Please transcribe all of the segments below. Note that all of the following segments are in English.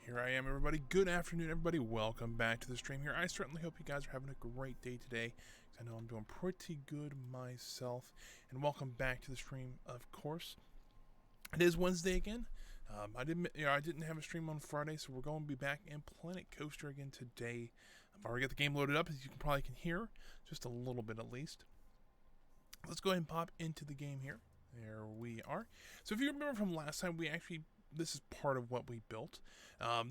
Here I am, everybody. Good afternoon, everybody. Welcome back to the stream here. I certainly hope you guys are having a great day today. I know I'm doing pretty good myself. And welcome back to the stream, of course. It is Wednesday again. I didn't have a stream on Friday, so we're going to be back in Planet Coaster again today. I've already got the game loaded up, as you probably can hear, just a little bit at least. Let's go ahead and pop into the game here. There we are. So if you remember from last time, this is part of what we built.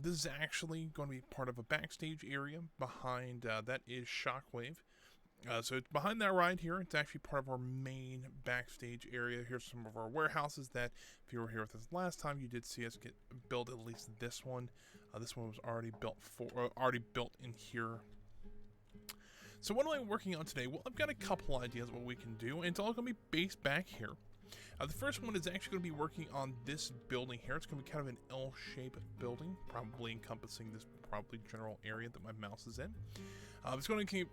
This is actually going to be part of a backstage area behind, that is Shockwave. So it's behind that ride here. It's actually part of our main backstage area. Here's some of our warehouses that, if you were here with us last time, you did see us build at least this one. This one was already built in here. So what am I working on today? Well, I've got a couple ideas of what we can do, and it's all going to be based back here. The first one is actually going to be working on this building here. It's going to be kind of an L-shaped building, probably encompassing this general area that my mouse is in. It's going to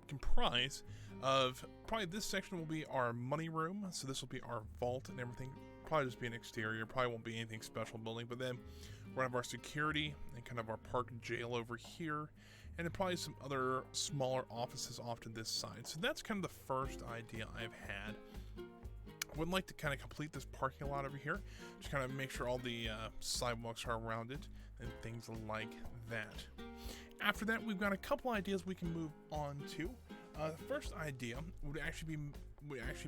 comprise of, probably this section will be our money room, so this will be our vault and everything. Probably just be an exterior, probably won't be anything special building, but then we're going to have our security and kind of our park jail over here, and then probably some other smaller offices off to this side. So that's kind of the first idea I've had. I would like to kind of complete this parking lot over here, just kind of make sure all the sidewalks are around it and things like that. After that, we've got a couple ideas we can move on to. The first idea would actually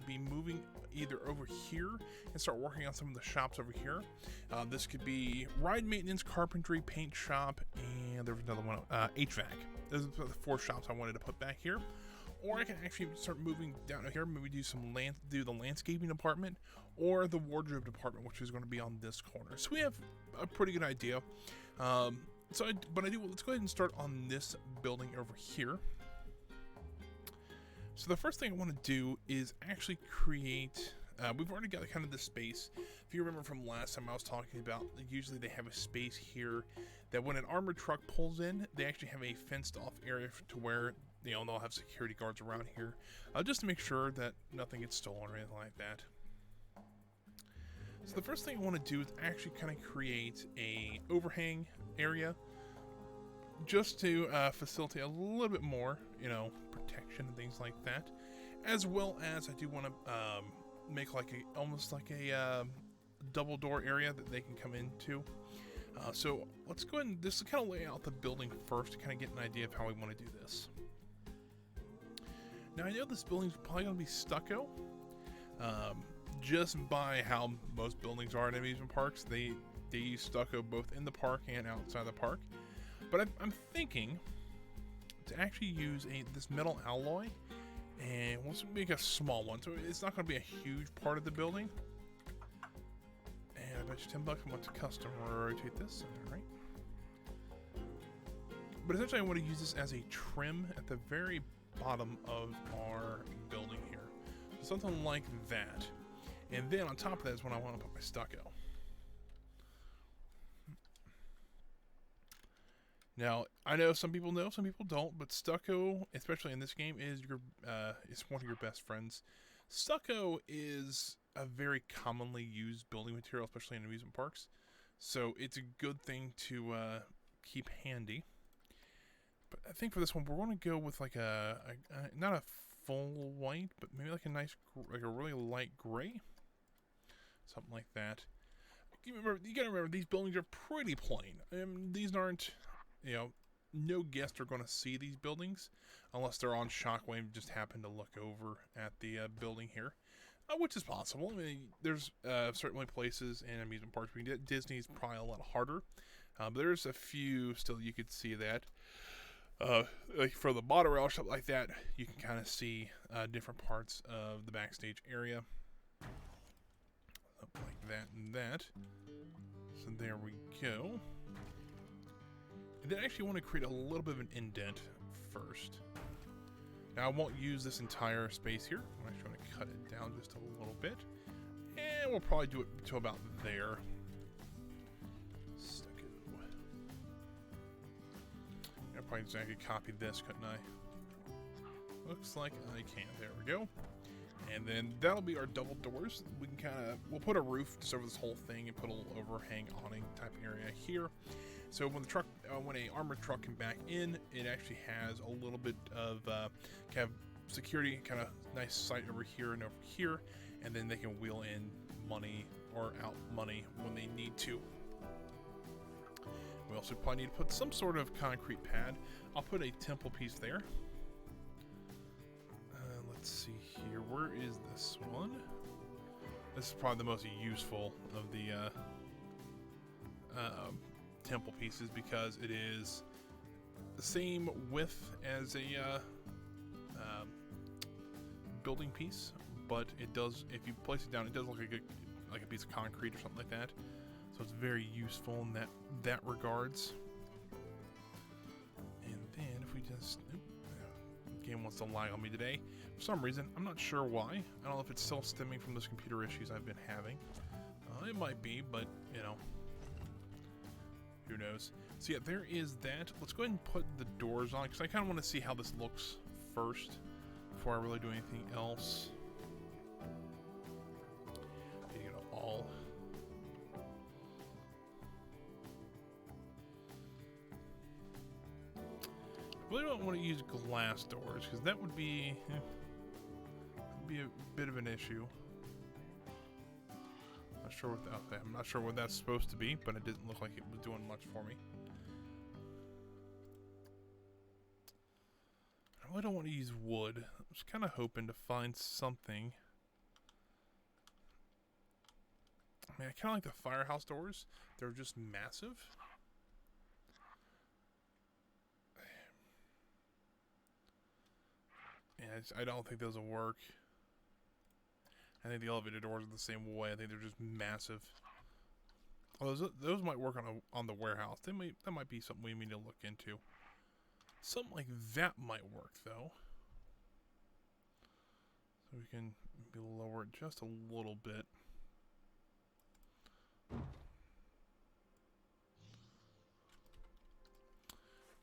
be moving either over here and start working on some of the shops over here. This could be ride maintenance, carpentry, paint shop, and there was another one, HVAC. Those are the 4 shops I wanted to put back here. Or I can actually start moving down here, maybe do the landscaping department or the wardrobe department, which is going to be on this corner. So we have a pretty good idea. Let's go ahead and start on this building over here. So the first thing I want to do is actually create, we've already got kind of the space. If you remember from last time I was talking about, usually they have a space here that when an armored truck pulls in, they actually have a fenced off area to where, they'll have security guards around here, just to make sure that nothing gets stolen or anything like that. So the first thing I want to do is actually kind of create a overhang area, just to facilitate a little bit more, protection and things like that, as well as I do want to make almost like a double door area that they can come into. So let's go ahead and just kind of lay out the building first to kind of get an idea of how we want to do this. Now I know this building's probably going to be stucco, just by how most buildings are in amusement parks. They use stucco both in the park and outside the park. But I'm thinking to actually use this metal alloy, and let's make a small one, so it's not going to be a huge part of the building. And I bet you $10 I want to custom rotate this. All right. But essentially I want to use this as a trim at the very bottom of our building here. So something like that. And then on top of that is when I want to put my stucco. Now, I know some people know, some people don't, but stucco, especially in this game, is one of your best friends. Stucco is a very commonly used building material, especially in amusement parks. So it's a good thing to keep handy. But I think for this one, we're going to go with like not a full white, but maybe like a really light gray. Something like that. You gotta remember, these buildings are pretty plain. These aren't, no guests are going to see these buildings unless they're on Shockwave and just happen to look over at the building here, which is possible. I mean, there's certainly places in amusement parks. Disney's probably a lot harder, but there's a few still you could see that. Like for the monorail, stuff like that, you can kind of see different parts of the backstage area. Something like that and that. So there we go. And then I actually want to create a little bit of an indent first. Now I won't use this entire space here. I'm actually going to cut it down just a little bit. And we'll probably do it to about there. Stucco. I probably just could copy this, couldn't I? Looks like I can. There we go. And then that'll be our double doors. We can we'll put a roof just over this whole thing and put a little overhang awning type area here. So when the truck, when a armored truck can back in, it actually has a little bit of kind of security, kind of nice sight over here and over here, and then they can wheel in money or out money when they need to. We also probably need to put some sort of concrete pad. I'll put a temple piece there. Let's see here. Where is this one? This is probably the most useful of the temple pieces because it is the same width as a building piece, but it does, if you place it down, it does look like a piece of concrete or something like that. So it's very useful in that regards. And then if we just, game wants to lie on me today for some reason. I'm not sure why. I don't know if it's still stemming from those computer issues I've been having. It might be, but you know, who knows. So yeah, there is that. Let's go ahead and put the doors on because I kind of want to see how this looks first before I really do anything else. Okay, you go to all. I really don't want to use glass doors because that would be a bit of an issue. Not sure what I'm not sure what that's supposed to be, but it didn't look like it was doing much for me. I really don't want to use wood. I was kind of hoping to find something. I mean, I kind of like the firehouse doors. They're just massive. Yeah, I don't think those will work. I think the elevator doors are the same way. I think they're just massive. Oh, those might work on the warehouse. That might be something we need to look into. Something like that might work though. So we can maybe lower it just a little bit.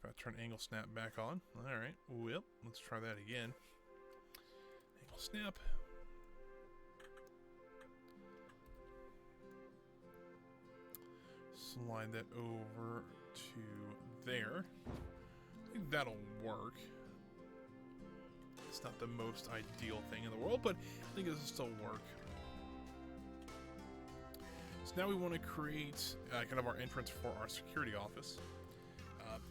Gotta turn angle snap back on. Alright, well, let's try that again. Angle snap. Slide that over to there. I think that'll work. It's not the most ideal thing in the world, but I think it'll still work. So now we want to create kind of our entrance for our security office.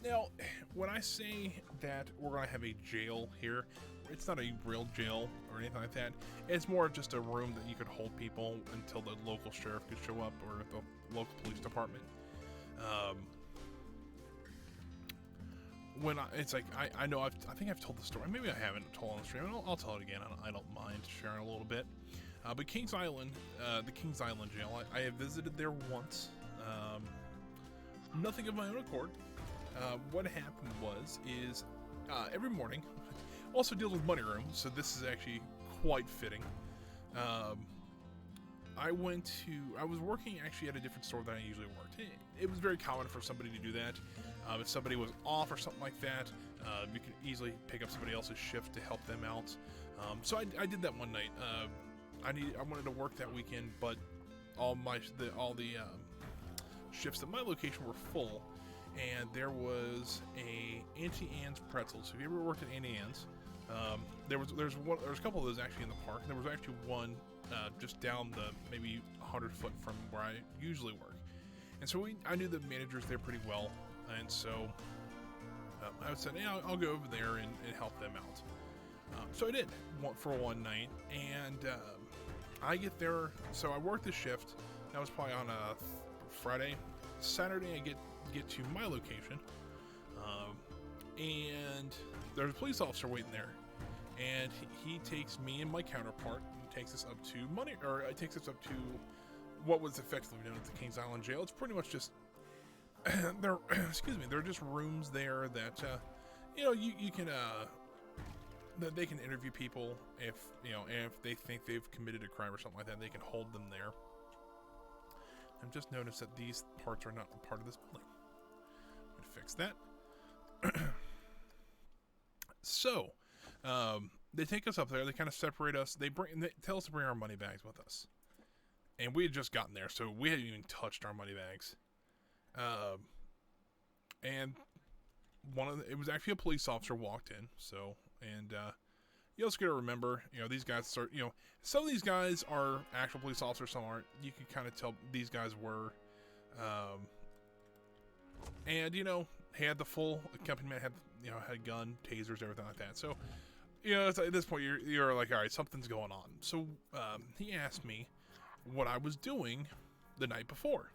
Now, when I say that we're going to have a jail here, it's not a real jail or anything like that. It's more of just a room that you could hold people until the local sheriff could show up or the local police department. It's like, I know I think I've told the story. Maybe I haven't told on the stream. I'll tell it again. I don't mind sharing a little bit. But Kings Island, the Kings Island jail, I have visited there once. Nothing of my own accord. What happened was every morning, also deals with money rooms, so this is actually quite fitting. I was working actually at a different store than I usually worked. It was very common for somebody to do that. If somebody was off or something like that, you could easily pick up somebody else's shift to help them out. So I did that one night. I wanted to work that weekend, but all the shifts at my location were full. And there was a Auntie Anne's pretzels. So if you ever worked at Auntie Anne's, there's a couple of those actually in the park. There was actually one just down the maybe 100 foot from where I usually work. And so I knew the managers there pretty well, and so I said, "Hey, I'll go over there and help them out." So I did for one night, and I get there. So I worked the shift. That was probably on a Friday. Saturday, I get to my location, and there's a police officer waiting there, and he takes me and my counterpart and takes us up to it takes us up to what was effectively known as the Kings Island Jail. It's pretty much just there are just rooms there that you can that they can interview people if they think they've committed a crime or something like that. They can hold them there. I've just noticed that these parts are not a part of this building. I'm going to fix that. So, they take us up there. They kind of separate us. They tell us to bring our money bags with us. And we had just gotten there, so we hadn't even touched our money bags. And it was actually a police officer walked in. So, and you also got to remember, these guys some of these guys are actual police officers, some aren't. You can kind of tell these guys were. And he had the full accompaniment, had a gun, tasers, everything like that. So, at this point you're like, all right, something's going on. So he asked me what I was doing the night before.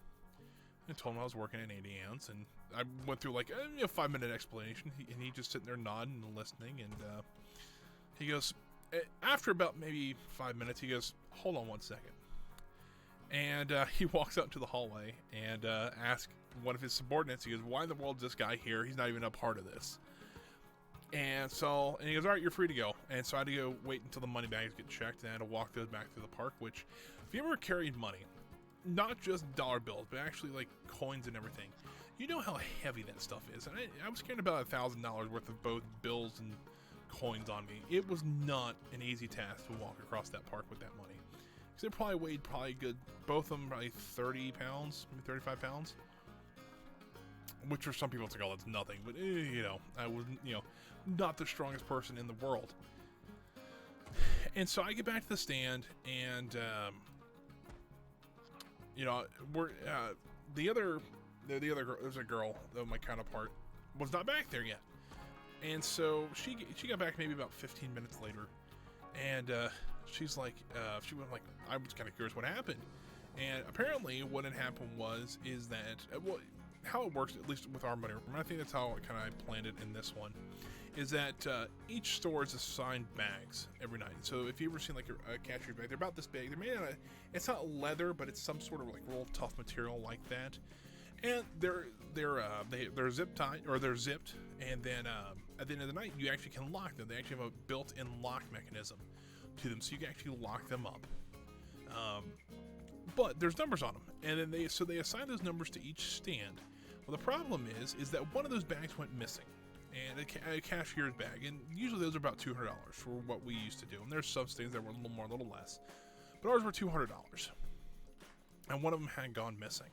I told him I was working at 80 ounce, and I went through like a 5-minute explanation, and he just sitting there nodding and listening, and he goes, after about maybe 5 minutes, he goes, hold on 1 second. And he walks out to the hallway and asks one of his subordinates, he goes, why in the world is this guy here? He's not even a part of this. And he goes, all right, you're free to go. And so I had to go wait until the money bags get checked, and I had to walk those back through the park, which, if you ever carried money, not just dollar bills, but actually like coins and everything, you know how heavy that stuff is. And I was carrying about $1,000 worth of both bills and coins on me. It was not an easy task to walk across that park with that money. Because it probably weighed both of them probably 30 pounds, maybe 35 pounds. Which for some people it's like, oh, that's nothing. But, I was, not the strongest person in the world. And so I get back to the stand, and, we're, the other girl, there's a girl, my counterpart, was not back there yet. And so she got back maybe about 15 minutes later, and she's like, she went like, I was kind of curious what happened. And apparently what had happened is that, how it works, at least with our money room, and I think that's how I planned it in this one, is that each store is assigned bags every night. So if you ever seen like a cashier's bag, they're about this big. They're made out of, it's not leather, but it's some sort of like real tough material like that. And they're zip tied, or they're zipped, and then at the end of the night you actually can lock them. They actually have a built-in lock mechanism to them, so you can actually lock them up. But there's numbers on them, and then they assign those numbers to each stand. Well, the problem is that one of those bags went missing, and a cashier's bag, and usually those are about $200 for what we used to do. And there's some stands that were a little more, a little less, but ours were $200, and one of them had gone missing.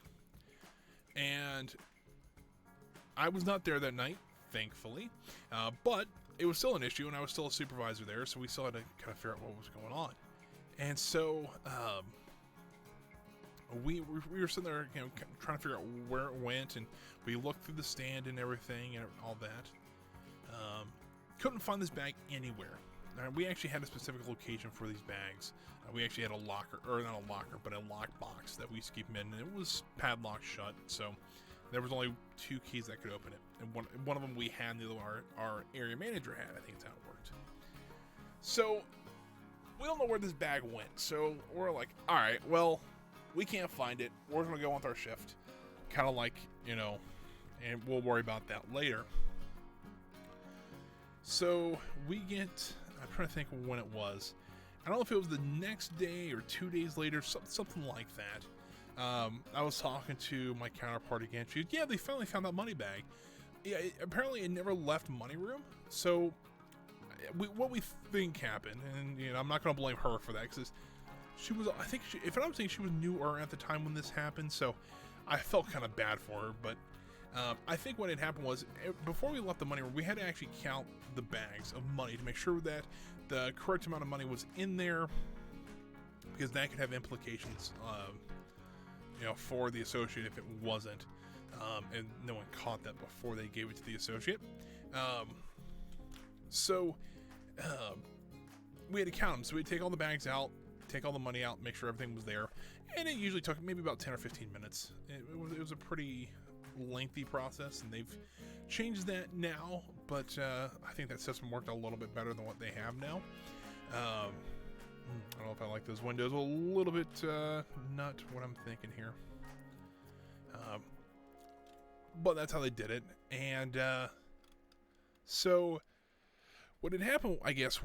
And I was not there that night, thankfully, but it was still an issue, and I was still a supervisor there, so we still had to kind of figure out what was going on. And so we were sitting there, trying to figure out where it went, and we looked through the stand and everything and all that. Couldn't find this bag anywhere. We actually had a specific location for these bags. We actually had a locker, or not a locker, but a lock box that we used to keep them in, and it was padlocked shut, so there was only 2 keys that could open it. And one of them we had, and the other one our area manager had. I think that's how it worked. So we don't know where this bag went, so we're like, all right, well, we can't find it. We're going to go on with our shift. Kind of like, and we'll worry about that later. So we get, I'm trying to think when it was. I don't know if it was the next day or 2 days later, something like that. I was talking to my counterpart again. She goes, yeah, they finally found that money bag. Yeah, apparently it never left money room. So what we think happened, and I'm not going to blame her for that, because she was, I think, if I'm saying, she was newer at the time when this happened, so I felt kind of bad for her. But I think what had happened was, before we left the money room, we had to actually count the bags of money to make sure that the correct amount of money was in there, because that could have implications, for the associate if it wasn't, and no one caught that before they gave it to the associate. So we had to count them. So we'd take all the bags out, take all the money out, make sure everything was there, and it usually took maybe about 10 or 15 minutes. It was a pretty lengthy process, and they've changed that now, but I think that system worked a little bit better than what they have now. I don't know if I like those windows a little bit, not what I'm thinking here. But that's how they did it. And so what had happened, I guess,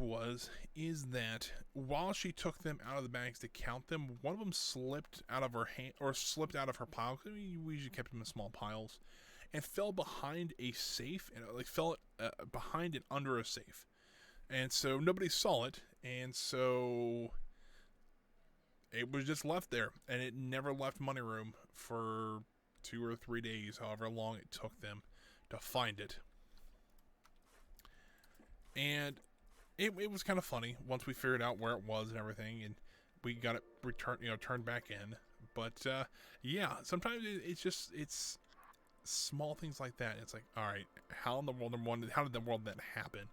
is that while she took them out of the bags to count them, one of them slipped out of her hand, or slipped out of her pile. We usually kept them in small piles, and fell behind a safe, and fell behind and under a safe. And so nobody saw it, and so it was just left there, and it never left money room for 2 or 3 days, however long it took them to find it. And it was kind of funny once we figured out where it was and everything, and we got it returned, turned back in. But yeah, sometimes it's small things like that. It's like, all right, how in the world, number one, how did the world that happen?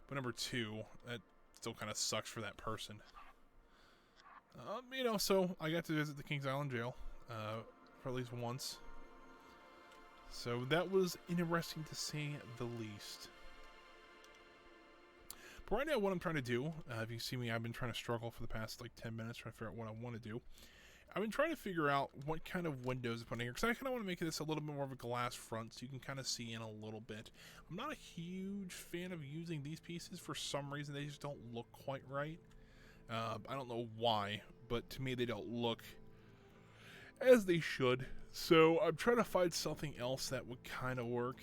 But number two, that still kind of sucks for that person. So I got to visit the Kings Island jail for at least once. So that was interesting to say the least. But right now, what I'm trying to do, if you see me, I've been trying to struggle for the past like 10 minutes trying to figure out what I want to do. I've been trying to figure out what kind of windows to put in here, because I kind of want to make this a little bit more of a glass front so you can kind of see in a little bit. I'm not a huge fan of using these pieces. For some reason, they just don't look quite right. I don't know why, but to me, they don't look as they should. So I'm trying to find something else that would kind of work.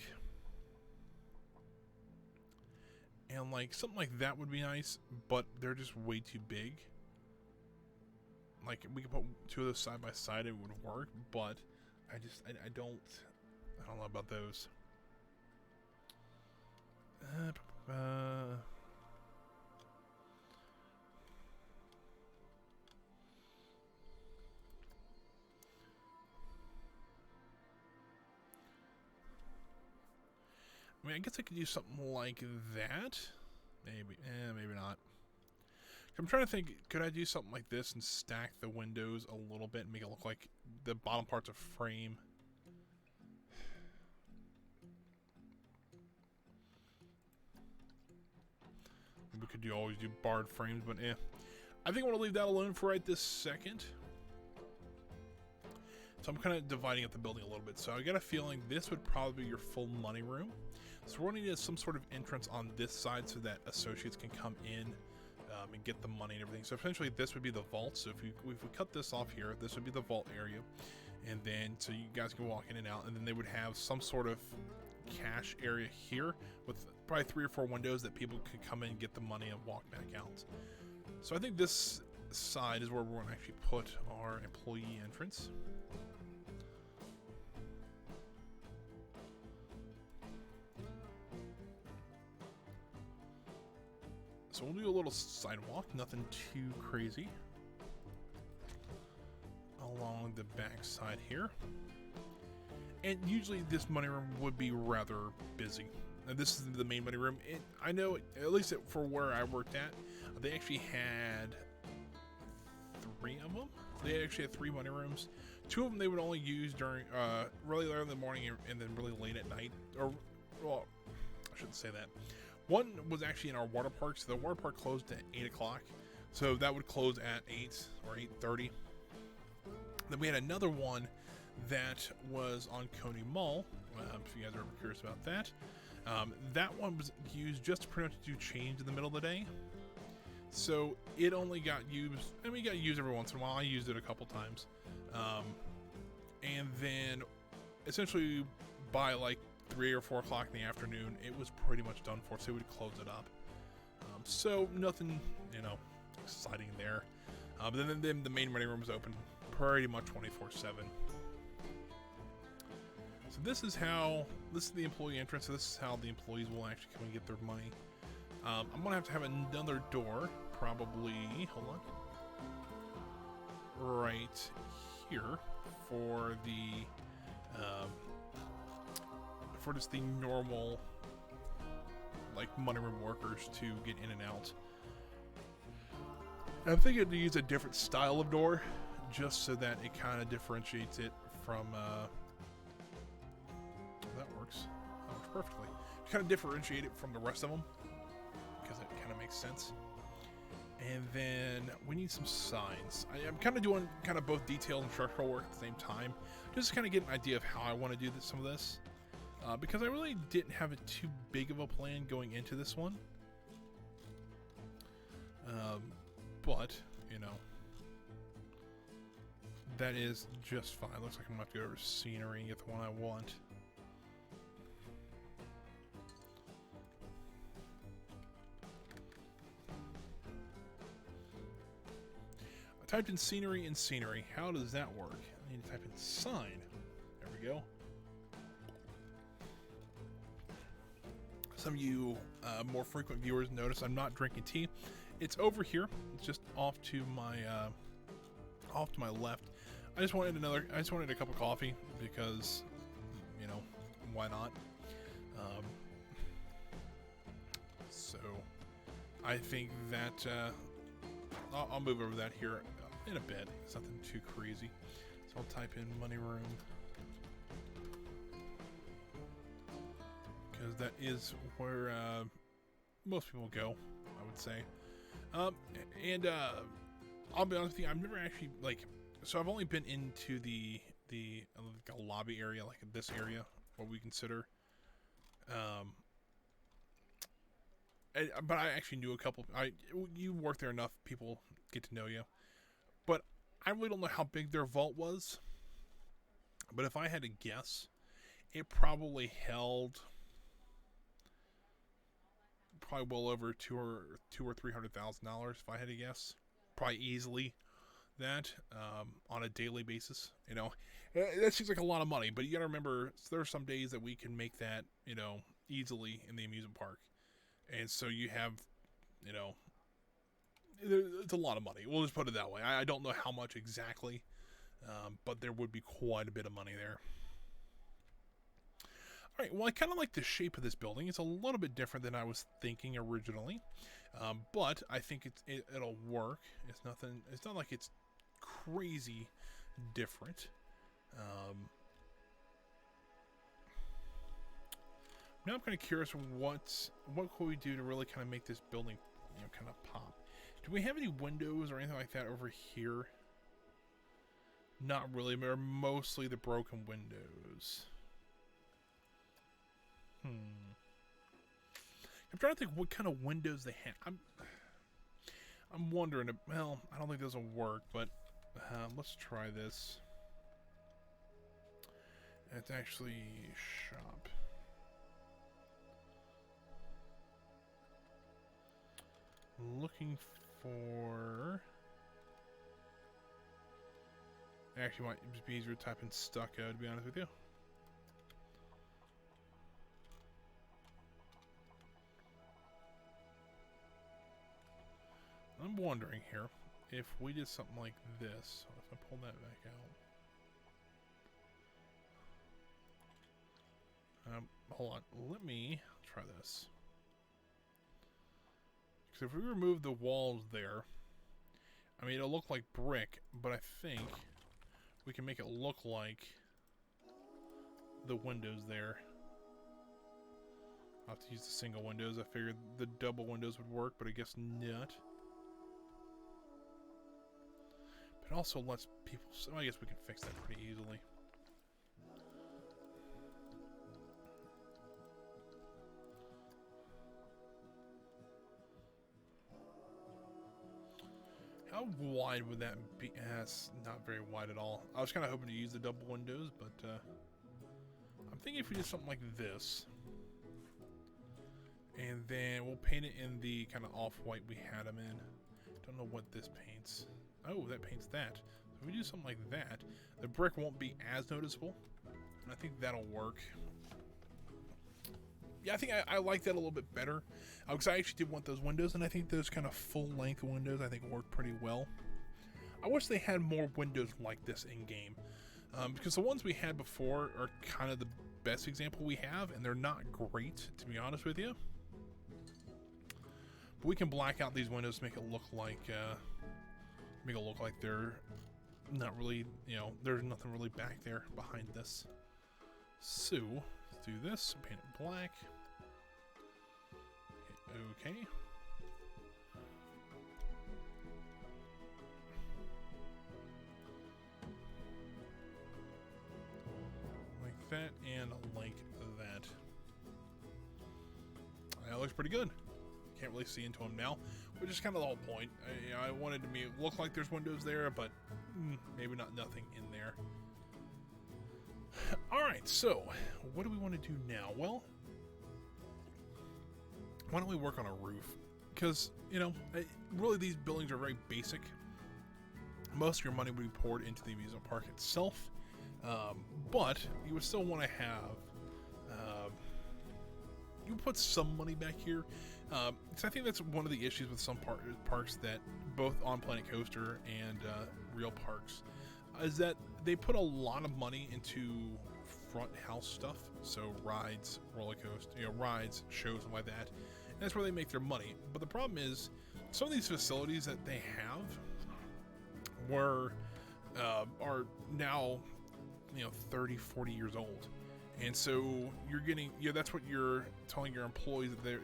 And like something like that would be nice, but they're just way too big. Like, we could put two of those side by side, it would work, but I don't know about those. I mean, I guess I could do something like that. Maybe, maybe not. I'm trying to think, could I do something like this and stack the windows a little bit and make it look like the bottom part's a frame? We could always do barred frames, but I think I want to leave that alone for right this second. So I'm kind of dividing up the building a little bit. So I got a feeling this would probably be your full money room. So we're going to need some sort of entrance on this side so that associates can come in and get the money and everything. So essentially this would be the vault. So if we cut this off here, this would be the vault area. And then so you guys can walk in and out, and then they would have some sort of cash area here with probably 3 or 4 windows that people could come in, get the money, and walk back out. So I think this side is where we're going to actually put our employee entrance. So we'll do a little sidewalk, nothing too crazy, along the back side here. And usually this money room would be rather busy. Now this is the main money room. I know, at least for where I worked at, they actually had 3 of them. They actually had 3 money rooms. 2 of them they would only use during really early in the morning and then really late at night. Or, well, I shouldn't say that. One was actually in our water park, so the water park closed at 8 o'clock. So that would close at 8 or 8:30. Then we had another one that was on Coney Mall, if you guys are ever curious about that. That one was used just to pretty much do change in the middle of the day. So it only got used, I mean, it got used every once in a while. I used it a couple times. And then essentially by like 3 or 4 o'clock in the afternoon, it was pretty much done for, so we would close it up. So nothing, exciting there. But then the main money room was open pretty much 24/7. So this is the employee entrance. So this is how the employees will actually come and get their money. I'm gonna have to have another door, probably, hold on, right here for the for just the normal like money room workers to get in and out. And I'm thinking to use a different style of door just so that it kind of differentiates it from that works perfectly. Kind of differentiate it from the rest of them because it kind of makes sense. And then we need some signs. I'm kind of doing kind of both detail and structural work at the same time, just to kind of get an idea of how I want to do some of this. Because I really didn't have too big of a plan going into this one. But, that is just fine. Looks like I'm going to have to go over scenery and get the one I want. Typed in scenery and scenery. How does that work? I need to type in sign. There we go. Some of you more frequent viewers notice I'm not drinking tea. It's over here. It's just off to my left. I just wanted a cup of coffee because, you know, why not? So I think that I'll move over that here in a bit. It's nothing too crazy. So I'll type in money room, because that is where most people go, I would say. And I'll be honest with you, I've never actually, like, so I've only been into the like a lobby area, like this area, what we consider. But I actually knew a couple. You work there enough, people get to know you. But I really don't know how big their vault was. But if I had to guess, it probably held well over $200,000 or $300,000. If I had to guess, probably easily that on a daily basis. You know, that seems like a lot of money. But you got to remember, there are some days that we can make that, you know, easily in the amusement park. And so you have, you know, it's a lot of money. We'll just put it that way. I don't know how much exactly, but there would be quite a bit of money there. All right, well, I kind of like the shape of this building. It's a little bit different than I was thinking originally, but I think it'll work. It's not like it's crazy different. Now I'm kind of curious what could we do to really kind of make this building, you know, kind of pop. Do we have any windows or anything like that over here? Not really. They're mostly the broken windows. I'm trying to think what kind of windows they have. I'm wondering. Well, I don't think those will work, but let's try this. It's actually shop. Looking for. Actually, might just be easier to type in stucco, to be honest with you. I'm wondering here if we did something like this. If I pull that back out. Hold on. Let me try this. Because if we remove the walls there, I mean, it'll look like brick, but I think we can make it look like the windows there. I'll have to use the single windows. I figured the double windows would work, but I guess not. But it also lets people... So I guess we can fix that pretty easily. How wide would that be? It's not very wide at all. I was kind of hoping to use the double windows, but I'm thinking if we did something like this, and then we'll paint it in the kind of off-white we had them in. Don't know what this paints. Oh, that paints that. So if we do something like that, the brick won't be as noticeable, and I think that'll work. Yeah, I think I like that a little bit better. Because I actually did want those windows, and I think those kind of full-length windows, I think, work pretty well. I wish they had more windows like this in-game. Because the ones we had before are kind of the best example we have, and they're not great, to be honest with you. But we can black out these windows to make it look like they're not really, you know, there's nothing really back there behind this. So, let's do this, paint it black. Okay. Like that and like that. That looks pretty good. Can't really see into them now, which is kind of the whole point. I wanted to look like there's windows there, but maybe nothing in there. Alright, so what do we want to do now? Well, why don't we work on a roof? Because, you know, really these buildings are very basic. most of your money would be poured into the amusement park itself, but you would still want to have you put some money back here, because I think that's one of the issues with some parks that both on Planet Coaster and real parks is that they put a lot of money into front house stuff, so rides, roller coaster, rides, shows, and like that, and that's where they make their money. But the problem is some of these facilities that they have are now 30, 40 years old, and so you're getting that's what you're telling your employees, that they're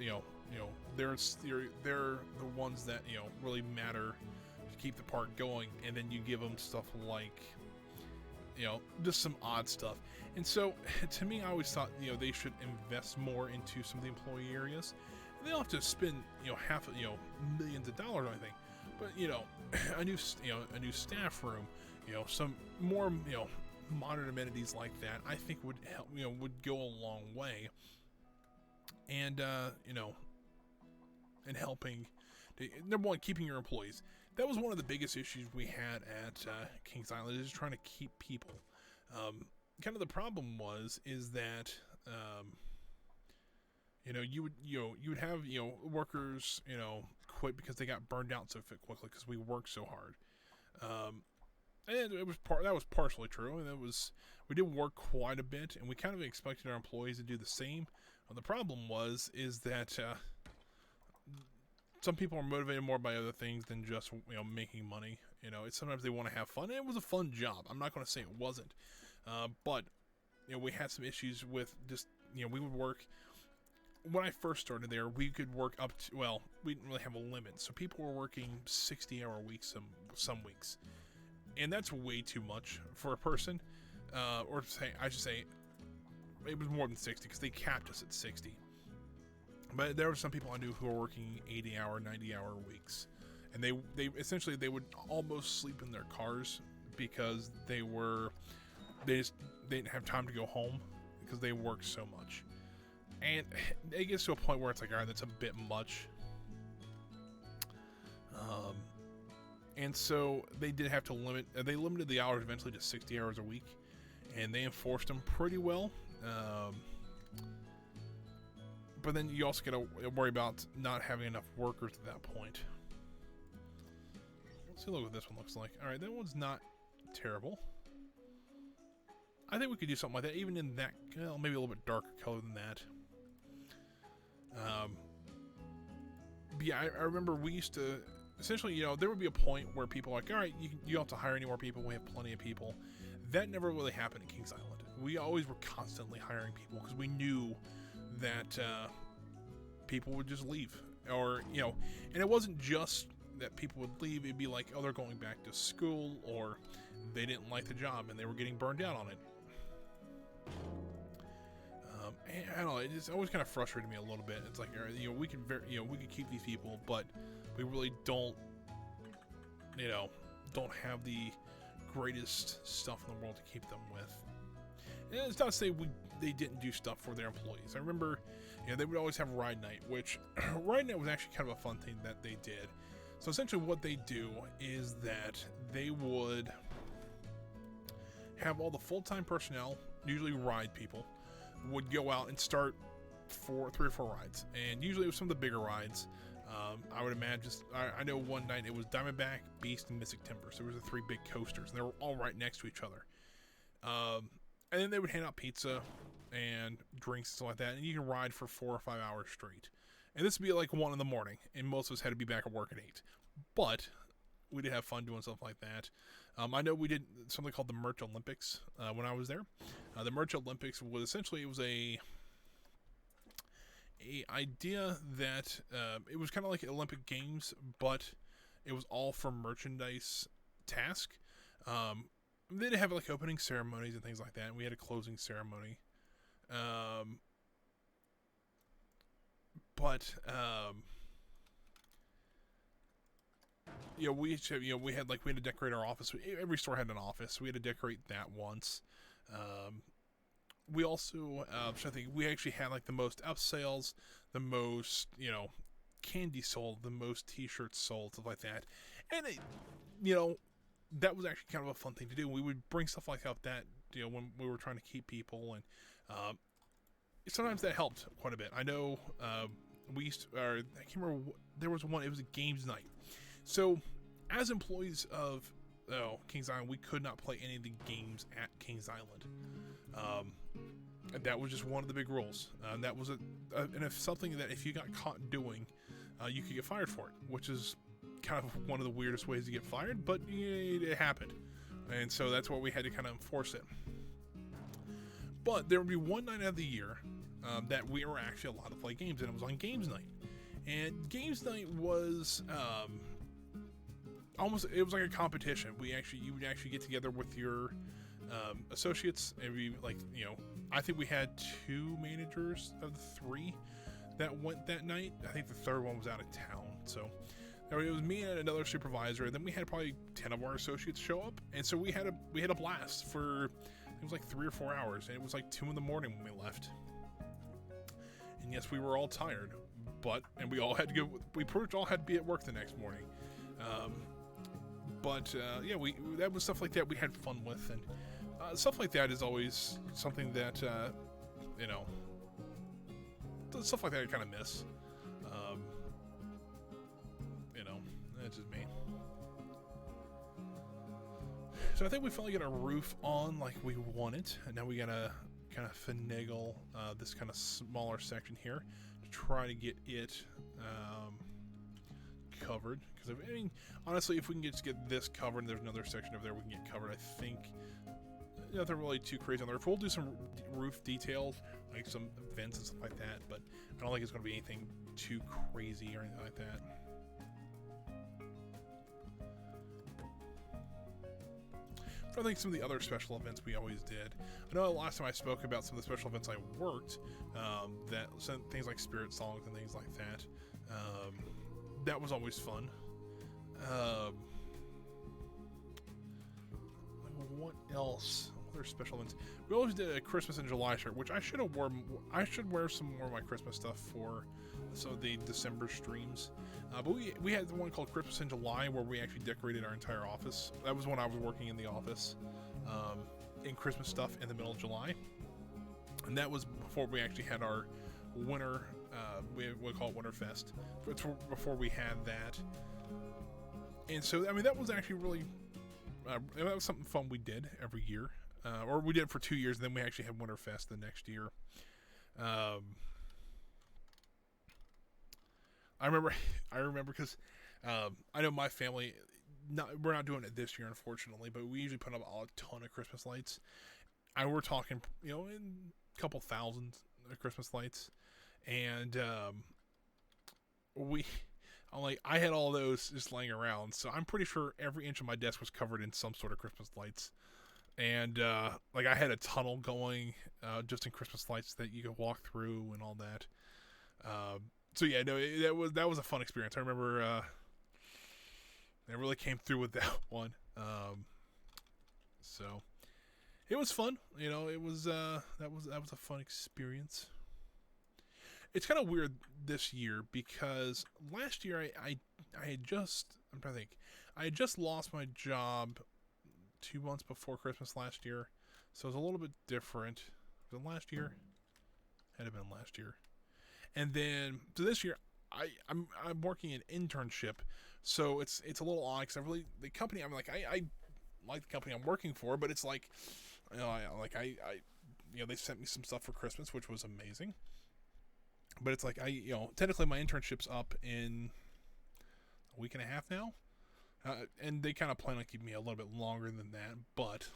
they're the ones that really matter to keep the park going, and then you give them stuff like just some odd stuff. And so to me, I always thought they should invest more into some of the employee areas. And they don't have to spend half millions of dollars or anything, but a new staff room, some more modern amenities like that, I think would help, would go a long way. And in helping to, number one, keeping your employees. That was one of the biggest issues we had at Kings Island, is trying to keep people. Kind of the problem is that you would have workers quit because they got burned out so quickly because we worked so hard. And that was partially true, and we did work quite a bit, and we kind of expected our employees to do the same. The problem is that some people are motivated more by other things than just making money. It's sometimes they want to have fun, and it was a fun job. I'm not going to say it wasn't, but we had some issues with just we would work. When I first started there, we could work up to, we didn't really have a limit, so people were working 60-hour weeks some weeks, and that's way too much for a person. I should say it was more than 60 because they capped us at 60. But there were some people I knew who were working 80-hour, 90-hour weeks, and they essentially they would almost sleep in their cars because they didn't have time to go home because they worked so much. And it gets to a point where it's like, all right, that's a bit much. And so they did have to they limited the hours eventually to 60 hours a week, and they enforced them pretty well. But then you also got to worry about not having enough workers at that point. Let's see what this one looks like. All right, that one's not terrible. I think we could do something like that, even in that, maybe a little bit darker color than that. But yeah, I remember we used to, essentially, there would be a point where people were like, all right, you don't have to hire any more people. We have plenty of people. That never really happened at Kings Island. We always were constantly hiring people because we knew that people would just leave, or and it wasn't just that people would leave. It'd be like, oh, they're going back to school, or they didn't like the job and they were getting burned out on it. And I don't know, it just always kind of frustrated me a little bit. It's like, we could keep these people, but we really don't have the greatest stuff in the world to keep them with. And it's not to say they didn't do stuff for their employees. I remember, they would always have ride night, which ride night was actually kind of a fun thing that they did. So essentially what they do is that they would have all the full-time personnel, usually ride people, would go out and start 3 or 4 rides. And usually it was some of the bigger rides. I would imagine, I know one night it was Diamondback, Beast, and Mystic Timber. So there was the 3 big coasters, and they were all right next to each other. And then they would hand out pizza and drinks and stuff like that, and you can ride for 4 or 5 hours straight. And this would be like 1 in the morning, and most of us had to be back at work at 8. But we did have fun doing stuff like that. I know we did something called the Merch Olympics when I was there. The Merch Olympics was essentially, it was a idea that it was kind of like Olympic Games, but it was all for merchandise task. They did have like opening ceremonies and things like that, and we had a closing ceremony. We had to decorate our office. Every store had an office. We had to decorate that once. We also, I think we actually had like the most upsales, the most, candy sold, the most t-shirts sold, stuff like that. And that was actually kind of a fun thing to do. We would bring stuff like that, you know, when we were trying to keep people, and sometimes that helped quite a bit. I know we used to, or I can't remember, there was one, it was a games night. So as employees of Kings Island, we could not play any of the games at Kings Island. And that was just one of the big rules. That was and if something that if you got caught doing, you could get fired for it, which is kind of one of the weirdest ways to get fired, but it happened. And so that's why we had to kind of enforce it. But there would be one night of the year that we were actually allowed to play games, and it was on games night. And games night was it was like a competition. You would actually get together with your associates, and we, like, you know, I think we had 2 managers of the 3 that went that night. I think the third one was out of town, so it was me and another supervisor, and then we had probably 10 of our associates show up, and so we had a blast for, it was like 3 or 4 hours, and it was like 2 in the morning when we left. And yes, we were all tired, and we all had to go. We pretty much all had to be at work the next morning. Yeah, that was stuff like that we had fun with, and stuff like that is always something that you know, stuff like that I kind of miss. You know, that's just me. So I think we finally got our roof on like we want it, and now we gotta kind of finagle this kind of smaller section here to try to get it covered. Because I mean, honestly, if we can just get this covered, and there's another section over there we can get covered, I think nothing really too crazy on the roof. We'll do some roof details, like some vents and stuff like that, but I don't think it's going to be anything too crazy or anything like that. I think some of the other special events we always did. I know last time I spoke about some of the special events I worked, things like spirit songs and things like that. That was always fun. What else? Other special events. We always did a Christmas in July shirt, which I should have worn. I should wear some more of my Christmas stuff for some of the December streams. But we had the one called Christmas in July where we actually decorated our entire office. That was when I was working in the office in Christmas stuff in the middle of July. And that was before we actually had our winter, we call it Winterfest. It's before we had that. And so, I mean, that was actually really, that was something fun we did every year. Or we did it for 2 years, and then we actually had Winterfest the next year. I remember because I know my family, we're not doing it this year, unfortunately, but we usually put up a ton of Christmas lights. And we're talking, you know, in a couple thousand Christmas lights. And I had all those just laying around, so I'm pretty sure every inch of my desk was covered in some sort of Christmas lights. And like I had a tunnel going just in Christmas lights that you could walk through and all that. So yeah, no, that was a fun experience. I remember they really came through with that one. So it was fun. You know, it was that was a fun experience. It's kind of weird this year because last year I had just, I'm trying to think, I had just lost my job 2 months before Christmas last year, so it was a little bit different. Was it last year? Had it been last year? And then so this year I'm working an internship, so it's a little odd because the company I'm like I like the company I'm working for, but it's like, you know, you know, they sent me some stuff for Christmas, which was amazing. But it's like you know, technically my internship's up in a week and a half now, and they kind of plan on keeping me a little bit longer than that. But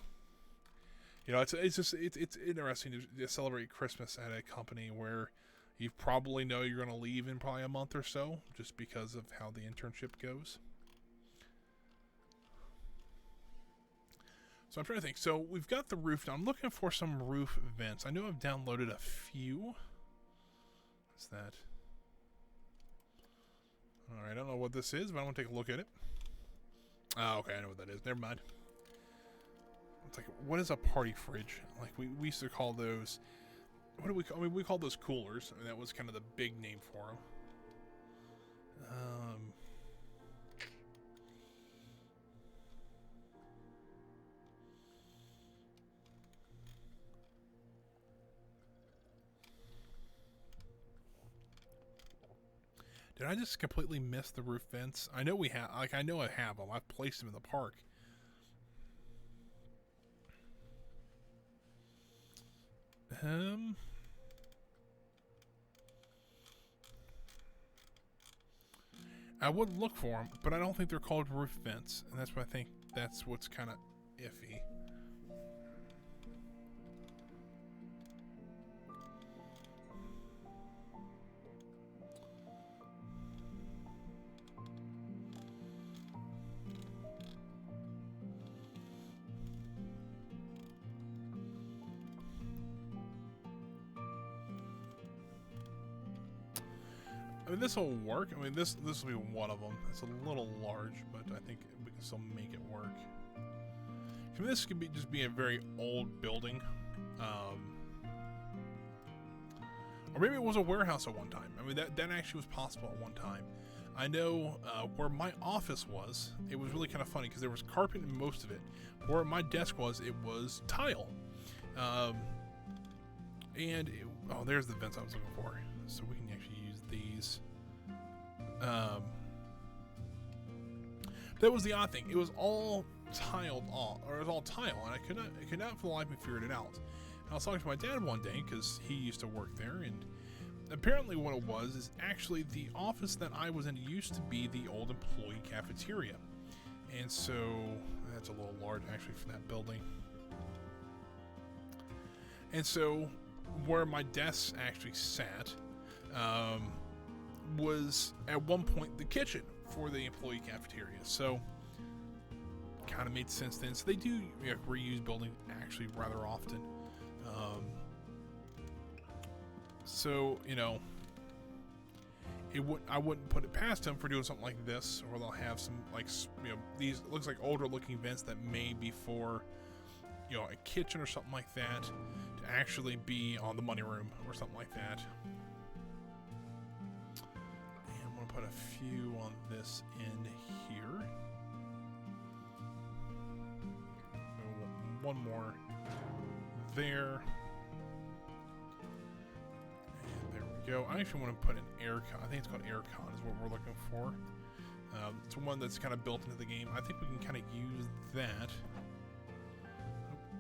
you know, it's interesting to celebrate Christmas at a company where you probably know you're going to leave in probably a month or so, just because of how the internship goes. So I'm trying to think. So we've got the roof now. I'm looking for some roof vents. I know I've downloaded a few. What's that? Alright, I don't know what this is, but I want to take a look at it. Oh, okay, I know what that is. Never mind. It's like, what is a party fridge? Like, we used to call those... What do we call... I mean, we call those coolers. I mean, that was kind of the big name for them. Did I just completely miss the roof vents? I know we have, like, I know I have them. I've placed them in the park. I would look for them, but I don't think they're called roof vents, and that's why I think that's what's kind of iffy. I mean, this will work. I mean, this will be one of them. It's a little large, but I think we can still make it work. I mean, this could be just be a very old building, or maybe it was a warehouse at one time. I mean, that actually was possible at one time. I know where my office was, it was really kind of funny because there was carpet in most of it. Where my desk was, it was tile. Oh, there's the vents I was looking for. So we can actually use these. That was the odd thing. It was all tiled off, or it was all tile, and I could not for the life of me figure it out. And I was talking to my dad one day because he used to work there, and apparently what it was is actually the office that I was in used to be the old employee cafeteria. And so that's a little large actually for that building. And so where my desk actually sat was at one point the kitchen for the employee cafeteria. So kind of made sense then. So they do reuse buildings actually rather often. So, you know, I wouldn't put it past them for doing something like this, or they'll have some, like, you know, these looks like older looking vents that may be for, you know, a kitchen or something like that, to actually be on the money room or something like that. And I'm going to put a few on this end here. One more there. And there we go. I actually want to put an aircon. I think it's called aircon is what we're looking for. It's one that's kind of built into the game. I think we can kind of use that.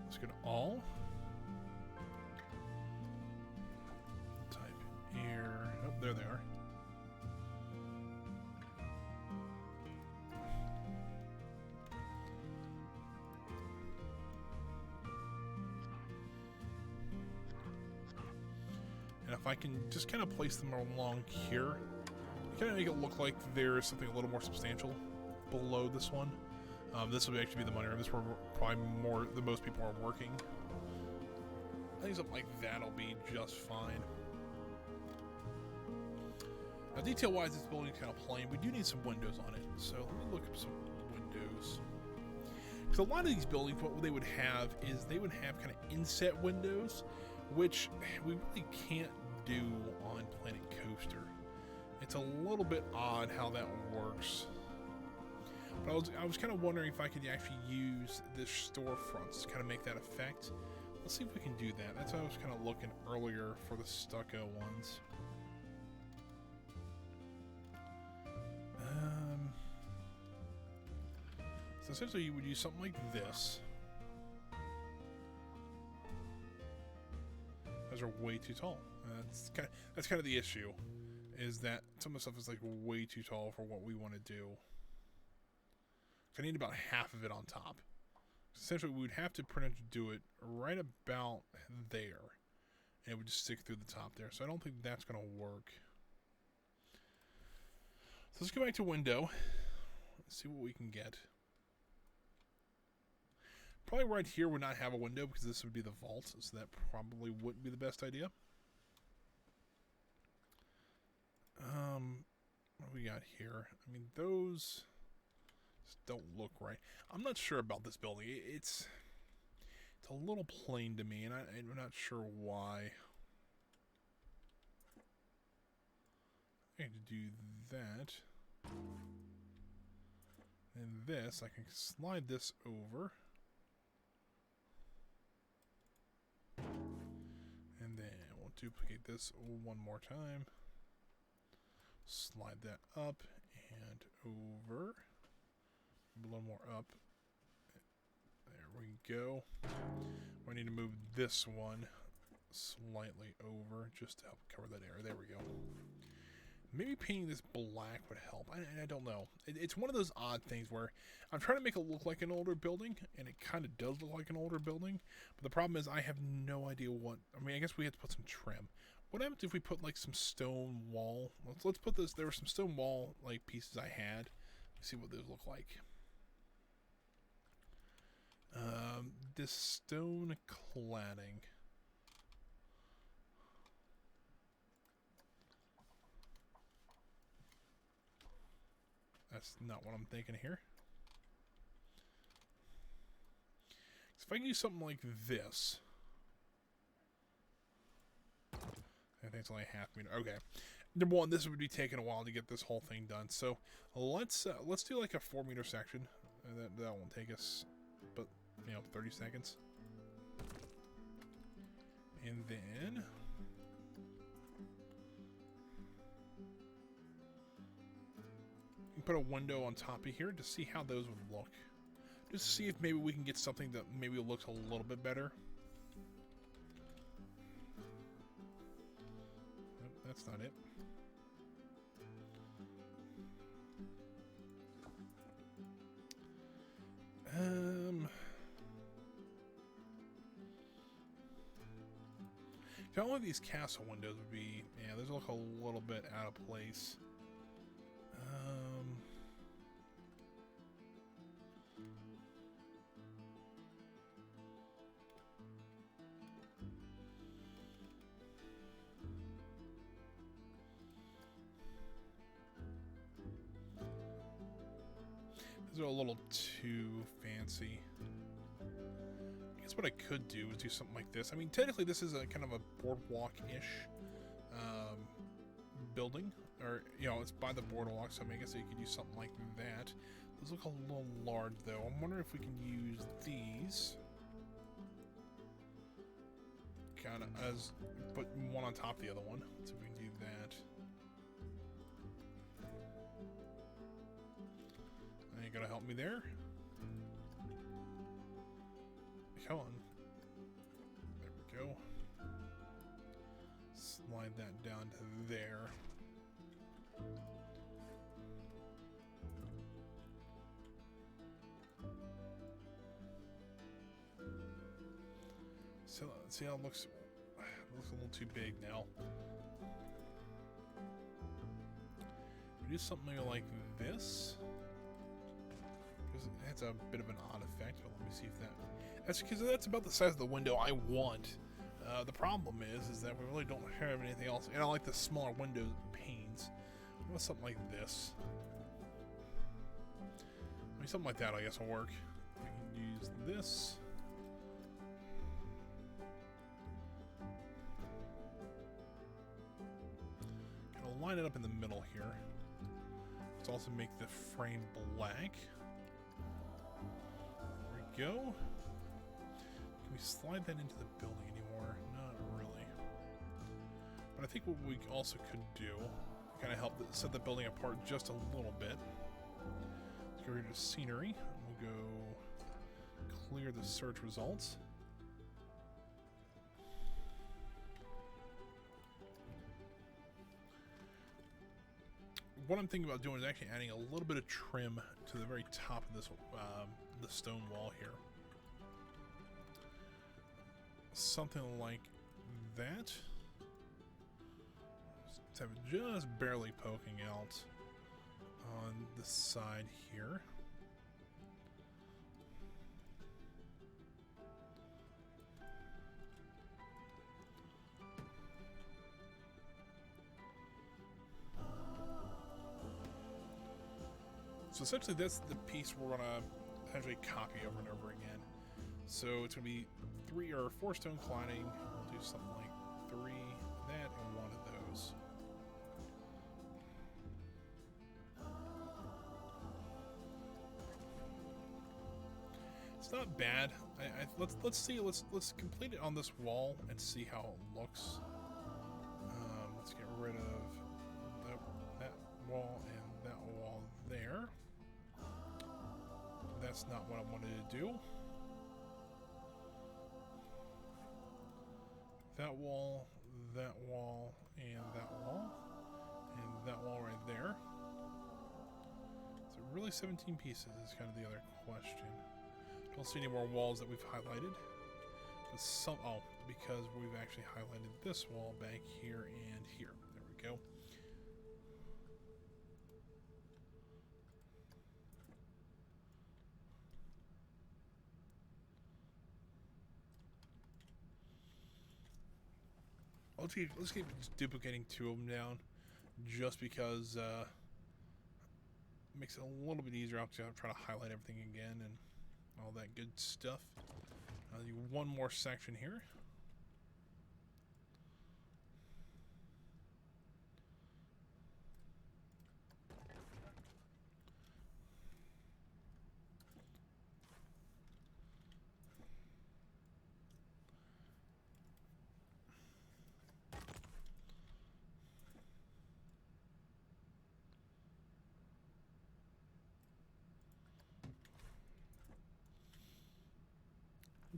Let's go to all. Type air. Oh, there they are. And if I can just kind of place them along here, kind of make it look like there's something a little more substantial below this one. This will actually be the money room. This is where probably the most people are working. I think something like that'll be just fine. Now, detail-wise, this building's kind of plain. We do need some windows on it. So let me look up some windows. Because a lot of these buildings, what they would have is they would have kind of inset windows, which we really can't do on Planet Coaster. It's a little bit odd how that works. But I was kind of wondering if I could actually use this storefronts to kind of make that effect. Let's see if we can do that. That's why I was kind of looking earlier for the stucco ones. So essentially you would use something like this. Those are way too tall. That's kind of the issue, is that some of the stuff is like way too tall for what we want to do. I need about half of it on top. Essentially, we would have to pretty much do it right about there, and it would just stick through the top there. So I don't think that's going to work. So let's go back to window. Let's see what we can get. Probably right here would not have a window because this would be the vault, so that probably wouldn't be the best idea. What do we got here? I mean, those just don't look right. I'm not sure about this building. It's a little plain to me, and I'm not sure why. I need to do that. And this, I can slide this over. And then we'll duplicate this one more time. Slide that up and over. A little more up. There we go. We need to move this one slightly over just to help cover that area. There we go. Maybe painting this black would help. I don't know. It's one of those odd things where I'm trying to make it look like an older building, and it kind of does look like an older building. But the problem is I have no idea what... I mean, I guess we have to put some trim. What happens if we put, like, some stone wall? Let's put this... There were some stone wall, like, pieces I had. Let's see what those look like. This stone cladding... That's not what I'm thinking here. If I can use something like this. I think it's only a half meter. Okay. Number one, this would be taking a while to get this whole thing done. So let's do like a 4-meter section. That won't take us, but 30 seconds. And then put a window on top of here to see how those would look. Just to see if maybe we can get something that maybe looks a little bit better. Nope, that's not it. All of these castle windows would be, yeah, those look a little bit out of place. These are a little too fancy. I guess what I could do is do something like this. I mean, technically this is a kind of a boardwalk-ish building. Or, it's by the boardwalk, so I guess you could use something like that. Those look a little large, though. I'm wondering if we can use these. Kind of as, put one on top of the other one. Let's see if we can do that. You gotta help me there. Come on. There we go. Slide that down to there. So let's see how it looks. It looks a little too big now. We do something like this. It's a bit of an odd effect, but let me see if that's because that's about the size of the window I want. The problem is that we really don't have anything else. And I like the smaller window panes. I want something like this. I mean, something like that, I guess, will work. We can use this. Kind of line it up in the middle here. Let's also make the frame black. Go. Can we slide that into the building anymore? Not really. But I think what we also could do, kind of help set the building apart just a little bit. Let's go rid of scenery. We'll go clear the search results. What I'm thinking about doing is actually adding a little bit of trim to the very top of this the stone wall here. Something like that. Just have it just barely poking out on the side here. So essentially that's the piece we're gonna essentially copy over and over again. So it's gonna be 3 or 4 stone cladding. We'll do something like 3, that, and 1 of those. It's not bad. Let's see. Let's complete it on this wall and see how it looks. Let's get rid of that That's not what I wanted to do. That wall, and that wall, and that wall right there. So really 17 pieces is kind of the other question. Don't see any more walls that we've highlighted. But some, oh, because we've actually highlighted this wall back here and here. There we go. Let's keep duplicating 2 of them down, just because it makes it a little bit easier. I'll try to highlight everything again and all that good stuff. One more section here.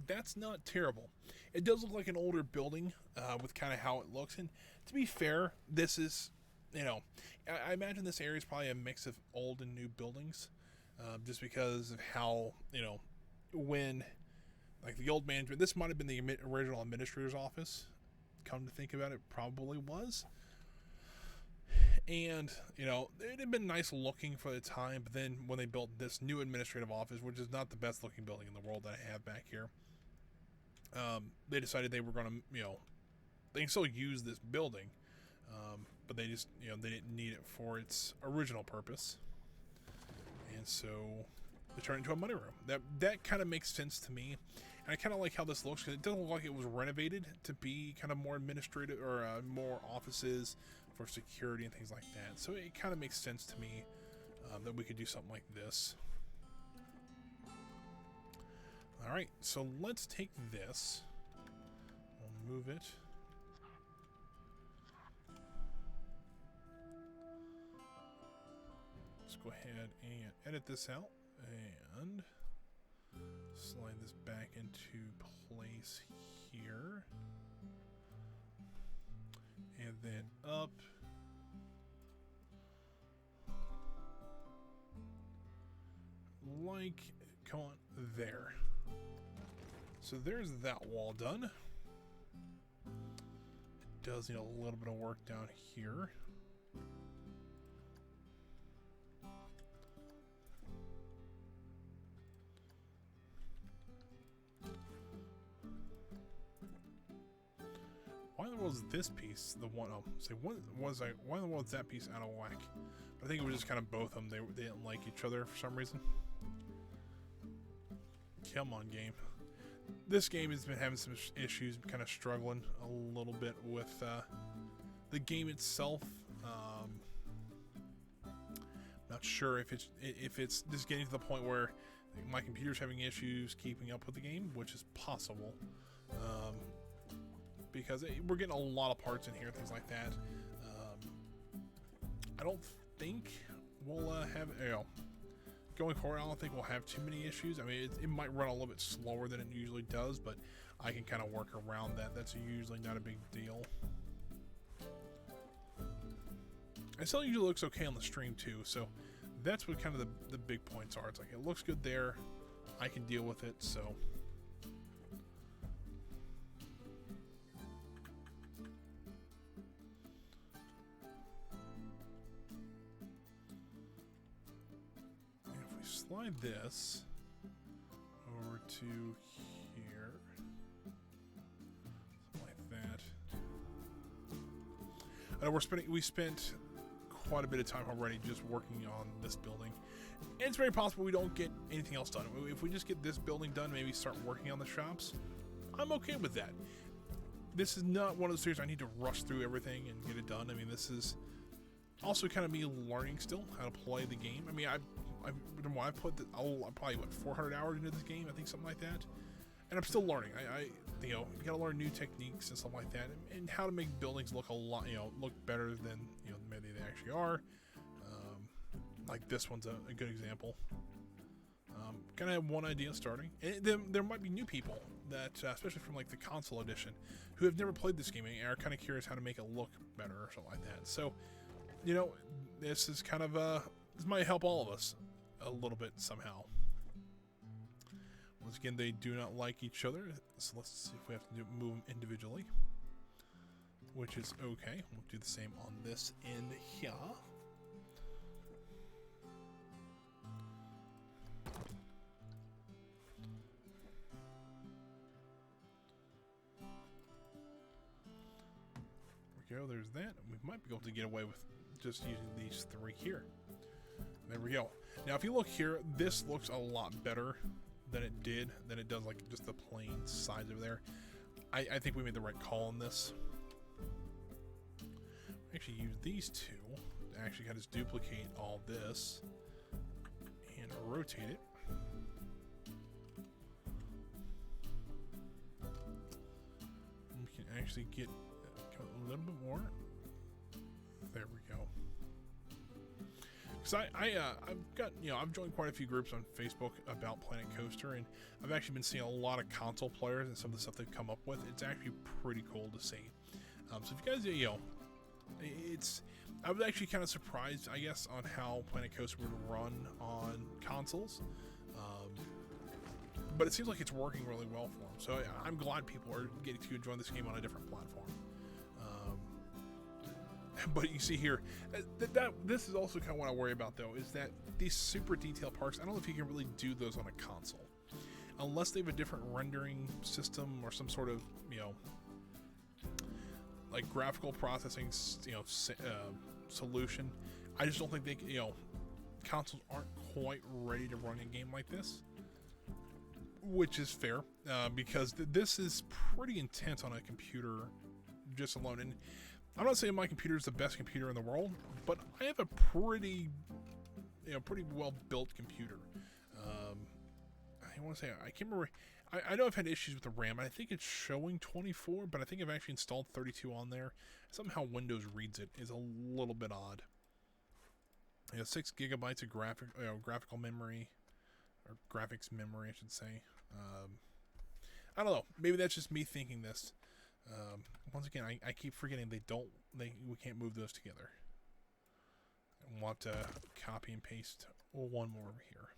That's not terrible. It does look like an older building with kind of how it looks. And to be fair, this is, you know, I imagine this area is probably a mix of old and new buildings, just because of how, you know, when, like the old management, this might have been the original administrator's office. Come to think about it, probably was. And, you know, it had been nice looking for the time, but then when they built this new administrative office, which is not the best looking building in the world that I have back here, they decided they were going to, you know, they can still use this building, but they just, you know, they didn't need it for its original purpose. And so they turned it into a money room. That kind of makes sense to me. And I kind of like how this looks, because it doesn't look like it was renovated to be kind of more administrative or more offices for security and things like that. So it kind of makes sense to me that we could do something like this. Alright, so let's take this. We'll move it. Let's go ahead and edit this out and slide this back into place here. And then up. Like, come on, there. So there's that wall done. It does need a little bit of work down here. Why in the world is this piece the one? Oh, say why in the world is that piece out of whack? But I think it was just kind of both of them. They didn't like each other for some reason. Come on, game. This game has been having some issues, kind of struggling a little bit with the game itself. Not sure if it's just getting to the point where my computer's having issues keeping up with the game, which is possible. Because we're getting a lot of parts in here, things like that. I don't think we'll have, you know, going forward, I don't think we'll have too many issues. I mean, it might run a little bit slower than it usually does, but I can kind of work around that. That's usually not a big deal. It still usually looks okay on the stream too, so that's what kind of the big points are. It's like, it looks good there, I can deal with it, so. Slide this over to here, something like that. I know we spent quite a bit of time already just working on this building. And it's very possible we don't get anything else done. If we just get this building done, maybe start working on the shops, I'm okay with that. This is not one of those series I need to rush through everything and get it done. I mean, this is also kind of me learning still how to play the game. I mean, I've put probably 400 hours into this game, I think, something like that, and I'm still learning. You know, you gotta learn new techniques and stuff like that, and how to make buildings look a lot, you know, look better than, you know, maybe they actually are. Like this one's a good example. Kind of have one idea starting. And there might be new people that, especially from like the console edition, who have never played this game and are kind of curious how to make it look better or something like that. So, you know, this is kind of this might help all of us a little bit somehow. Once again, they do not like each other, so let's see if we have to move them individually, which is okay. We'll do the same on this end here. There we go, there's that. We might be able to get away with just using these three here. There we go. Now, if you look here, this looks a lot better than it does like just the plain sides over there. I think we made the right call on this. Actually use these two to actually kind of just duplicate all this and rotate it. We can actually get a little bit more. There we go. Because I've got, I've joined quite a few groups on Facebook about Planet Coaster, and I've actually been seeing a lot of console players and some of the stuff they've come up with. It's actually pretty cool to see. So if you guys, I was actually kind of surprised, I guess, on how Planet Coaster would run on consoles. But it seems like it's working really well for them. So I'm glad people are getting to join this game on a different platform. But you see here, this is also kind of what I worry about, though, is that these super detailed parks, I don't know if you can really do those on a console. Unless they have a different rendering system or some sort of, like graphical processing, solution. I just don't think they, consoles aren't quite ready to run a game like this. Which is fair, because this is pretty intense on a computer just alone. And I'm not saying my computer is the best computer in the world, but I have a pretty well-built computer. I want to say, I can't remember. I know I've had issues with the RAM, and I think it's showing 24, but I think I've actually installed 32 on there. Somehow Windows reads it is a little bit odd. 6 gigabytes of graphical memory, or graphics memory, I should say. I don't know. Maybe that's just me thinking this. Once again, I keep forgetting we can't move those together. I want to copy and paste one more over here.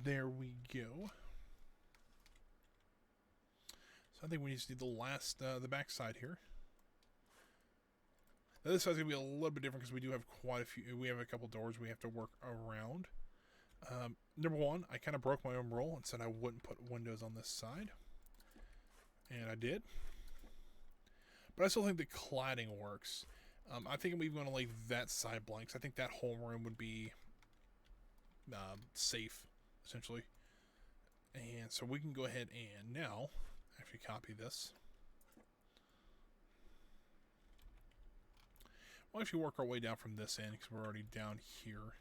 There we go. So I think we just need the back side here. Now this side's going to be a little bit different because we do have quite a few. We have a couple doors we have to work around. Number one, I kind of broke my own rule and said I wouldn't put windows on this side. And I did. But I still think the cladding works. I think I'm even going to leave that side blank. I think that whole room would be safe, essentially. And so we can go ahead and now actually copy this. We'll actually work our way down from this end because we're already down here.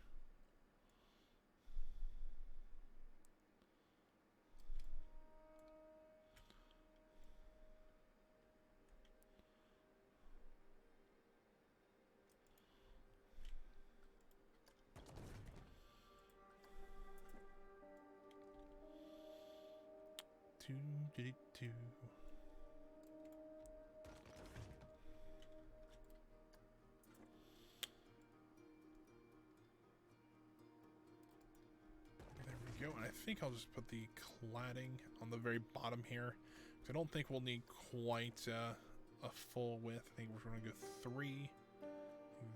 There we go, and I think I'll just put the cladding on the very bottom here. I don't think we'll need quite a full width. I think we're going to go 3.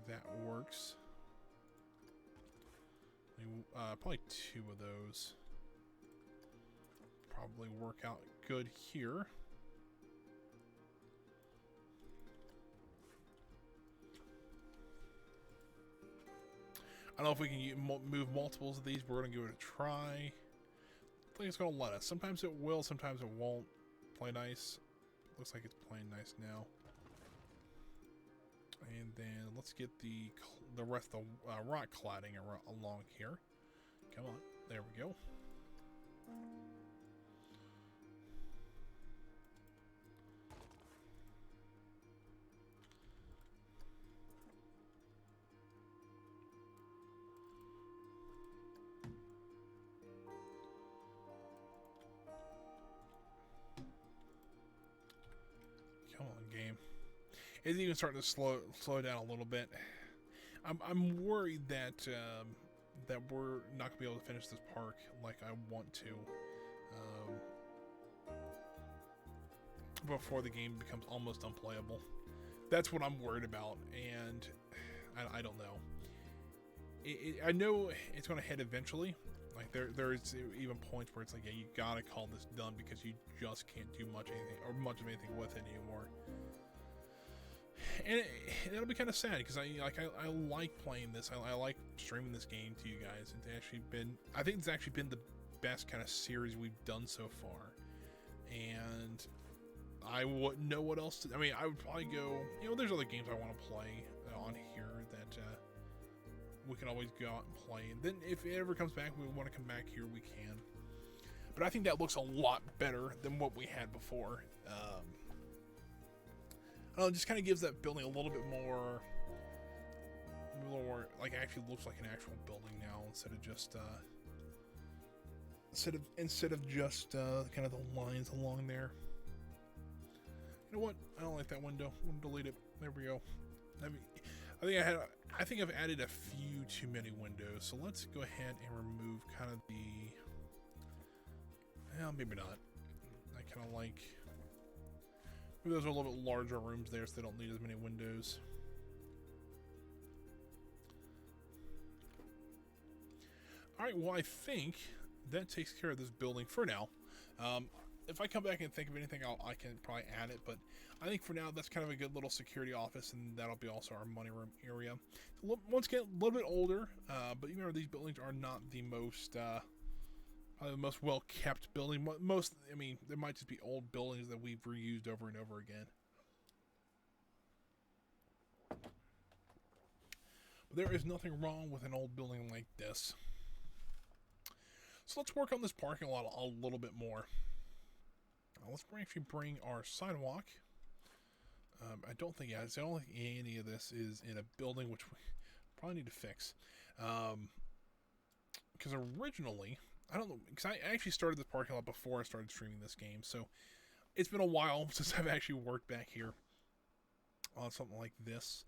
That works. Probably 2 of those. Probably work out good here. I don't know if we can move multiples of these, but we're going to give it a try. I think it's going to let us. Sometimes it will, sometimes it won't. Play nice. Looks like it's playing nice now. And then let's get the rest of the rock cladding along here. Come on. There we go. Come on, game. It's even starting to slow down a little bit. I'm worried that that we're not gonna be able to finish this park like I want to before the game becomes almost unplayable. That's what I'm worried about, and I don't know. I know it's going to hit eventually. Like there's even points where it's like, yeah, you gotta call this done because you just can't do much of anything with it anymore. And it'll be kind of sad because I like playing this. I like streaming this game to you guys. I think it's actually been the best kind of series we've done so far. And I wouldn't know what else to. I mean, I would probably go. You know, there's other games I want to play on here that we can always go out and play. And then if it ever comes back, we want to come back here, we can. But I think that looks a lot better than what we had before. It just kind of gives that building a little bit more, like it actually looks like an actual building now instead of just kind of the lines along there. You know what? I don't like that window. I'm gonna delete it. There we go. I think I've added a few too many windows. So let's go ahead and remove kind of the. Well, maybe not. I kind of like. Maybe those are a little bit larger rooms there, so they don't need as many windows. Alright, well, I think that takes care of this building for now. If I come back and think of anything, I can probably add it, but I think for now, that's kind of a good little security office, and that'll be also our money room area. Once again, a little bit older, but you remember, these buildings are not the most... probably the most well-kept building. I mean, there might just be old buildings that we've reused over and over again. But there is nothing wrong with an old building like this. So let's work on this parking lot a little bit more. Let's actually bring our sidewalk. I don't think any of this is in a building, which we probably need to fix. Because originally... I don't know, because I actually started this parking lot before I started streaming this game, so it's been a while since I've actually worked back here on something like this.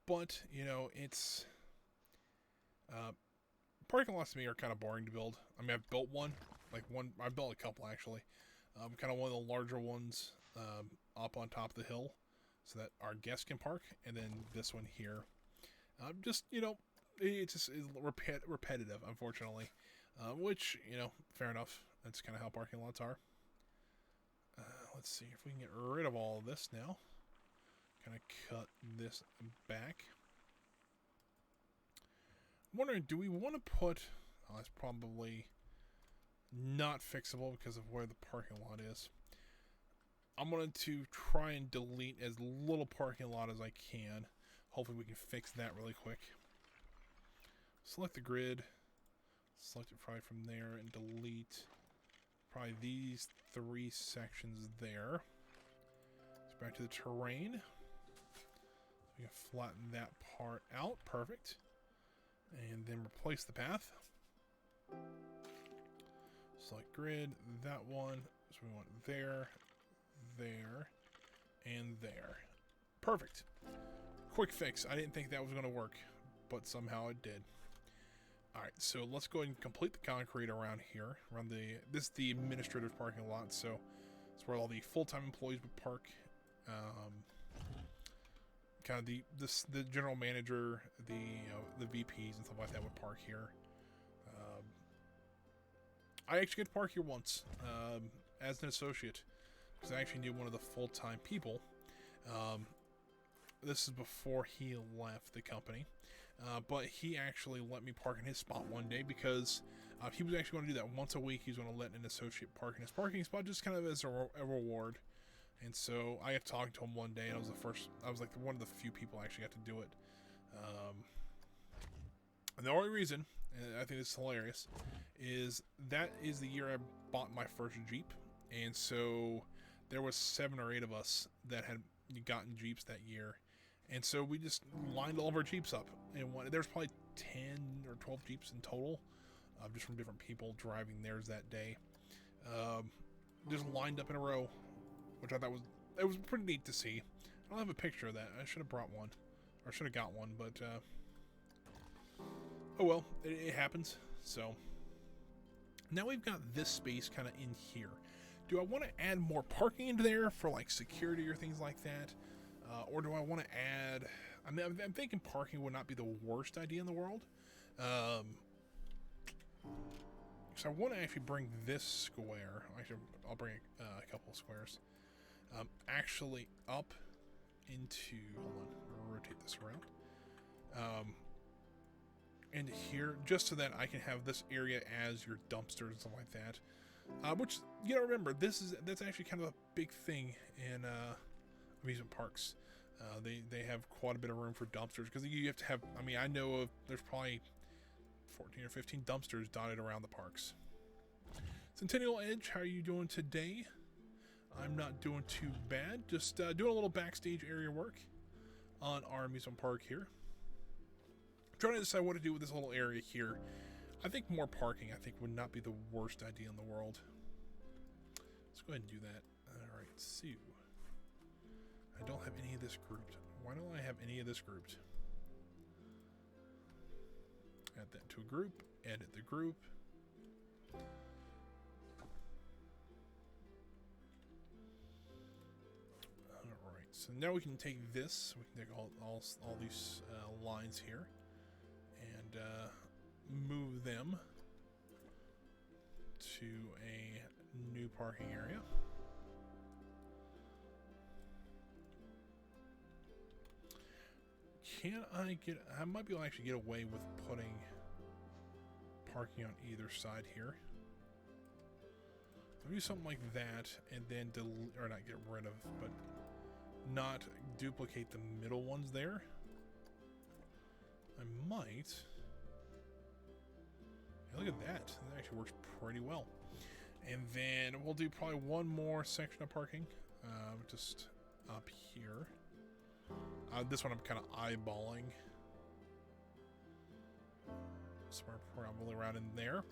But, you know, it's... parking lots to me are kind of boring to build. I mean, I've built one. I built a couple, actually. Kind of one of the larger ones up on top of the hill so that our guests can park, and then this one here. Just, you know... It's just repetitive, unfortunately. Which, you know, fair enough. That's kind of how parking lots are. Let's see if we can get rid of all of this now. Kind of cut this back. I'm wondering, do we want to put... Oh, that's probably not fixable because of where the parking lot is. I'm going to try and delete as little parking lot as I can. Hopefully we can fix that really quick. Select the grid, select it probably from there, and delete probably these 3 sections there. So back to the terrain. We can flatten that part out, perfect. And then replace the path. Select grid, that one. So we want there, there, and there. Perfect. Quick fix. I didn't think that was going to work, but somehow it did. Alright, so let's go ahead and complete the concrete around here. This is the administrative parking lot, so it's where all the full-time employees would park. Kind of the general manager, the VPs and stuff like that would park here. I actually get to park here once as an associate because I actually knew one of the full-time people. This is before he left the company. But he actually let me park in his spot one day because he was actually going to do that once a week. He was going to let an associate park in his parking spot just kind of as a reward. And so I got to talk to him one day, and I was like one of the few people I actually got to do it. And the only reason, and I think this is hilarious, is that is the year I bought my first Jeep. And so there was 7 or 8 of us that had gotten Jeeps that year. And so we just lined all of our Jeeps up. And there's probably 10 or 12 Jeeps in total, just from different people driving theirs that day. Just lined up in a row. which I thought was pretty neat to see. I don't have a picture of that. I should have brought one, or should have got one, but oh well, it happens. So now we've got this space kind of in here. Do I want to add more parking into there for like security or things like that, or do I want to add? I mean, I'm thinking parking would not be the worst idea in the world. So I want to actually bring this square. Actually, I'll bring a couple of squares. Actually up into. Hold on, I'll rotate this around. Into here, just so that I can have this area as your dumpsters and stuff like that. Which, you know, remember, that's actually kind of a big thing in amusement parks. They have quite a bit of room for dumpsters because you have to have. I mean, I know of there's probably 14 or 15 dumpsters dotted around the parks. Centennial Edge, how are you doing today? I'm not doing too bad. Just doing a little backstage area work on our amusement park here. Trying to decide what to do with this little area here. I think more parking, I think, would not be the worst idea in the world. Let's go ahead and do that. Alright, so I don't have any of this grouped. Why don't I have any of this grouped? Add that to a group, edit the group. Alright, so now we can take this, we can take all these lines here and move them to a new parking area. I might be able to actually get away with putting parking on either side here. I'll do something like that and then or not get rid of, but not duplicate the middle ones there. I might. Hey, look at that. That actually works pretty well. And then we'll do probably one more section of parking, just up here. This one I'm kind of eyeballing. So we're probably around in there.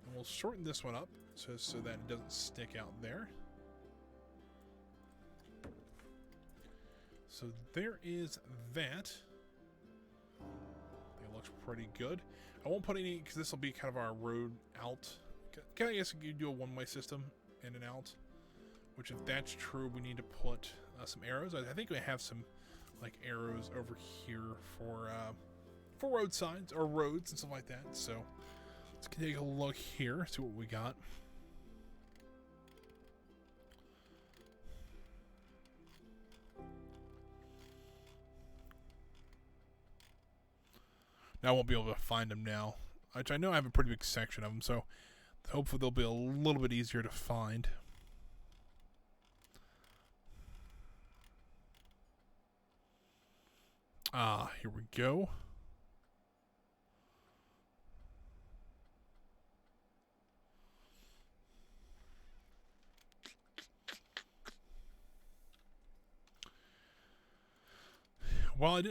And we'll shorten this one up so that it doesn't stick out there. So there is that. It looks pretty good. I won't put any, because this will be kind of our road out. I guess you do a one-way system in and out. Which, if that's true, we need to put some arrows. I think we have some like arrows over here for road signs or roads and stuff like that. So let's take a look here, see what we got. Now I won't be able to find them now, which I know I have a pretty big section of them, so hopefully they'll be a little bit easier to find. Here we go. Well, I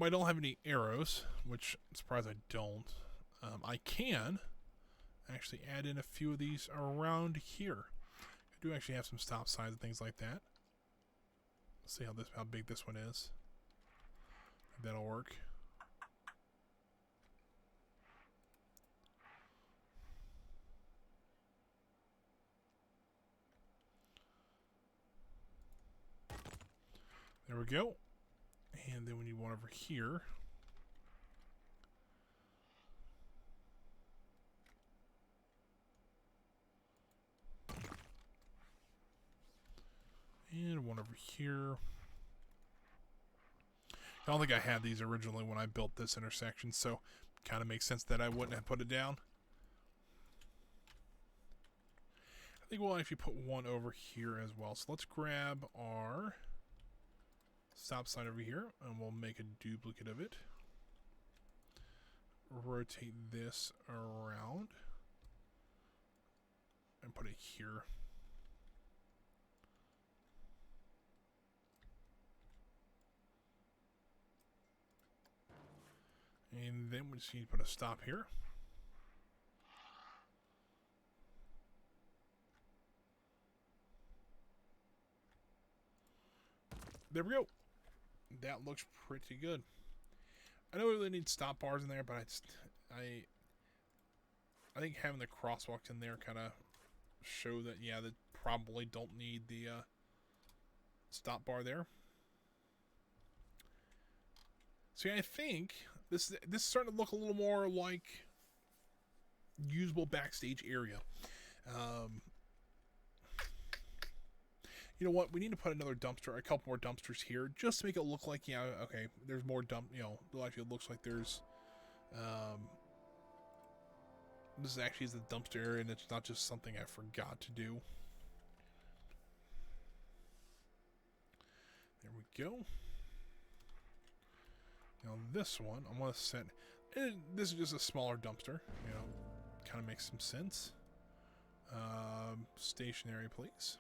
don't have any arrows, which I'm surprised I don't. I can actually add in a few of these around here. I do actually have some stop signs and things like that. Let's see how big this one is. That'll work. There we go. And then we need one over here. And one over here. I don't think I had these originally when I built this intersection, so kind of makes sense that I wouldn't have put it down. I think we'll actually put one over here as well. So let's grab our stop sign over here, and we'll make a duplicate of it. Rotate this around and put it here. And then we just need to put a stop here. There we go. That looks pretty good. I know we really need stop bars in there, but I think having the crosswalks in there kind of show that, yeah, they probably don't need the stop bar there. So yeah, I think this is starting to look a little more like usable backstage area. You know what? We need to put another dumpster, a couple more dumpsters here, just to make it look like, yeah, okay, there's more actually it looks like there's, this actually is the dumpster area, and it's not just something I forgot to do. There we go. Now this one, I'm going to set, this is just a smaller dumpster, you know, kind of makes some sense. Stationary, please.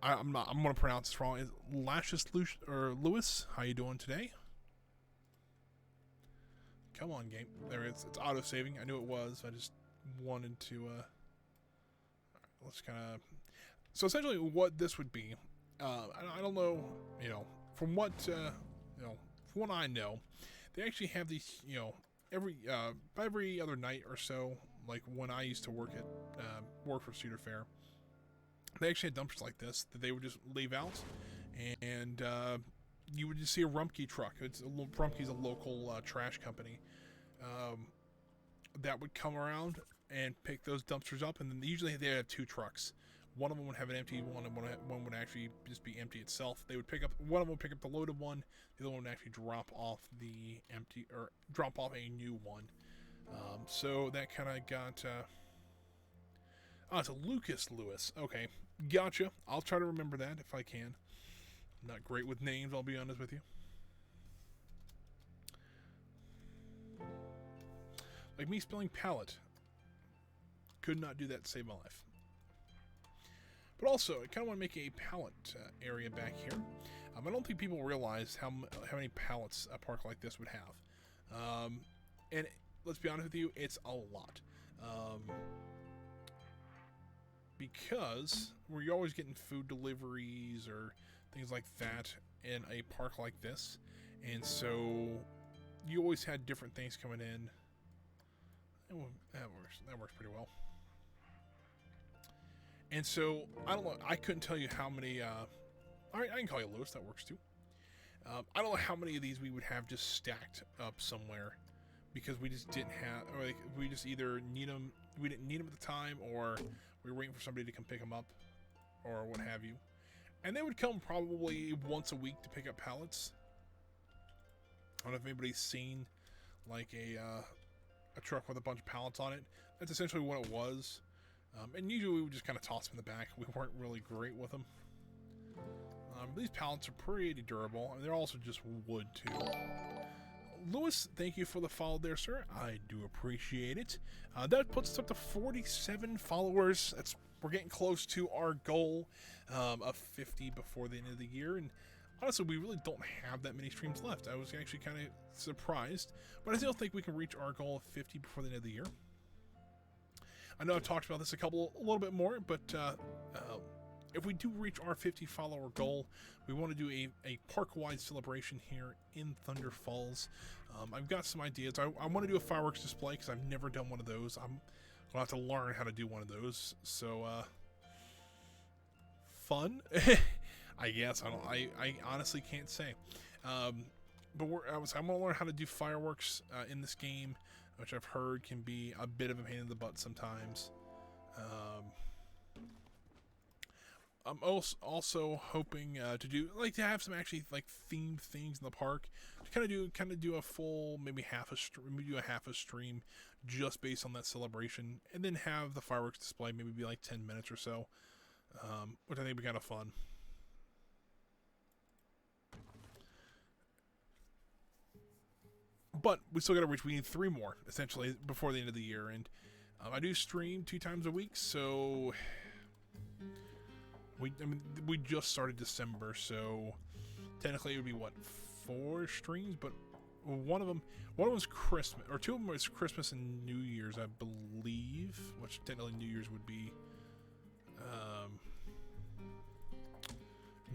I'm going to pronounce this wrong. Is Lashes Lewis? How you doing today? Come on, game. There it is. It's auto-saving. I knew it was. I just wanted to, let's kind of, so essentially what this would be, I don't know, you know, from what, you know, from what I know, they actually have these, you know, every other night or so, like when I used to work for Cedar Fair, they actually had dumpsters like this that they would just leave out, and you would just see a Rumpke truck. Rumpke's a local trash company that would come around and pick those dumpsters up, and then usually they have two trucks. One of them would have an empty one, and one would actually just be empty itself. They would pick up, one of them would pick up the loaded one, the other one would actually drop off the empty, or drop off a new one. So that kind of got, it's a Lucas Lewis. Okay, gotcha. I'll try to remember that if I can. I'm not great with names, I'll be honest with you. Like me spelling palette. Could not do that to save my life. But also, I kind of want to make a pallet area back here. I don't think people realize how many pallets a park like this would have. And let's be honest with you, it's a lot. Because we're always getting food deliveries or things like that in a park like this. And so you always had different things coming in. That works pretty well. And so, I don't know, I couldn't tell you how many, alright, I can call you Lewis, that works too. I don't know how many of these we would have just stacked up somewhere, because we just didn't have, or like, we just either need them, we didn't need them at the time, or we were waiting for somebody to come pick them up, or what have you. And they would come probably once a week to pick up pallets. I don't know if anybody's seen, like, a truck with a bunch of pallets on it. That's essentially what it was. And usually we would just kind of toss them in the back. We weren't really great with them. These pallets are pretty durable. And they're also just wood, too. Lewis, thank you for the follow there, sir. I do appreciate it. That puts us up to 47 followers. We're getting close to our goal of 50 before the end of the year. And honestly, we really don't have that many streams left. I was actually kind of surprised. But I still think we can reach our goal of 50 before the end of the year. I know I've talked about this a little bit more, but if we do reach our 50 follower goal, we want to do a park-wide celebration here in Thunder Falls. I've got some ideas. I want to do a fireworks display because I've never done one of those. I'm going to have to learn how to do one of those. So, fun, I guess. I honestly can't say. But I'm going to learn how to do fireworks in this game, which I've heard can be a bit of a pain in the butt sometimes. I'm also hoping to have some actually like themed things in the park to kind of do a full maybe half a stream just based on that celebration, and then have the fireworks display maybe be like 10 minutes or so, which I think would be kind of fun. But we still got to reach. We need 3 more essentially before the end of the year, and I do stream 2 times a week, so we just started December, so technically it would be what, 4 streams, but one of them was Christmas, or 2 of them was Christmas and New Year's, I believe, which technically New Year's would be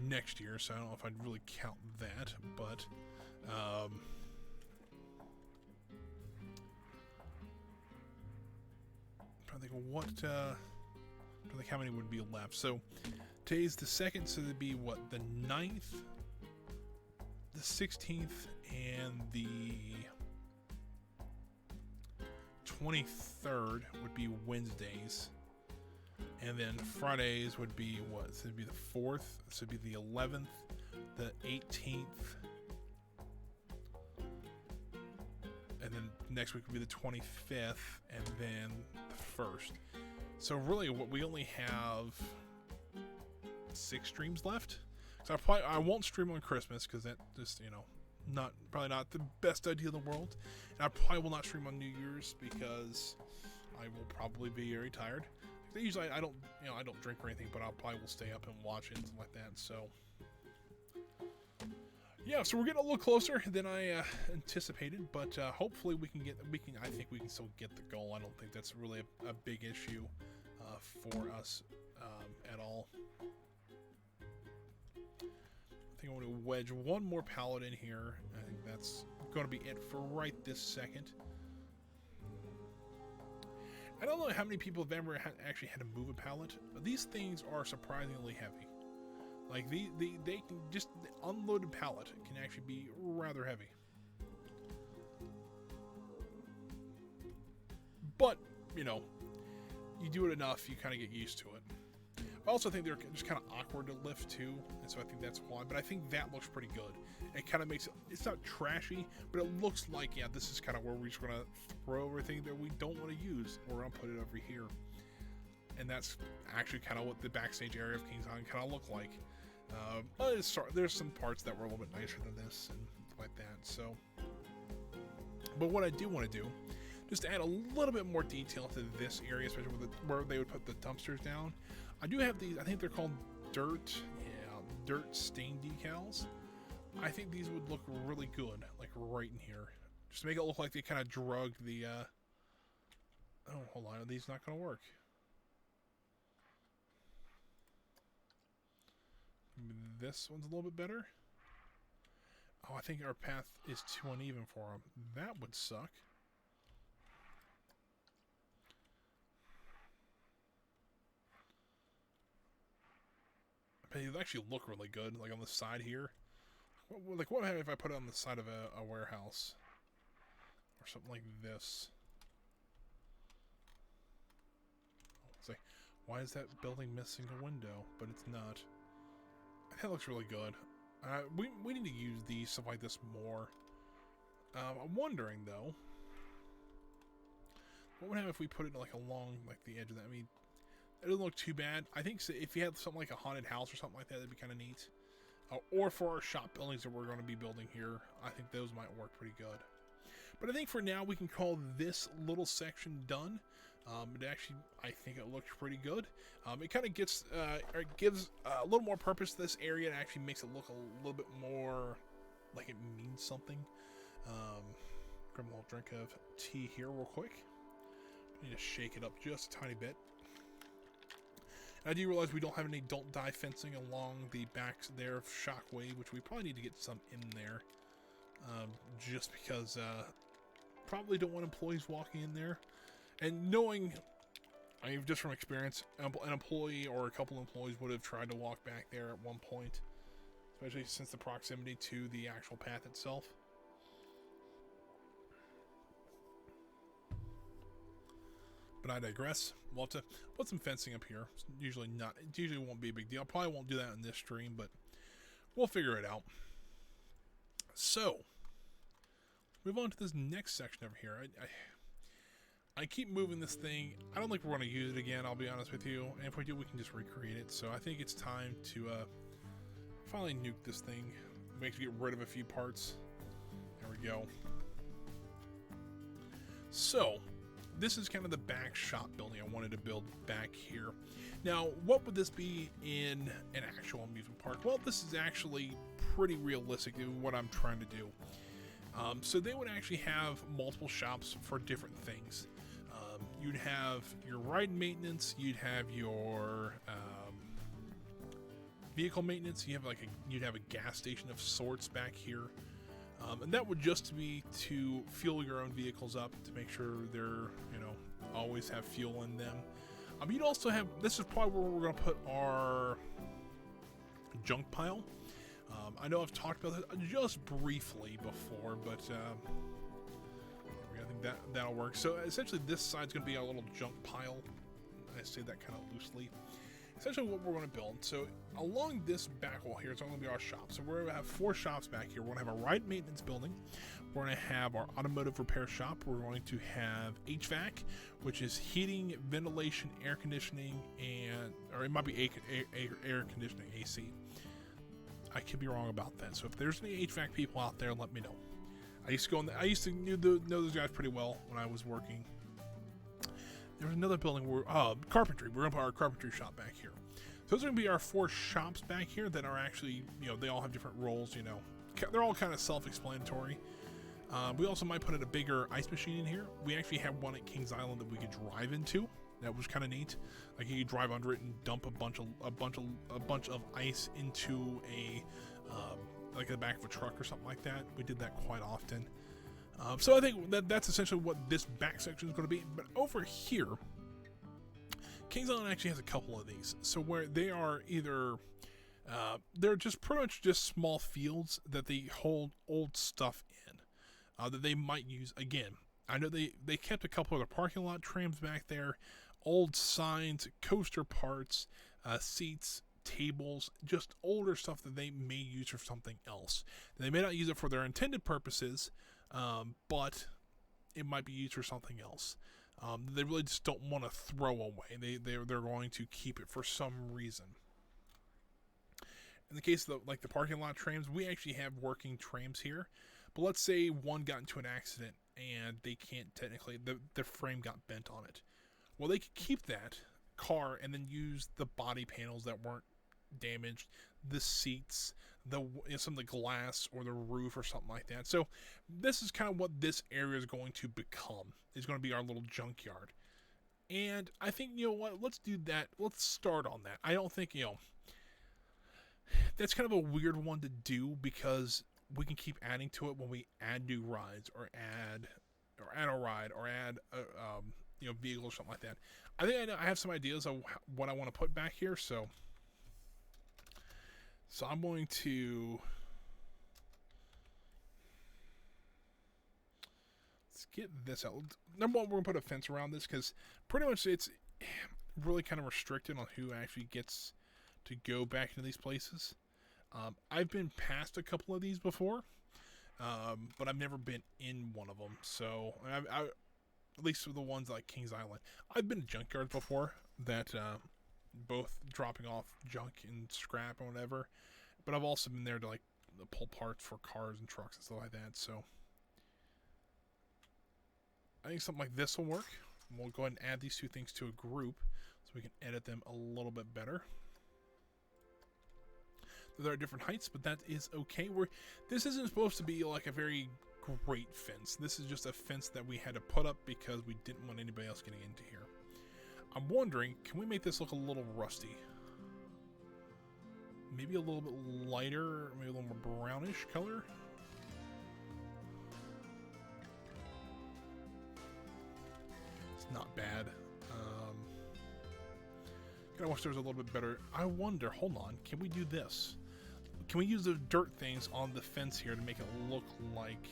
next year, so I don't know if I'd really count that, but I think how many would be left. So today's the 2nd, so there'd be what, the 9th, the 16th, and the 23rd would be Wednesdays. And then Fridays would be what? So it'd be the 4th, so it'd be the 11th, the 18th, and then next week would be the 25th, and then the 1st. So really, what we only have 6 streams left. So I won't stream on Christmas because that just, you know, probably not the best idea in the world. And I probably will not stream on New Year's because I will probably be very tired. Usually I don't drink or anything, but I probably will stay up and watch it and stuff like that. So yeah, so we're getting a little closer than I anticipated, but hopefully I think we can still get the goal. I don't think that's really a big issue for us at all. I think I want to wedge one more pallet in here. I think that's going to be it for right this second. I don't know how many people have ever actually had to move a pallet, but these things are surprisingly heavy. Like they can just, the unloaded pallet can actually be rather heavy. But, you know, you do it enough, you kind of get used to it. I also think they're just kind of awkward to lift too, and so I think that's why. But I think that looks pretty good. It kind of makes it, it's not trashy, but it looks like, yeah, this is kind of where we're just going to throw everything that we don't want to use. We're going to put it over here. And that's actually kind of what the backstage area of King's Island kind of looked like. There's some parts that were a little bit nicer than this and stuff like that. So, but what I do want to do, just to add a little bit more detail to this area, especially where they would put the dumpsters down. I do have these, I think they're called dirt stain decals. I think these would look really good, like right in here. Just to make it look like they kind of drugged the, oh, hold on, are these not going to work? This one's a little bit better. Oh, I think our path is too uneven for them. That would suck. But it would actually look really good, like on the side here. Like, what if I put it on the side of a warehouse? Or something like this. It's like, why is that building missing a window? But it's not. That looks really good. We need to use these, stuff like this more. I'm wondering, though, what would happen if we put it like along like the edge of that? I mean, it doesn't look too bad. I think if you had something like a haunted house or something like that, that'd be kind of neat. Or for our shop buildings that we're going to be building here, I think those might work pretty good. But I think for now we can call this little section done. It actually, I think it looks pretty good. It kind of gives a little more purpose to this area, and actually makes it look a little bit more like it means something. Grab a little drink of tea here real quick. I need to shake it up just a tiny bit. And I do realize we don't have any don't die fencing along the backs there of Shockwave, which we probably need to get some in there. Just because probably don't want employees walking in there. And knowing, I mean, just from experience, an employee or a couple employees would have tried to walk back there at one point. Especially since the proximity to the actual path itself. But I digress. We'll have to put some fencing up here. It usually won't be a big deal. I probably won't do that in this stream, but we'll figure it out. So, move on to this next section over here. I keep moving this thing. I don't think we're going to use it again, I'll be honest with you. And if we do, we can just recreate it. So I think it's time to finally nuke this thing. Make sure to get rid of a few parts. There we go. So, this is kind of the back shop building I wanted to build back here. Now, what would this be in an actual amusement park? Well, this is actually pretty realistic in what I'm trying to do. So they would actually have multiple shops for different things. You'd have your ride maintenance, you'd have your vehicle maintenance, you'd have a gas station of sorts back here. And that would just be to fuel your own vehicles up to make sure they're, always have fuel in them. You'd also have, this is probably where we're going to put our junk pile. I know I've talked about this just briefly before, but I think that'll work. So essentially this side's going to be our little junk pile. I say that kind of loosely. Essentially what we're going to build. So along this back wall here, it's going to be our shop. So we're going to have 4 shops back here. We're going to have a ride maintenance building. We're going to have our automotive repair shop. We're going to have HVAC, which is heating, ventilation, air conditioning, or it might be air conditioning, AC. I could be wrong about that. So if there's any HVAC people out there, let me know. I used to know those guys pretty well when I was working. There was another building where carpentry. We're gonna put our carpentry shop back here. So those are gonna be our 4 shops back here that are actually, they all have different roles. They're all kind of self-explanatory. We also might put in a bigger ice machine in here. We actually have one at Kings Island that we could drive into. That was kind of neat. Like you could drive under it and dump a bunch of ice into like the back of a truck or something like that. We did that quite often. So I think that's essentially what this back section is going to be. But over here, Kings Island actually has a couple of these. So where they are either, they're just pretty much just small fields that they hold old stuff in, that they might use again. I know they kept a couple of the parking lot trams back there, old signs, coaster parts, seats, tables, just older stuff that they may use for something else. They may not use it for their intended purposes, but it might be used for something else. They really just don't want to throw away. They're going to keep it for some reason. In the case of the parking lot trams, we actually have working trams here. But let's say one got into an accident and they can't technically, the frame got bent on it. Well, they could keep that car and then use the body panels that weren't damaged, the seats, some of the glass or the roof or something like that. So this is kind of what this area is going to become. It's going to be our little junkyard. And I think, let's do that. Let's start on that. I don't think, that's kind of a weird one to do because we can keep adding to it when we add new rides or add a ride or add a vehicle or something like that. I think I have some ideas of what I want to put back here. So I'm going to let's get this out. Number one, we're gonna put a fence around this because pretty much it's really kind of restricted on who actually gets to go back into these places. I've been past a couple of these before, but I've never been in one of them. So I at least for the ones like Kings Island, I've been to junkyards before that both dropping off junk and scrap or whatever. But I've also been there to pull parts for cars and trucks and stuff like that. So I think something like this will work. We'll go ahead and add these 2 things to a group so we can edit them a little bit better. There are different heights, but that is okay. This isn't supposed to be like a very great fence. This is just a fence that we had to put up because we didn't want anybody else getting into here. I'm wondering, can we make this look a little rusty? Maybe a little bit lighter, maybe a little more brownish color. It's not bad. Kind of wish there was a little bit better. I wonder, hold on, can we do this? Can we use the dirt things on the fence here to make it look like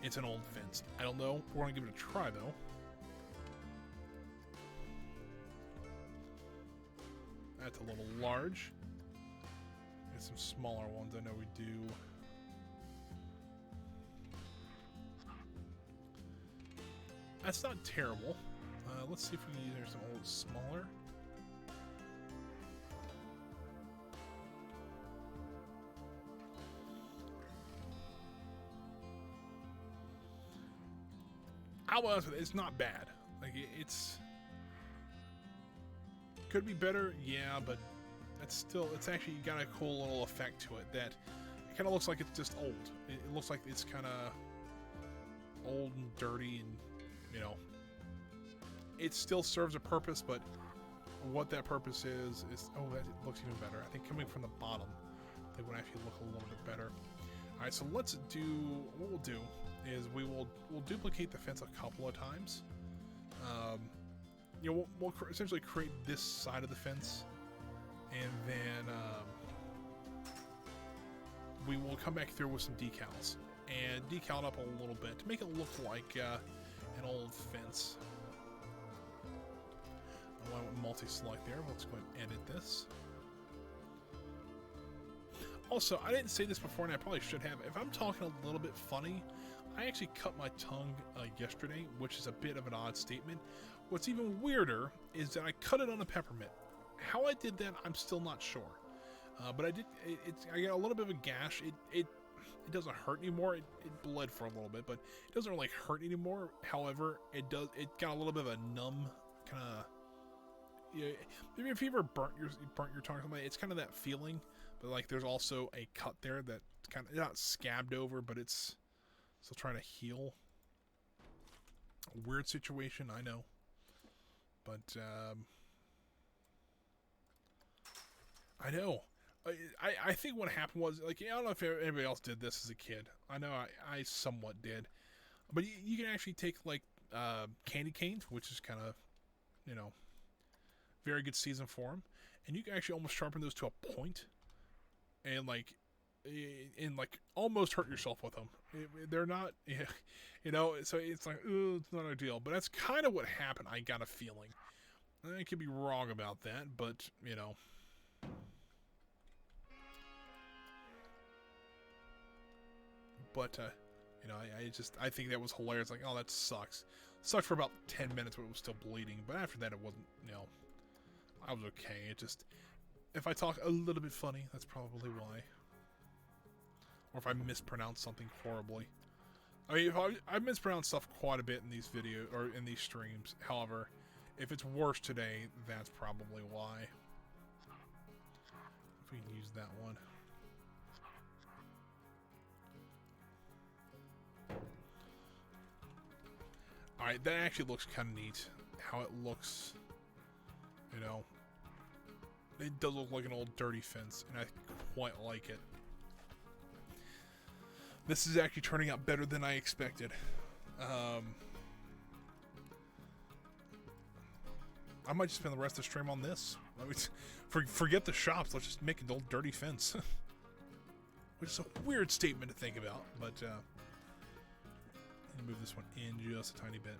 it's an old fence? I don't know. We're going to give it a try, though. That's a little large. Get some smaller ones. I know we do. That's not terrible. Let's see if we can use something a little smaller. I'll be honest with you, it's not bad. It's could be better, yeah, but it's actually got a cool little effect to it that it kind of looks like it's just old. It looks like it's kind of old and dirty, and it still serves a purpose, but what that purpose is oh, that looks even better. I think coming from the bottom, they would actually look a little bit better. All right, so let's do what we'll do is we'll duplicate the fence a couple of times. You know, we'll essentially create this side of the fence, and then we will come back through with some decals and decal it up a little bit to make it look like an old fence. I went multi-select there. Let's go ahead and edit this. Also, I didn't say this before, and I probably should have. If I'm talking a little bit funny, I actually cut my tongue yesterday, which is a bit of an odd statement. What's even weirder is that I cut it on a peppermint. How I did that, I'm still not sure. But I did. I got a little bit of a gash. It doesn't hurt anymore. It bled for a little bit, but it doesn't really hurt anymore. However, it does. It got a little bit of a numb kind of. Yeah, maybe if you ever burnt your tongue or something, it's kind of that feeling. But like, there's also a cut there that's kind of not scabbed over, but it's still trying to heal. A weird situation, I know. But I know. I think what happened was, like, I don't know if anybody else did this as a kid. I know I somewhat did. But you can actually take, like, candy canes, which is kind of, you know, very good season for them. And you can actually almost sharpen those to a point. And, like, almost hurt yourself with them. They're not, you know, so it's like, ooh, it's not ideal. But that's kind of what happened, I got a feeling. I could be wrong about that, but, you know. But, you know, I think that was hilarious. Like, oh, that sucks. Sucked for about 10 minutes when it was still bleeding. But after that, it wasn't, you know, I was okay. It just, if I talk a little bit funny, that's probably why. Or if I mispronounce something horribly. I mean, I mispronounce stuff quite a bit in these videos, or in these streams. However, if it's worse today, that's probably why. If we can use that one. Alright, that actually looks kind of neat. How it looks, you know. It does look like an old dirty fence, and I quite like it. This is actually turning out better than I expected. I might just spend the rest of the stream on this. I mean, forget the shops, let's just make an old dirty fence. Which is a weird statement to think about, but move this one in just a tiny bit.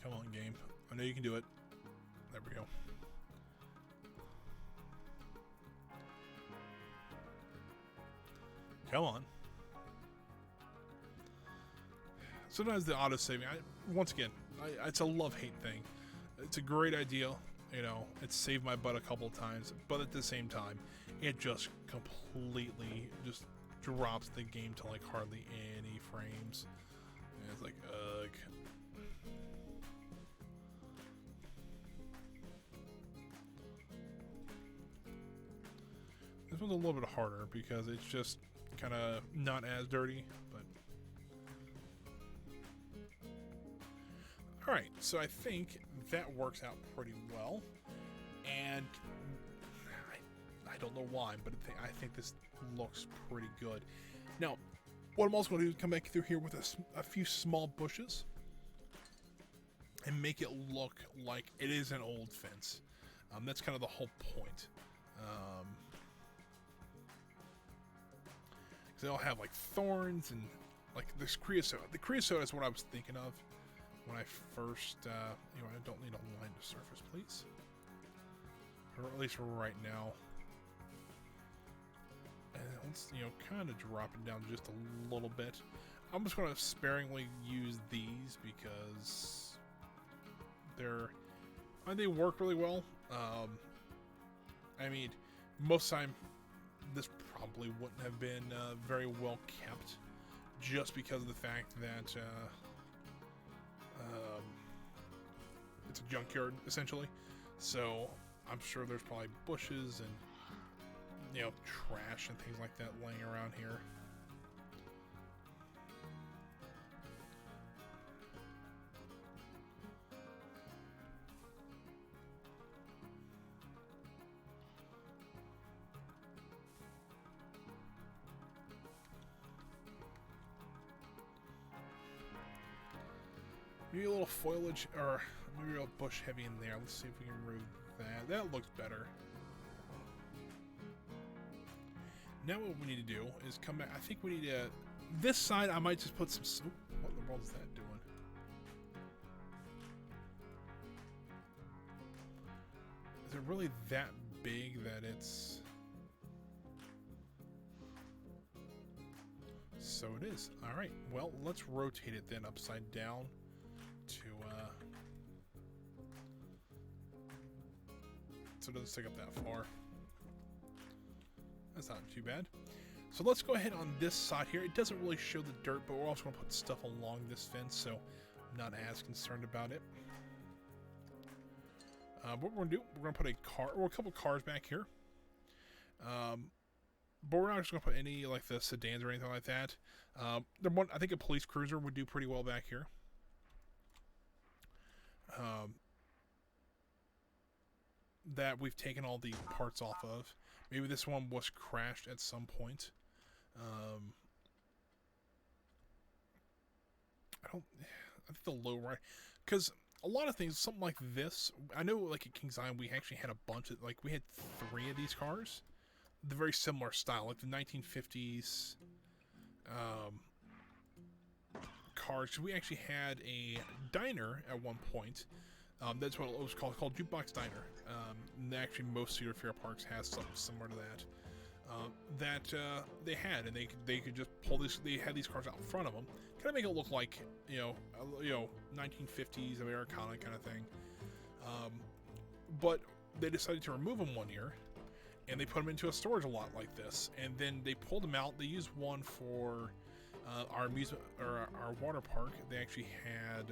Come on, game. I know you can do it. There we go. Come on. Sometimes the auto-saving, once again, it's a love-hate thing. It's a great idea. You know, it's saved my butt a couple times, but at the same time, it just completely just drops the game to like hardly any frames. And it's like, ugh. This one's a little bit harder because it's just kind of not as dirty, but. Alright, so I think that works out pretty well, and I don't know why, but I think this looks pretty good. Now, what I'm also going to do is come back through here with a few small bushes and make it look like it is an old fence. That's kind of the whole point. Because they all have like thorns and like this creosote. The creosote is what I was thinking of when I first, you know, I don't need a line to surface, please. Or at least right now. And let's, you know, kind of drop it down just a little bit. I'm just going to sparingly use these because they work really well. I mean, most of the time, this probably wouldn't have been very well kept just because of the fact that it's a junkyard essentially, so I'm sure there's probably bushes and, you know, trash and things like that laying around here. Maybe a little foliage, or maybe a little bush heavy in there. Let's see if we can remove that. That looks better. Now what we need to do is come back. I think we need to... This side, I might just put some... What in the world is that doing? Is it really that big that it's... So it is. Alright, well, let's rotate it then upside down to... So it doesn't stick up that far. That's not too bad. So let's go ahead on this side here. It doesn't really show the dirt, but we're also going to put stuff along this fence, so I'm not as concerned about it. What we're going to do, we're going to put a car, or a couple cars back here. But we're not just going to put any, like, the sedans or anything like that. I think a police cruiser would do pretty well back here. That we've taken all the parts off of. Maybe this one was crashed at some point. I think the low right, because a lot of things, something like this, I know like at King's Island we actually had a bunch of, like we had 3 of these cars, the very similar style, like the 1950s cars. We actually had a diner at one point. That's what it was called Jukebox Diner. And actually, most Cedar Fair parks has something similar to that. They had, and they could just pull this. They had these cars out in front of them, kind of make it look like 1950s Americana kind of thing. But they decided to remove them one year, and they put them into a storage lot like this. And then they pulled them out. They used one for our amusement or our water park. They actually had.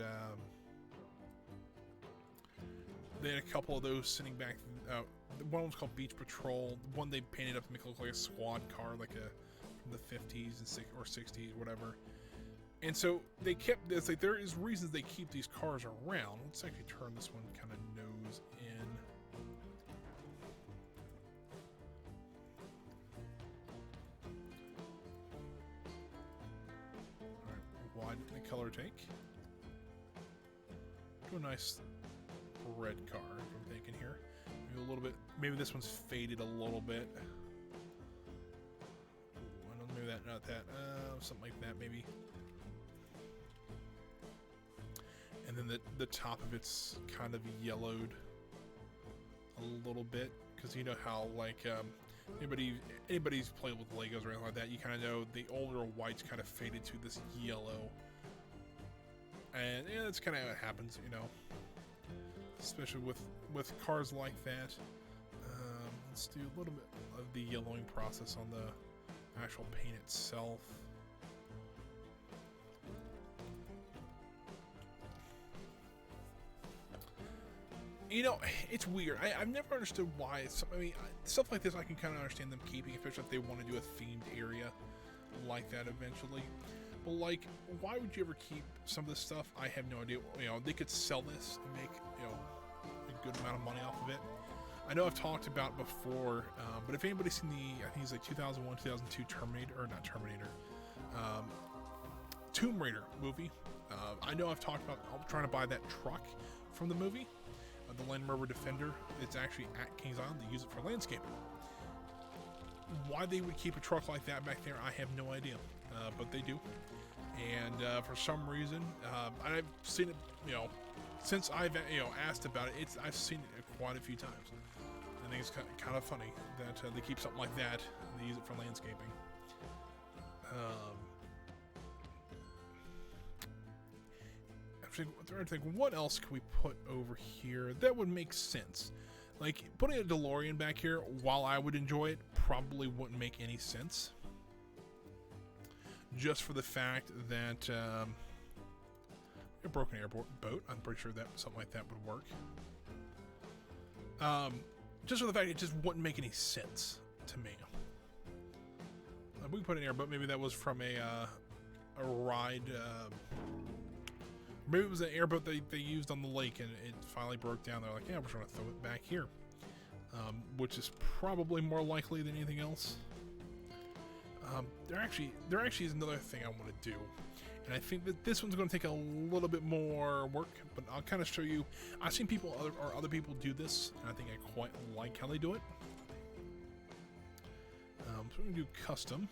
They had a couple of those sitting back. One was called Beach Patrol. One they painted up to make it look like a squad car, like from the 50s and or 60s, whatever. And so they kept. It's like there is reasons they keep these cars around. Let's actually turn this one kind of nose in. All right, wide the color take. Do a nice red car, if I'm thinking here. Maybe a little bit. Maybe this one's faded a little bit. Ooh, I don't know, maybe that, not that. Something like that, maybe. And then the top of it's kind of yellowed a little bit, because you know how like anybody's played with Legos or anything like that, you kind of know the older whites kind of faded to this yellow. And yeah, that's kind of how it happens, you know. Especially with cars like that. Let's do a little bit of the yellowing process on the actual paint itself. You know, it's weird. I've never understood why. Stuff like this I can kind of understand them keeping, especially if they want to do a themed area like that eventually. But like, why would you ever keep some of this stuff? I have no idea. You know, they could sell this and make, a good amount of money off of it. I know I've talked about before, but if anybody's seen I think it's like 2001, 2002 Tomb Raider movie. I know I've talked about trying to buy that truck from the movie, the Land Rover Defender. It's actually at Kings Island. They use it for landscaping. Why they would keep a truck like that back there, I have no idea, but they do. And for some reason, I've seen it, since I've asked about it, I've seen it quite a few times. I think it's kind of funny that they keep something like that and they use it for landscaping. I'm thinking, what else can we put over here that would make sense? Like, putting a DeLorean back here, while I would enjoy it, probably wouldn't make any sense. Just for the fact that a broken airboat boat, I'm pretty sure that something like that would work. Just for the fact it just wouldn't make any sense to me. we put an airboat. Maybe that was from a ride. Maybe it was an airboat they used on the lake, and it finally broke down. They're like, yeah, we're just going to throw it back here. Which is probably more likely than anything else. There actually is another thing I want to do. And I think that this one's going to take a little bit more work, but I'll kind of show you. I've seen other people do this, and I think I quite like how they do it. So we're going to do custom.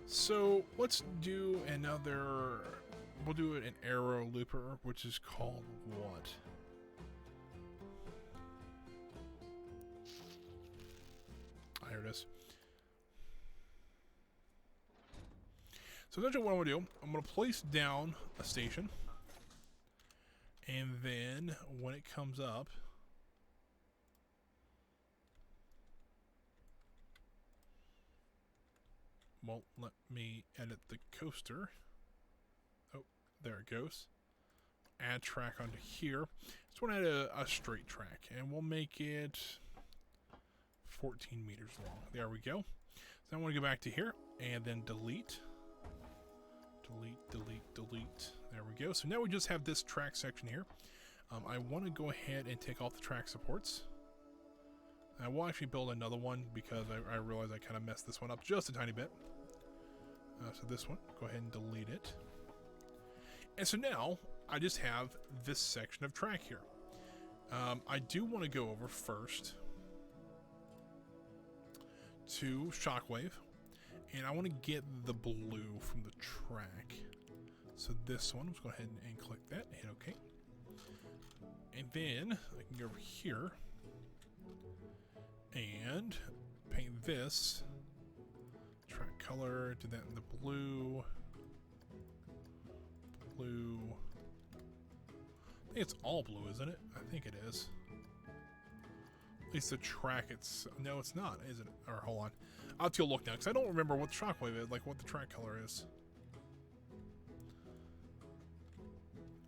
So let's do another. We'll do an arrow looper, which is called what? Here it is. So essentially what I'm going to do, I'm going to place down a station, and then when it comes up, won't let me edit the coaster. Oh, there it goes. Add track onto here. Just want to add a straight track, and we'll make it 14 meters long. There we go. So I want to go back to here, and then delete. Delete. There we go. So now we just have this track section here. I want to go ahead and take off the track supports. I will actually build another one because I realize I kind of messed this one up just a tiny bit. So this one, go ahead and delete it. And so now I just have this section of track here. I do want to go over first to Shockwave. And I want to get the blue from the track. So this one, let's go ahead and click that, hit OK. And then I can go over here and paint this. Track color, do that in the blue. Blue. I think it's all blue, isn't it? I think it is. At least the track, no, it's not, is it? Or hold on. I'll have to go look now, because I don't remember what the Shockwave is, like what the track color is.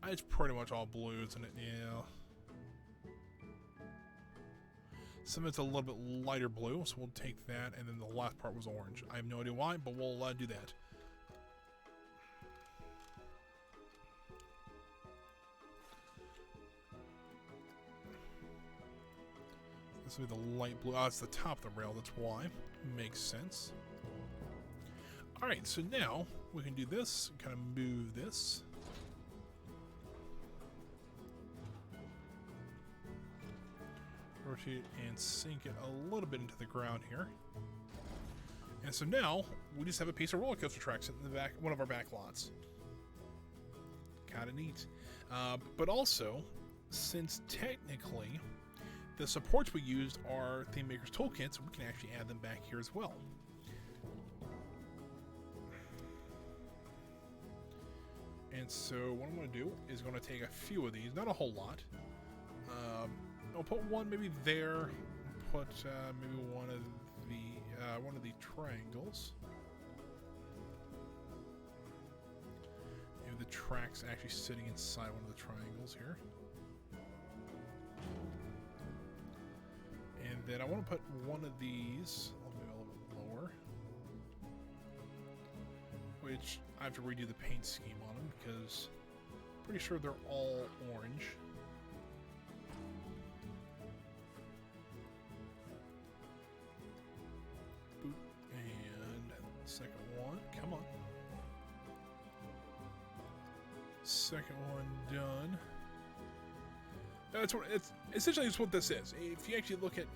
It's pretty much all blue, isn't it? Yeah. Some of it's a little bit lighter blue, so we'll take that, and then the last part was orange. I have no idea why, but we'll do that. This will be the light blue. Oh, it's the top of the rail, that's why. Makes sense. Alright, so now we can do this, kind of move this. Rotate and sink it a little bit into the ground here. And so now we just have a piece of roller coaster tracks in the back, one of our back lots. Kind of neat. But also, since technically the supports we used are Theme Maker's Toolkits, we can actually add them back here as well. And so what I'm going to do is going to take a few of these, not a whole lot. I'll put one maybe there. Put maybe one of the triangles. Maybe the track's actually sitting inside one of the triangles here. And then I want to put one of these, maybe a little bit lower, which I have to redo the paint scheme on them because I'm pretty sure they're all orange. Boop. And second one, come on. Second one done. That's what it's essentially. It's what this is. If you actually look at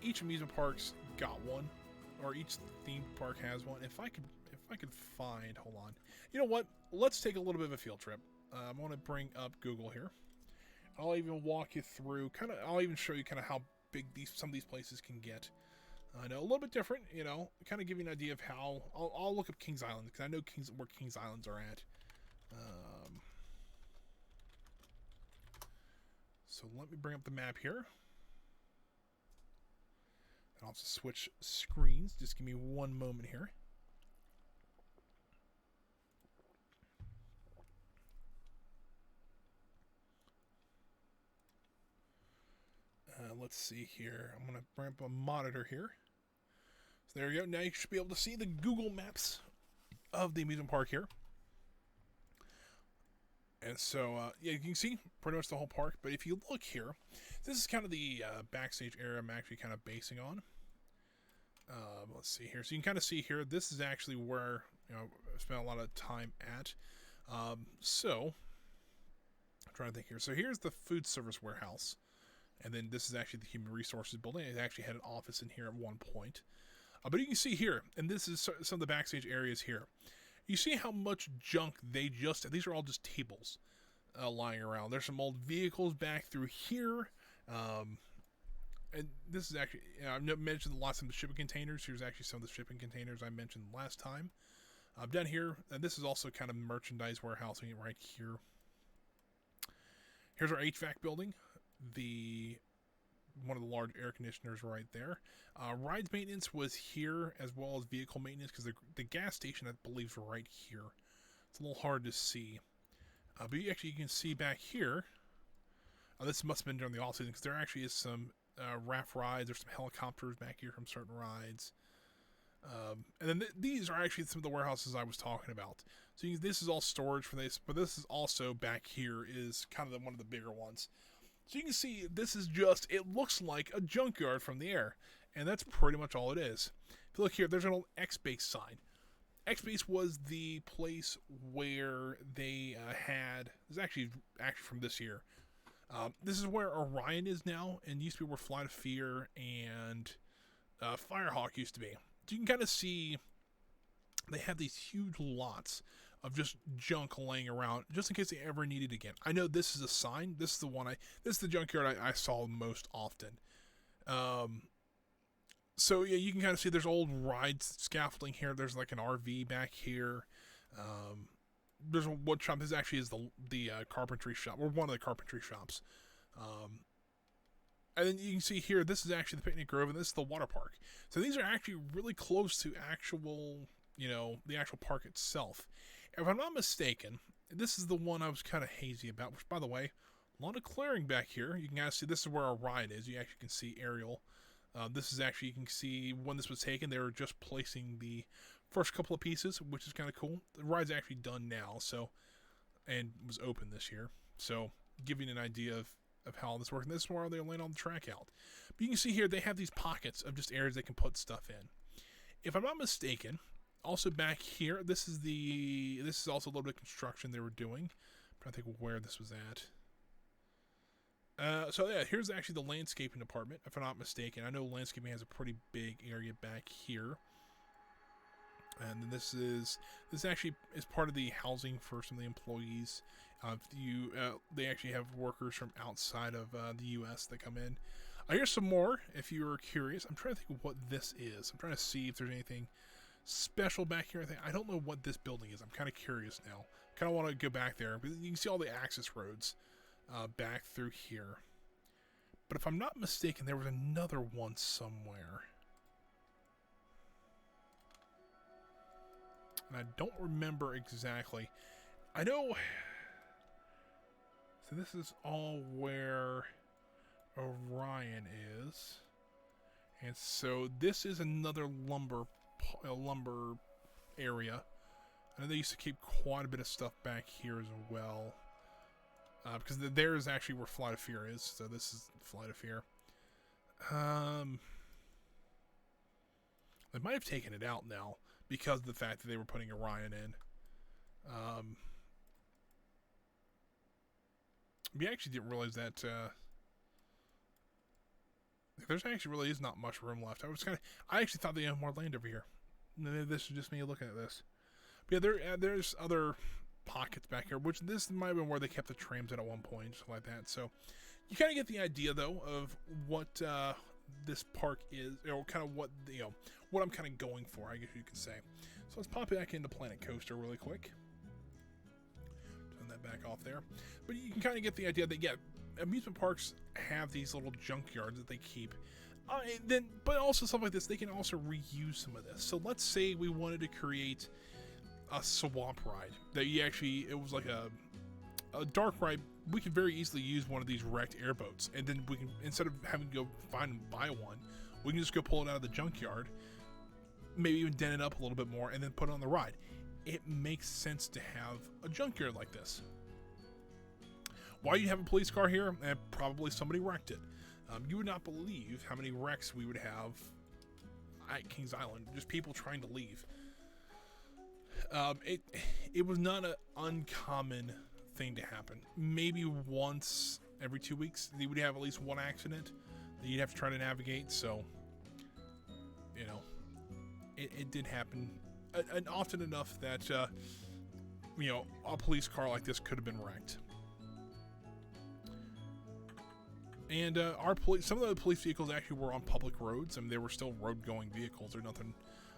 each amusement park's got one, or each theme park has one. If I could find, hold on. You know what? Let's take a little bit of a field trip. I'm going to bring up Google here. I'll even walk you through. I'll even show you kind of how big some of these places can get. I know a little bit different. You know, kind of give you an idea of how. I'll look up Kings Island because I know where Kings Islands are at. So let me bring up the map here. And I'll just switch screens. Just give me one moment here. Let's see here. I'm going to bring up a monitor here. So there you go. Now you should be able to see the Google Maps of the amusement park here. And so, yeah, you can see pretty much the whole park. But if you look here, this is kind of the backstage area I'm actually kind of basing on. Let's see here. So you can kind of see here, this is actually where, you know, I spent a lot of time at. So, I'm trying to think here. So here's the food service warehouse. And then this is actually the human resources building. It actually had an office in here at one point. But you can see here, and this is some of the backstage areas here. You see how much junk they just... These are all just tables lying around. There's some old vehicles back through here. And this is actually... I've mentioned lots of the shipping containers. Here's actually some of the shipping containers I mentioned last time. Down here, and this is also kind of merchandise warehousing right here. Here's our HVAC building. One of the large air conditioners right there. Rides maintenance was here, as well as vehicle maintenance, because the gas station, I believe, is right here. It's a little hard to see. But you can see back here, this must have been during the off season, because there actually is some raft rides. There's some helicopters back here from certain rides. And then these are actually some of the warehouses I was talking about. So this is all storage for this, but this is also back here is kind of one of the bigger ones. So you can see this is just, it looks like a junkyard from the air. And that's pretty much all it is. If you look here, there's an old X-Base sign. X-Base was the place where they had, this is actually from this year. This is where Orion is now, and used to be where Flight of Fear and Firehawk used to be. So you can kind of see they have these huge lots of just junk laying around, just in case they ever need it again. I know this is a sign. This is the one this is the junkyard I saw most often. So yeah, you can kind of see there's old ride scaffolding here. There's like an RV back here. There's a wood shop. This actually is the carpentry shop, or one of the carpentry shops. And then you can see here, this is actually the Picnic Grove, and this is the water park. So these are actually really close to actual, the actual park itself. If I'm not mistaken, this is the one I was kind of hazy about, which, by the way, a lot of clearing back here. You can kind of see this is where our ride is. You actually can see aerial. This is actually, you can see when this was taken, they were just placing the first couple of pieces, which is kind of cool. The ride's actually done now, and was open this year. So, giving an idea of how this works. And this is where they're laying all the track out. But you can see here, they have these pockets of just areas they can put stuff in. If I'm not mistaken, also back here, this is also a little bit of construction they were doing. I'm trying to think where this was at. So yeah, here's actually the landscaping department, if I'm not mistaken. I know landscaping has a pretty big area back here. And then this actually is part of the housing for some of the employees. They actually have workers from outside of the U.S. that come in. Here's some more, if you were curious. I'm trying to think of what this is. I'm trying to see if there's anything special back here. I don't know what this building is. I'm kind of curious now. Kind of want to go back there. But you can see all the access roads back through here. But if I'm not mistaken, there was another one somewhere. And I don't remember exactly. I know... So this is all where Orion is. And so this is another lumber area. I know they used to keep quite a bit of stuff back here as well. Because there is actually where Flight of Fear is. So this is Flight of Fear. They might have taken it out now because of the fact that they were putting Orion in. We actually didn't realize that there's actually really is not much room left. I actually thought they had more land over here. This is just me looking at this. But yeah, there's other pockets back here, which this might have been where they kept the trams at one point, something like that. So you kind of get the idea, though, of what this park is, or kind of what what I'm kind of going for, I guess you could say. So let's pop back into Planet Coaster really quick. Turn that back off there. But you can kind of get the idea that, yeah, amusement parks have these little junkyards that they keep. But also stuff like this, they can also reuse some of this. So let's say we wanted to create a swamp ride that it was like a dark ride. We could very easily use one of these wrecked airboats, and then we can, instead of having to go find and buy one, we can just go pull it out of the junkyard, maybe even dent it up a little bit more, and then put it on the ride. It makes sense to have a junkyard like this. Why you have a police car here? Probably somebody wrecked it. You would not believe how many wrecks we would have at Kings Island. Just people trying to leave. It was not an uncommon thing to happen. Maybe once every 2 weeks, you would have at least one accident that you'd have to try to navigate. So, you know, it did happen, and often enough that you know, a police car like this could have been wrecked. And some of the police vehicles actually were on public roads. I mean, they were still road-going vehicles. There's nothing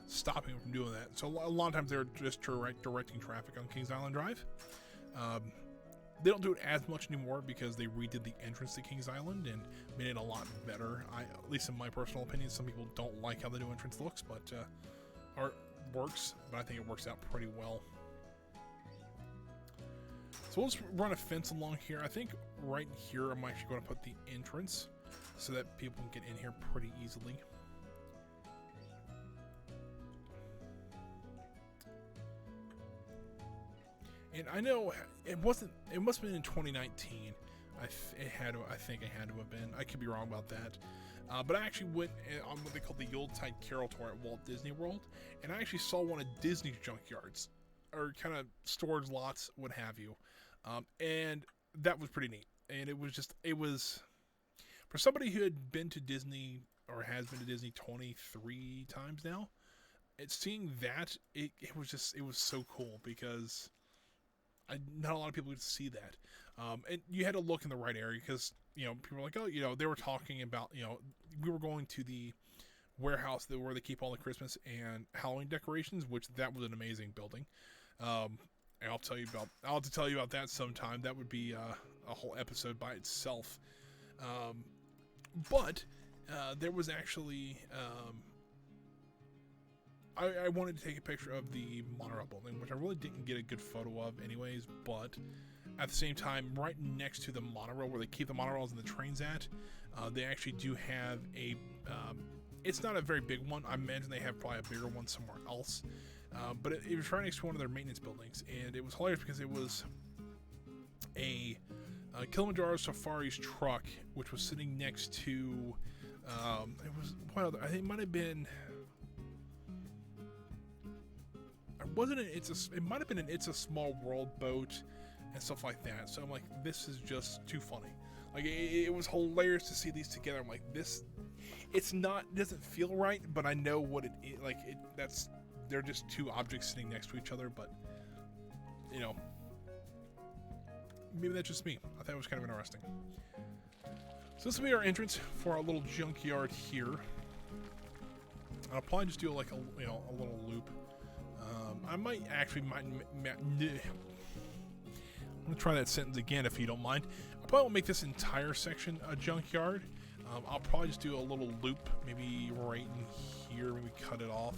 stopping them from doing that. So a lot of times they're just directing traffic on Kings Island Drive. They don't do it as much anymore because they redid the entrance to Kings Island and made it a lot better. At least in my personal opinion, some people don't like how the new entrance looks, but or works. But I think it works out pretty well. So let's run a fence along here. I think right here I'm actually going to put the entrance so that people can get in here pretty easily. And I know it must have been in 2019. I think it had to have been. I could be wrong about that. But I actually went on what they call the Yuletide Carol Tour at Walt Disney World, and I actually saw one of Disney's junkyards, or kind of storage lots, what have you. And that was pretty neat. And it was for somebody who had been to Disney or has been to Disney 23 times now. It's seeing that it was so cool because not a lot of people get to see that. And you had to look in the right area because, you know, people were like, oh, you know, they were talking about, you know, we were going to the warehouse where they keep all the Christmas and Halloween decorations, which that was an amazing building. I'll have to tell you about that sometime. That would be a whole episode by itself. But there was actually I wanted to take a picture of the monorail building, which I really didn't get a good photo of anyways, but at the same time, right next to the monorail where they keep the monorails and the trains at, they actually do have a it's not a very big one. I imagine they have probably a bigger one somewhere else. But it was right next to one of their maintenance buildings, and it was hilarious because it was a Kilimanjaro Safari's truck, which was sitting next to it was what other, I think it might have been. It might have been an It's a Small World boat and stuff like that. So I'm like, this is just too funny. Like it was hilarious to see these together. I'm like, it doesn't feel right, but I know what it is. Like they're just two objects sitting next to each other. But you know, maybe that's just me. I thought it was kind of interesting. So this will be our entrance for our little junkyard here. I'll probably just do like a little loop. I'm gonna try that sentence again if you don't mind. I probably won't make this entire section a junkyard. I'll probably just do a little loop, maybe right in here, maybe cut it off,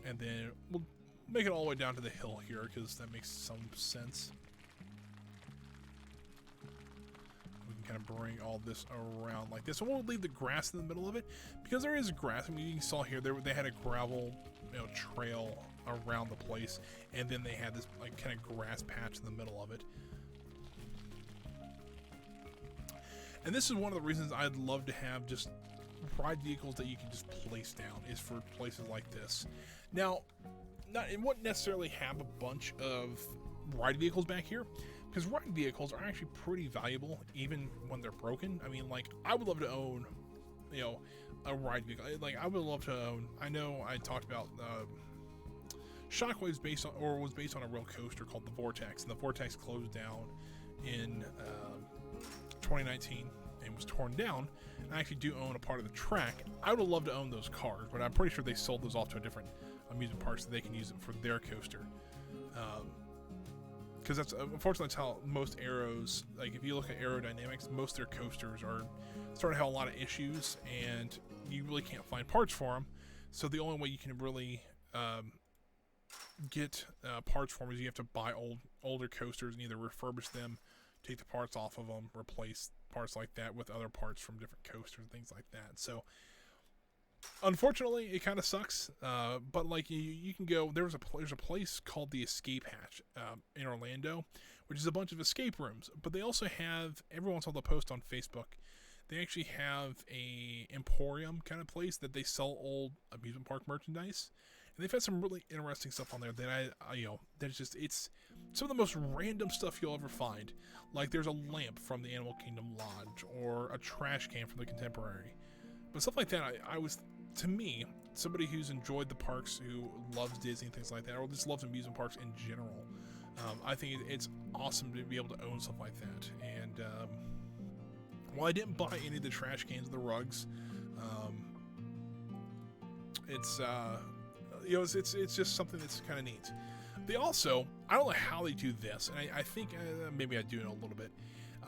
and then we'll make it all the way down to the hill here because that makes some sense. We can kind of bring all this around like this, and we'll leave the grass in the middle of it because there is grass. I mean, you saw here they had a gravel trail around the place, and then they had this like kind of grass patch in the middle of it. And this is one of the reasons I'd love to have just ride vehicles that you can just place down, is for places like this. Now, it wouldn't necessarily have a bunch of ride vehicles back here, because ride vehicles are actually pretty valuable even when they're broken. I mean, like, I would love to own, a ride vehicle. Like, I would love to own, I know I talked about Shockwave's was based on a real coaster called the Vortex, and the Vortex closed down in 2019 and was torn down. And I actually do own a part of the track. I would love to own those cars, but I'm pretty sure they sold those off to a different amusement park so they can use it for their coaster. Because unfortunately that's how most aeros, like if you look at aerodynamics, most of their coasters are starting to have a lot of issues, and you really can't find parts for them. So the only way you can really get parts for them is you have to buy older coasters and either refurbish them, take the parts off of them, replace parts like that with other parts from different coasters and things like that. So Unfortunately, it kind of sucks. But like you can go. There's a place called the Escape Hatch in Orlando, which is a bunch of escape rooms. But they also have, every once in a while they'll post on Facebook, they actually have a emporium kind of place that they sell old amusement park merchandise. And they've had some really interesting stuff on there that that's just, it's some of the most random stuff you'll ever find. Like there's a lamp from the Animal Kingdom Lodge, or a trash can from the Contemporary. But stuff like that, I was, to me, somebody who's enjoyed the parks, who loves Disney and things like that, or just loves amusement parks in general, I think it's awesome to be able to own stuff like that. And while I didn't buy any of the trash cans or the rugs, it's it's just something that's kind of neat. They also, I don't know how they do this, and I think maybe I do know a little bit.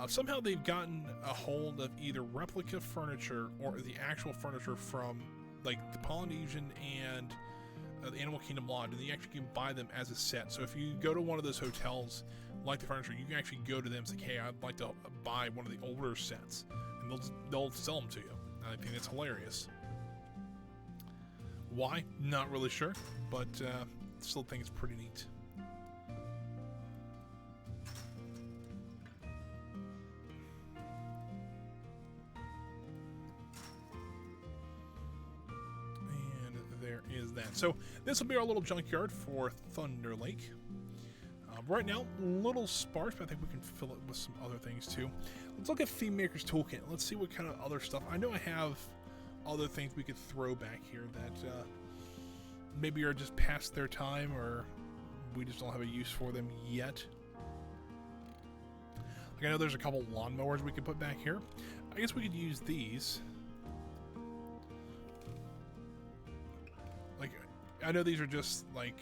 Somehow they've gotten a hold of either replica furniture or the actual furniture from like the Polynesian and the Animal Kingdom Lodge, and you actually can buy them as a set. So if you go to one of those hotels, like the furniture, you can actually go to them and say, hey, I'd like to buy one of the older sets, and they'll sell them to you. I think that's hilarious. Why? Not really sure, but still think it's pretty neat. Is that. So this will be our little junkyard for Thunder Lake. Right now, a little sparse, but I think we can fill it with some other things too. Let's look at Theme Maker's Toolkit. Let's see what kind of other stuff. I know I have other things we could throw back here that maybe are just past their time, or we just don't have a use for them yet. Like I know there's a couple lawnmowers we could put back here. I guess we could use these. Like, I know these are just like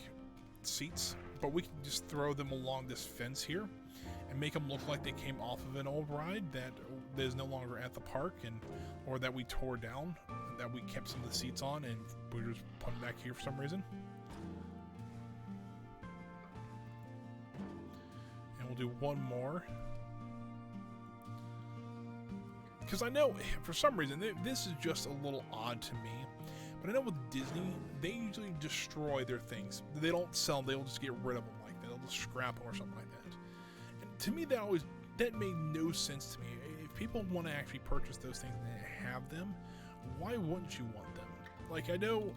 seats, but we can just throw them along this fence here and make them look like they came off of an old ride that is no longer at the park, and or that we tore down, that we kept some of the seats on and we just put them back here for some reason. And we'll do one more, because I know for some reason this is just a little odd to me. But I know with Disney, they usually destroy their things. They don't sell them, they'll just get rid of them like that. They'll just scrap them or something like that. And to me, that made no sense to me. If people want to actually purchase those things and have them, why wouldn't you want them? Like, I know,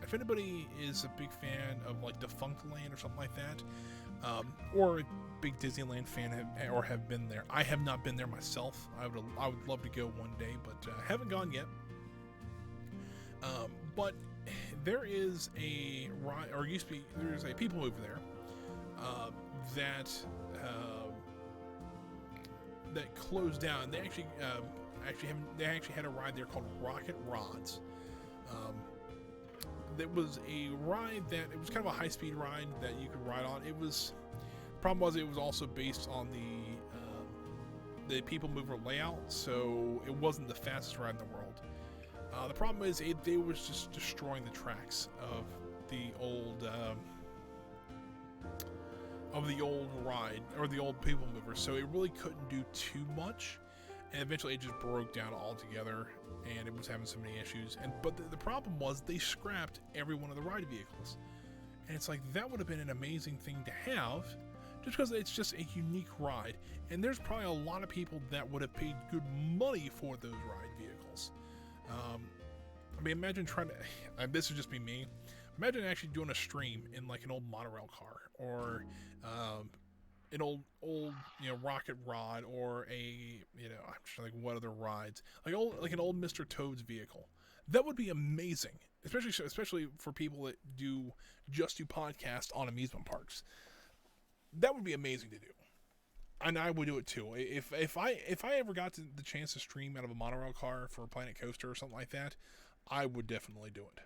if anybody is a big fan of like Defunct Land or something like that, or a big Disneyland fan or have been there. I have not been there myself. I would love to go one day, but haven't gone yet. But there is a ride, or used to be, there's a people mover there that closed down. They actually had a ride there called Rocket Rods. That was a ride that it was kind of a high-speed ride that you could ride on. Problem was it was also based on the people mover layout, so it wasn't the fastest ride in the world. The problem is it was just destroying the tracks of the old ride, or the old people mover, so it really couldn't do too much, and eventually it just broke down altogether, and it was having so many issues. But the problem was they scrapped every one of the ride vehicles, and it's like that would have been an amazing thing to have, just because it's just a unique ride, and there's probably a lot of people that would have paid good money for those ride vehicles. I mean, imagine trying to, this would just be me, imagine actually doing a stream in like an old monorail car, or an old rocket rod, or I'm sure like what other rides, like an old Mr. Toad's vehicle. That would be amazing, especially for people that just do podcasts on amusement parks. That would be amazing to do. And I would do it too. If I ever got the chance to stream out of a monorail car for a Planet Coaster or something like that, I would definitely do it.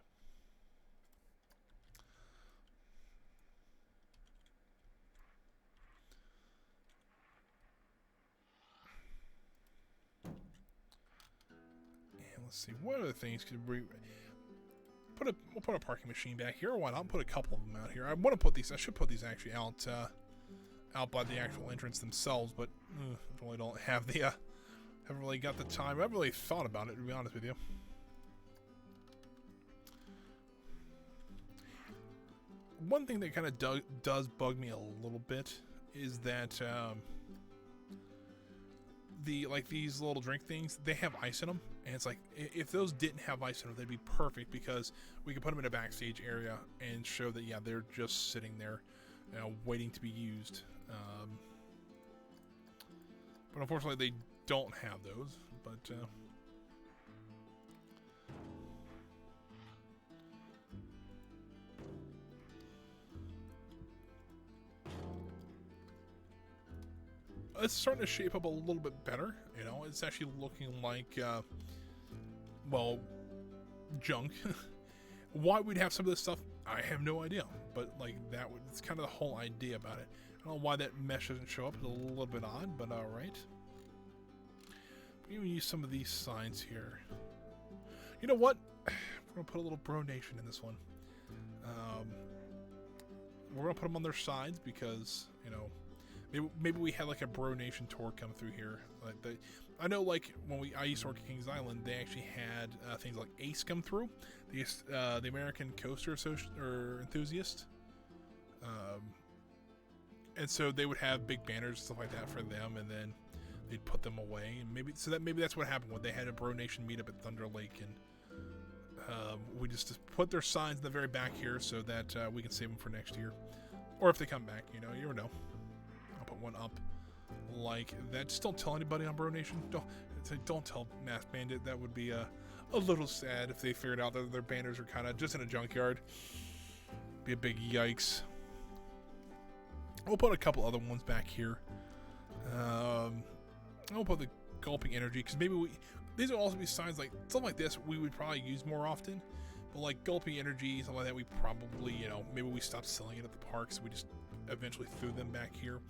And let's see, what other things could we we'll put a parking machine back here, or why not? I'll put a couple of them out here. I should put these actually out by the actual entrance themselves, but I really don't have haven't really got the time. I haven't really thought about it, to be honest with you. one thing that kind of does bug me a little bit is that these little drink things, they have ice in them, and it's like if those didn't have ice in them, they'd be perfect because we could put them in a backstage area and show that they're just sitting there, waiting to be used. But unfortunately, they don't have those. But it's starting to shape up a little bit better. It's actually looking like, well, junk. Why we'd have some of this stuff, I have no idea. But like it's kind of the whole idea about it. I don't know why that mesh doesn't show up. It's a little bit odd, but all right. We can use some of these signs here. You know what? We're gonna put a little Bro Nation in this one. We're gonna put them on their sides because maybe we had like a Bro Nation tour come through here. Like I know, like when I used to work at Kings Island, they actually had things like ACE come through, the American Coaster Enthusiast, and so they would have big banners and stuff like that for them, and then they'd put them away, and maybe that's what happened when they had a Bro Nation meetup at Thunder Lake, and we just put their signs in the very back here so that we can save them for next year, or if they come back, you never know. I'll put one up like that. Just don't tell anybody on Bro Nation. Don't tell Mass Bandit. That would be a little sad if they figured out that their banners are kind of just in a junkyard. Be a big yikes. We'll put a couple other ones back here. I'll put the Gulping Energy because maybe these will also be signs like something like this we would probably use more often. But like Gulping Energy, something like that, we probably maybe we stopped selling it at the parks. We just eventually threw them back here,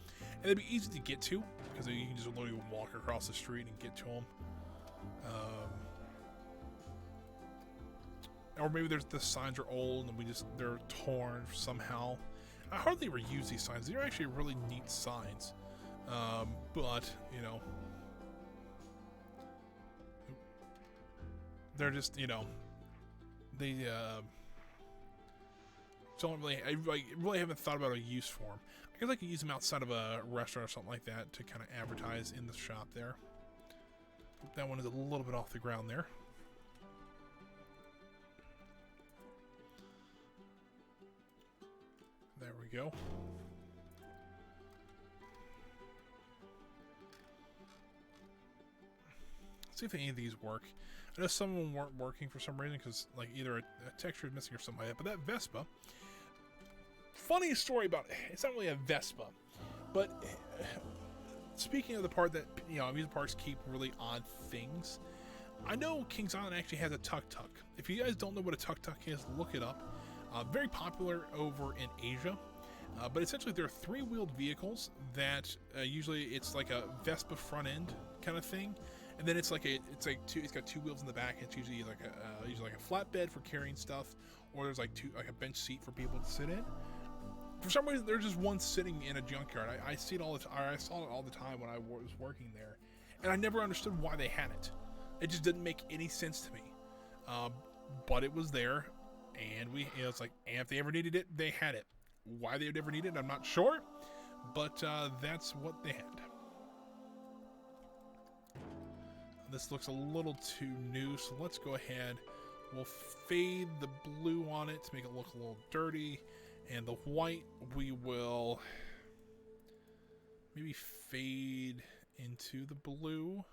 and they'd be easy to get to because you can just literally walk across the street and get to them. Or maybe the signs are old and they're torn somehow. I hardly ever use these signs. They're actually really neat signs, but they're just they don't really. I really haven't thought about a use for them. I guess I could use them outside of a restaurant or something like that to kind of advertise in the shop there. That one is a little bit off the ground there. There we go. Let's see if any of these work. I know some of them weren't working for some reason because like either a texture is missing or something like that. But that Vespa, funny story about it. It's not really a Vespa, but speaking of the part that amusement parks keep really odd things, I know Kings Island actually has a tuk-tuk. If you guys don't know what a tuk-tuk is, look it up. Very popular over in Asia, but essentially they're three-wheeled vehicles that usually it's like a Vespa front end kind of thing, and then it's got two wheels in the back. And it's usually like a flatbed for carrying stuff, or there's like a bench seat for people to sit in. For some reason, there's just one sitting in a junkyard. I see it all the time. I saw it all the time when I was working there, and I never understood why they had it. It just didn't make any sense to me, but it was there. And it's like, and if they ever needed it, they had it. Why they would ever need it, I'm not sure, but that's what they had. This looks a little too new, so let's go ahead. We'll fade the blue on it to make it look a little dirty, and the white we will maybe fade into the blue,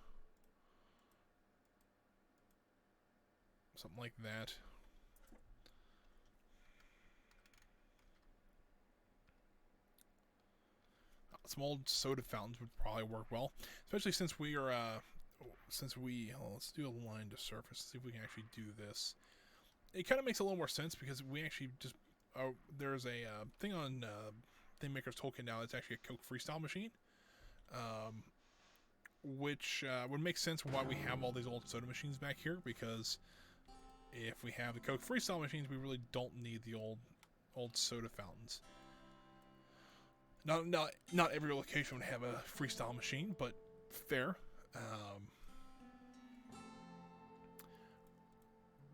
something like that. Some old soda fountains would probably work well, especially since we are, let's do a line to surface, see if we can actually do this. It kind of makes a little more sense because we actually just, there's a thing on Thing Maker's Toolkit now, it's actually a Coke Freestyle machine, which would make sense why we have all these old soda machines back here, because if we have the Coke Freestyle machines, we really don't need the old soda fountains. Not every location would have a freestyle machine, but fair.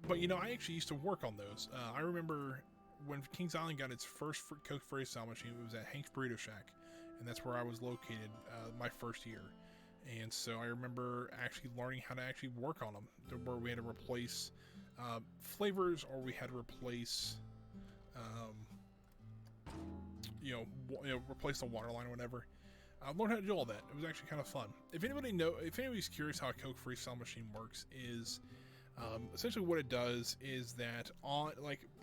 But I actually used to work on those. I remember when Kings Island got its first Coke freestyle machine, it was at Hank's Burrito Shack, and that's where I was located my first year. And so I remember actually learning how to actually work on them, where we had to replace flavors, or we had to replace, replace the water line or whatever. I learned how to do all that. It was actually kind of fun. If anybody's curious how a Coke freestyle machine works, is essentially what it does is that on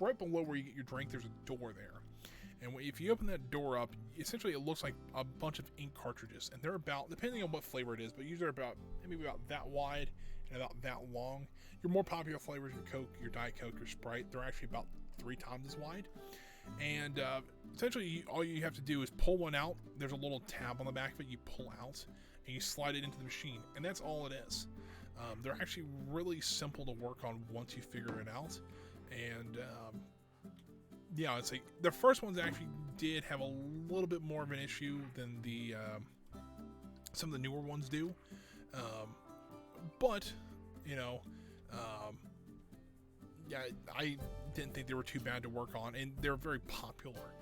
right below where you get your drink, there's a door there, and if you open that door up, essentially it looks like a bunch of ink cartridges, and they're about, depending on what flavor it is, but usually they're maybe about that wide and about that long. Your more popular flavors, your Coke, your Diet Coke, your Sprite, they're actually about 3 times as wide. And essentially all you have to do is pull one out. There's a little tab on the back of it you pull out, and you slide it into the machine, and that's all it is. They're actually really simple to work on once you figure it out. And yeah, it's like the first ones actually did have a little bit more of an issue than some of the newer ones do. But yeah, I didn't think they were too bad to work on, and they're very popular.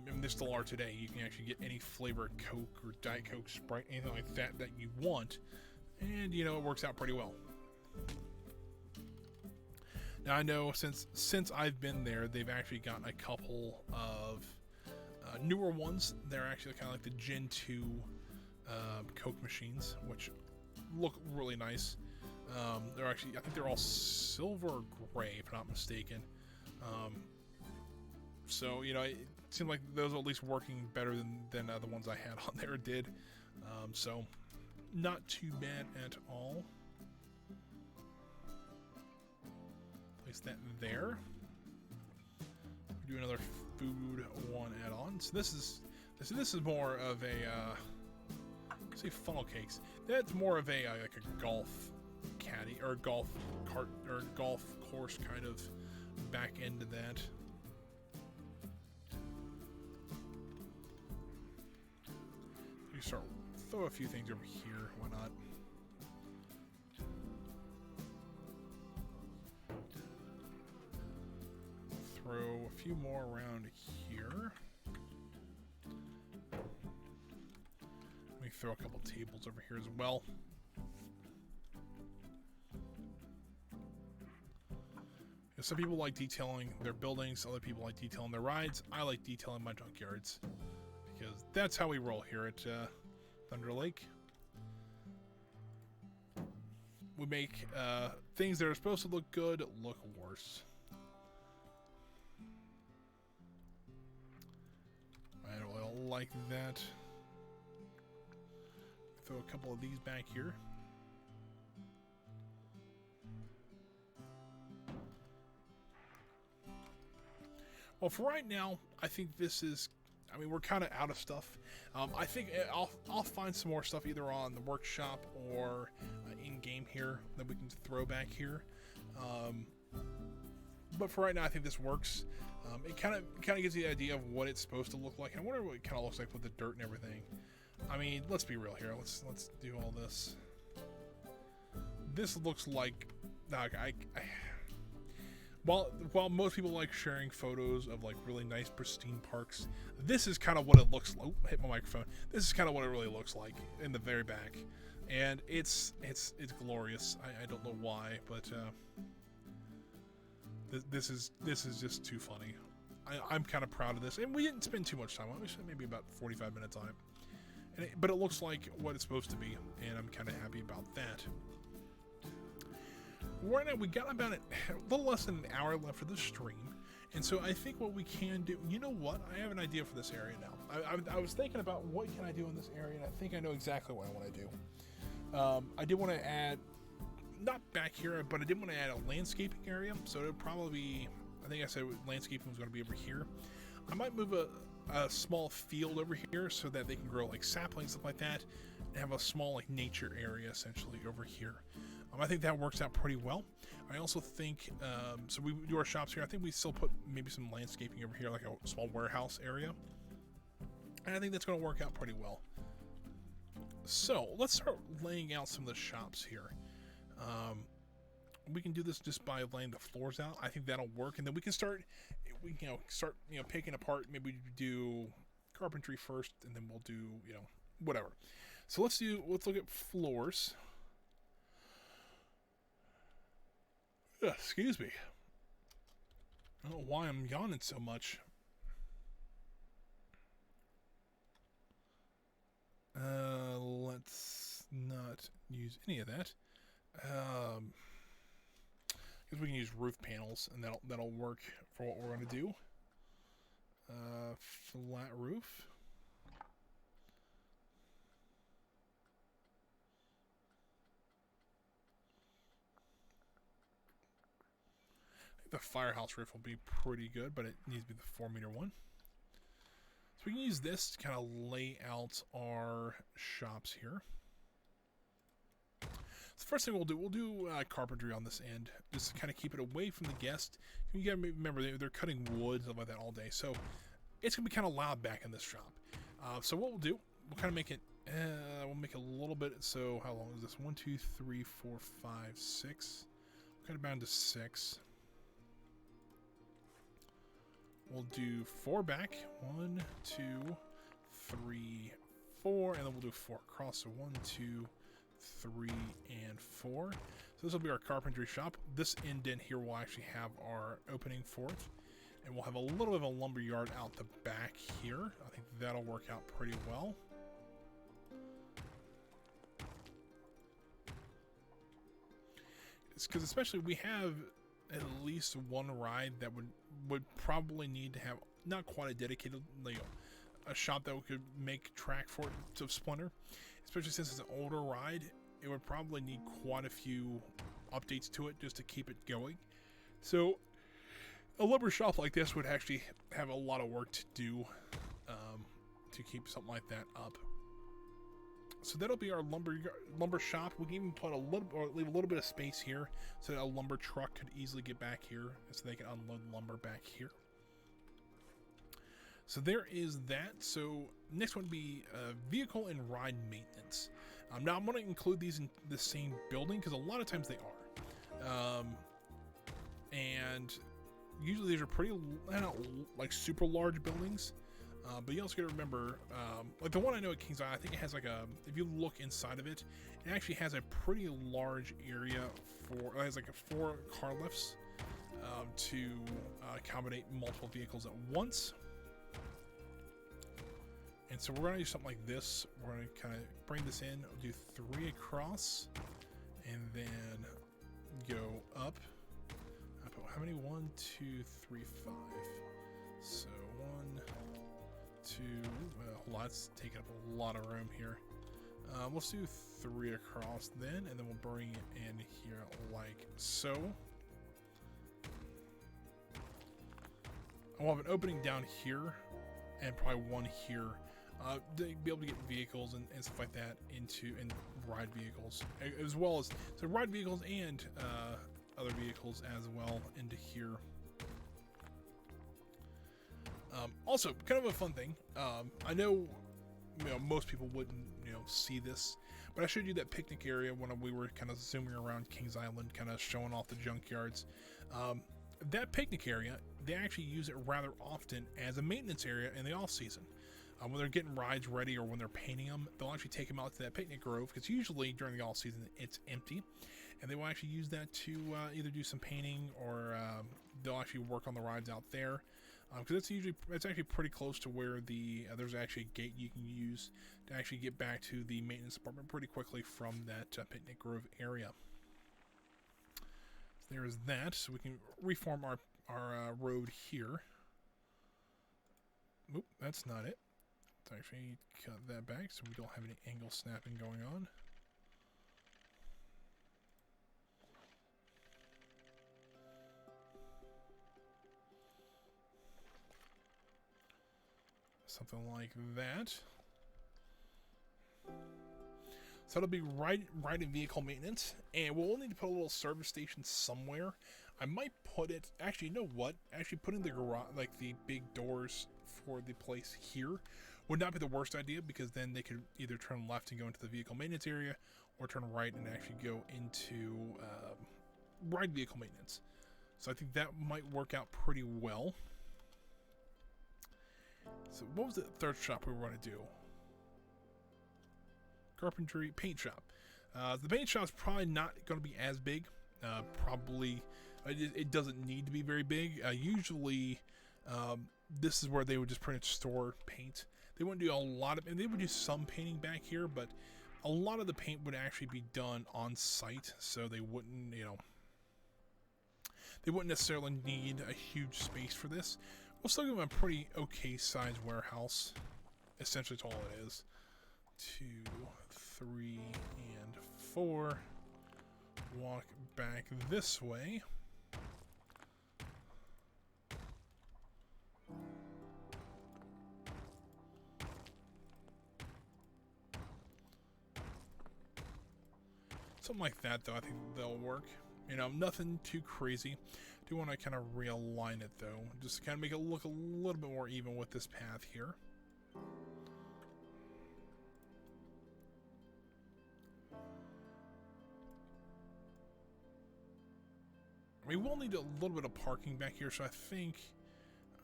And they still are today. You can actually get any flavored Coke or Diet Coke, Sprite, anything like that you want, and it works out pretty well. Now I know since I've been there, they've actually gotten a couple of newer ones. They're actually kind of like the Gen 2 Coke machines, which look really nice. They're actually, I think they're all silver or gray, if I'm not mistaken. So it seemed like those are at least working better than the ones I had on there did. So not too bad at all. Place that there. Do another food one add-on. So this is more of a say funnel cakes. That's more of a like a golf caddy or golf cart or golf course kind of back end to that. We start throw a few things over here. Why not? Throw a few more around here. Let me throw a couple tables over here as well. Some people like detailing their buildings, other people like detailing their rides. I like detailing my junkyards because that's how we roll here at Thunder Lake. We make things that are supposed to look good look worse. I don't like that. Throw a couple of these back here. Well, for right now, I think this is, we're kind of out of stuff. I think I'll find some more stuff either on the workshop or in-game here that we can throw back here. But for right now, I think this works. It kind of gives you the idea of what it's supposed to look like. I wonder what it kind of looks like with the dirt and everything. Let's be real here. Let's do all this. This looks like, While most people like sharing photos of like really nice pristine parks, this is kind of what it looks like. Oh, hit my microphone. This is kind of what it really looks like in the very back, and it's glorious. I don't know why, but this is just too funny. I'm kind of proud of this, and we didn't spend too much time on it. We spent maybe about 45 minutes on it, but it looks like what it's supposed to be, and I'm kind of happy about that. Right now, we got about a little less than an hour left for the stream, and so I think what we can do, you know what, I have an idea for this area now. I was thinking about what can I do in this area, and I think I know exactly what I want to do. I did want to add, not back here, but I did want to add a landscaping area, so it would probably be, I think I said landscaping was going to be over here. I might move a small field over here so that they can grow like saplings, stuff like that, and have a small like nature area essentially over here. I think that works out pretty well. I also think, so we do our shops here. I think we still put maybe some landscaping over here, like a small warehouse area. And I think that's going to work out pretty well. So let's start laying out some of the shops here. we can do this just by laying the floors out. I think that'll work, and then we can start picking apart. Maybe we do carpentry first, and then we'll do whatever. So let's look at floors. Excuse me. I don't know why I'm yawning so much. Let's not use any of that. Because we can use roof panels, and that'll work for what we're going to do. Flat roof. I think the firehouse roof will be pretty good, but it needs to be the 4-meter one. So we can use this to kind of lay out our shops here. So the first thing we'll do carpentry on this end, just to kind of keep it away from the guest. You gotta remember they're cutting wood and stuff like that all day, so it's gonna be kind of loud back in this shop. So what we'll do, we'll kind of make it. We'll make it a little bit. So how long is this? 1, 2, 3, 4, 5, 6. We'll cut it down to 6. We'll do 4 back. 1, 2, 3, 4, and then we'll do 4 across. So 1, 2, 3, and 4. So this will be our carpentry shop. This indent here will actually have our opening for it, and we'll have a little bit of a lumber yard out the back here. I think that'll work out pretty well. It's because especially we have at least one ride that would probably need to have not quite a dedicated, a shop that we could make track for it to Splinter. Especially since it's an older ride, it would probably need quite a few updates to it just to keep it going. So a lumber shop like this would actually have a lot of work to do to keep something like that up. So that'll be our lumber shop. We can even put leave a little bit of space here so that a lumber truck could easily get back here, so they can unload lumber back here. So there is that. So next one would be vehicle and ride maintenance. Now I'm going to include these in the same building because a lot of times they are, and usually these are pretty not like super large buildings. But you also got to remember, like the one I know at King's Island, I think it has like if you look inside of it, it actually has a pretty large area it has like 4 car lifts to accommodate multiple vehicles at once. And so we're going to do something like this. We're going to kind of bring this in, do 3 across, and then go up. How many? 1, 2, 3, 5. So 1, 2, well, that's taking up a lot of room here. Let's do 3 across then, and then we'll bring it in here like so. I'll have an opening down here, and probably one here. To be able to get vehicles and stuff like that and ride vehicles, as well as ride vehicles and other vehicles as well into here. Also, kind of a fun thing. I know, most people wouldn't, see this, but I showed you that picnic area when we were kind of zooming around Kings Island, kind of showing off the junkyards. That picnic area, they actually use it rather often as a maintenance area in the off season. When they're getting rides ready or when they're painting them, they'll actually take them out to that picnic grove, because usually during the off season it's empty, and they will actually use that to either do some painting or they'll actually work on the rides out there. Because it's actually pretty close to where there's actually a gate you can use to actually get back to the maintenance department pretty quickly from that picnic grove area. So there is that. So we can reform our road here. Oop, that's not it. Let's actually cut that back so we don't have any angle snapping going on. Something like that. So that'll be ride and vehicle maintenance, and we'll need to put a little service station somewhere. I might put it, actually, you know what? Actually putting the garage, like the big doors for the place here, would not be the worst idea, because then they could either turn left and go into the vehicle maintenance area, or turn right and actually go into ride vehicle maintenance. So I think that might work out pretty well. So what was the third shop we were going to do? Carpentry, paint shop. The paint shop's probably not going to be as big. It doesn't need to be very big. Usually, this is where they would just pretty much store paint. They wouldn't do a lot of, and they would do some painting back here, but a lot of the paint would actually be done on site, so they wouldn't, they wouldn't necessarily need a huge space for this. We'll still give them a pretty okay sized warehouse. Essentially, that's all it is. 2, 3, and 4. Walk back this way. Something like that, though, I think they'll work. Nothing too crazy. Do want to kind of realign it, though, just to kind of make it look a little bit more even with this path here. We will need a little bit of parking back here, so I think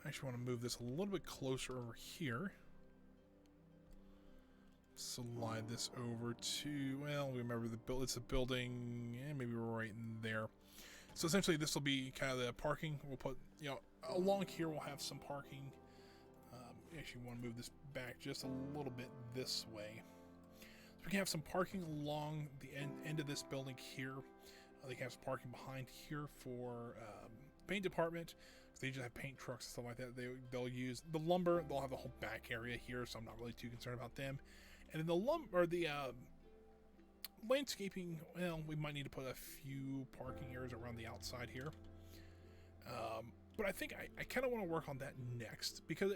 I actually want to move this a little bit closer over here. Slide this over to, well, remember it's a building, and maybe right in there. So essentially, this will be kind of the parking. We'll put, along here we'll have some parking. Actually, want to move this back just a little bit this way. So we can have some parking along the end of this building here. They can have some parking behind here for paint department. They just have paint trucks and stuff like that. They'll use the lumber. They'll have the whole back area here, so I'm not really too concerned about them. And then the landscaping, well, we might need to put a few parking areas around the outside here. But I think I kind of want to work on that next, because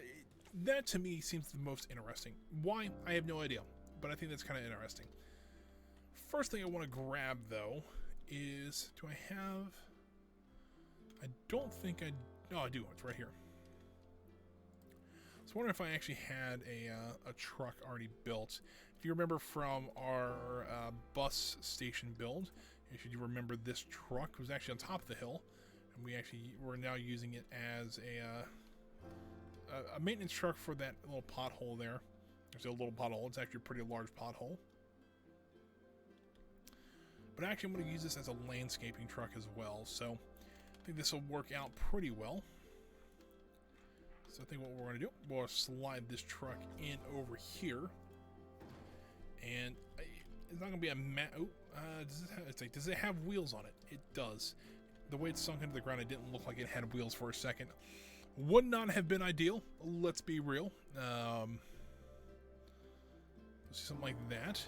that to me seems the most interesting. Why? I have no idea, but I think that's kind of interesting. First thing I want to grab, though, is, do I have... I don't think I... No, I do. It's right here. So I wonder if I actually had a truck already built. If you remember from our bus station build, if you remember, this truck was actually on top of the hill, and we're now using it as a maintenance truck for that little pothole there. There's a little pothole. It's actually a pretty large pothole. But actually, I'm going to use this as a landscaping truck as well, so I think this will work out pretty well. So I think what we're going to do, we'll slide this truck in over here, and it's not going to be a does it have wheels on it? It does. The way it's sunk into the ground, it didn't look like it had wheels for a second. Would not have been ideal. Let's be real. Something like that.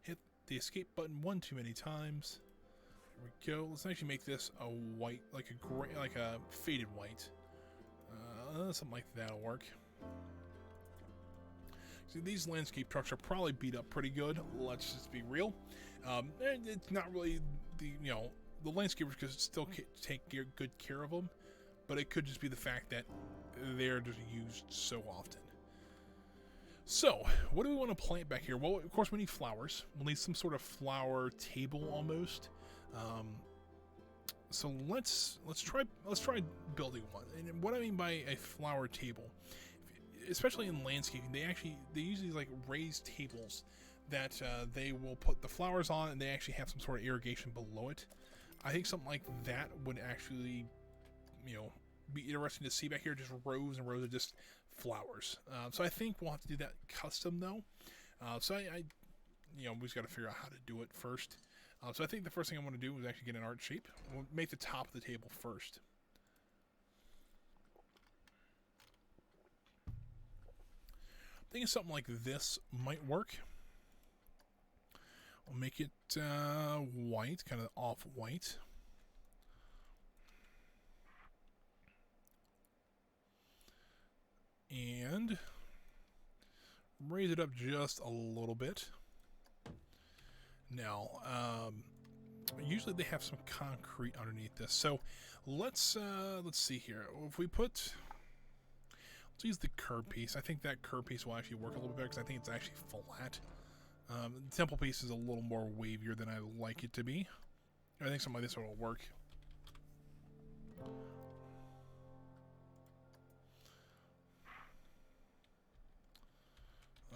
Hit the escape button one too many times. There we go. Let's actually make this a white, like a gray, like a faded white. Something like that'll work. See, these landscape trucks are probably beat up pretty good. Let's just be real. It's not really the landscapers could still take good care of them, but it could just be the fact that they're just used so often. So, what do we want to plant back here? Well, of course, we need flowers. We'll need some sort of flower table almost. So let's try building one. And what I mean by a flower table, especially in landscaping, they use these like raised tables that they will put the flowers on, and they actually have some sort of irrigation below it. I think something like that would actually, be interesting to see back here. Just rows and rows of just flowers. So I think we'll have to do that custom though. So we just got to figure out how to do it first. So I think the first thing I want to do is actually get an art shape. We'll make the top of the table first. I think something like this might work. We'll make it white, kind of off-white. And raise it up just a little bit. Now, usually they have some concrete underneath this. So let's see here. If we let's use the curb piece. I think that curb piece will actually work a little bit better because I think it's actually flat. The temple piece is a little more wavier than I like it to be. I think something like this will work.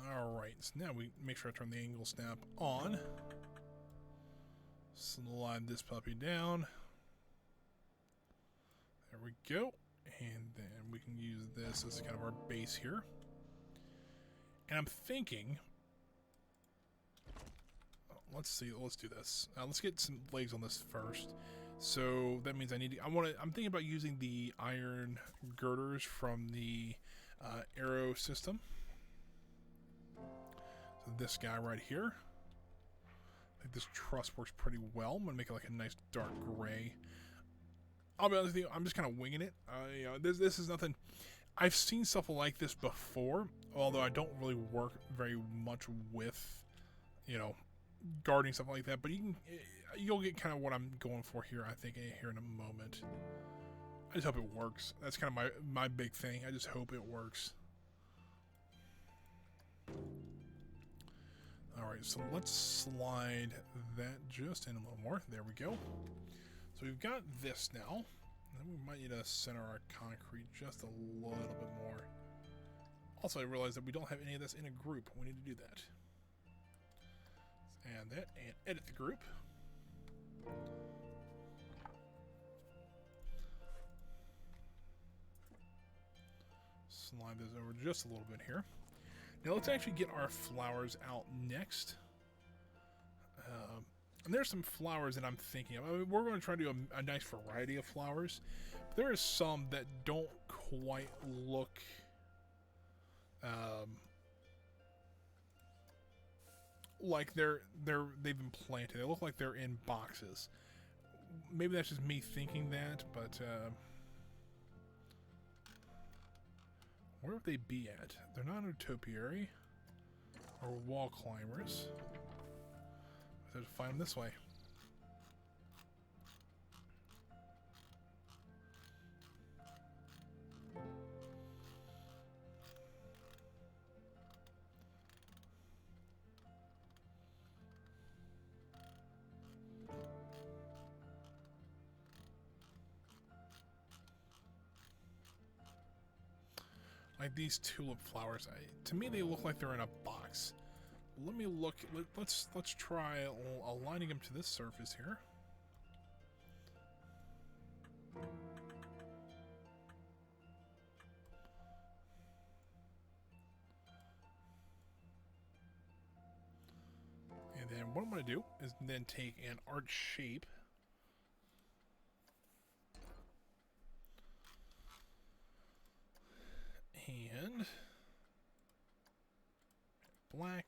Alright, so now we make sure I turn the angle snap on. Slide this puppy down. There we go. And then we can use this as kind of our base here. And I'm thinking, let's see, let's do this. Let's get some legs on this first. So that means I'm thinking about using the iron girders from the arrow system. So this guy right here. I think this truss works pretty well. I'm gonna make it like a nice dark gray. I'll be honest with you, I'm just kind of winging it. You know, this is nothing. I've seen stuff like this before, although I don't really work very much with, you know, guarding stuff like that. But you'll get kind of what I'm going for here. I think here in a moment. I just hope it works. That's kind of my big thing. I just hope it works. All right, so let's slide that just in a little more. There we go. So we've got this now. And then we might need to center our concrete just a little bit more. Also, I realized that we don't have any of this in a group. We need to do that. Let's add that and edit the group. Slide this over just a little bit here. Now let's actually get our flowers out next. And there's some flowers that I'm thinking of. I mean, we're going to try to do a nice variety of flowers. But there are some that don't quite look like they've been planted. They look like they're in boxes. Maybe that's just me thinking that, but where would they be at? They're not a topiary or wall climbers. I have to find them this way. Like these tulip flowers, to me they look like they're in a box. Let me look. Let's try aligning them to this surface here. And then what I'm going to do is then take an art shape. And black.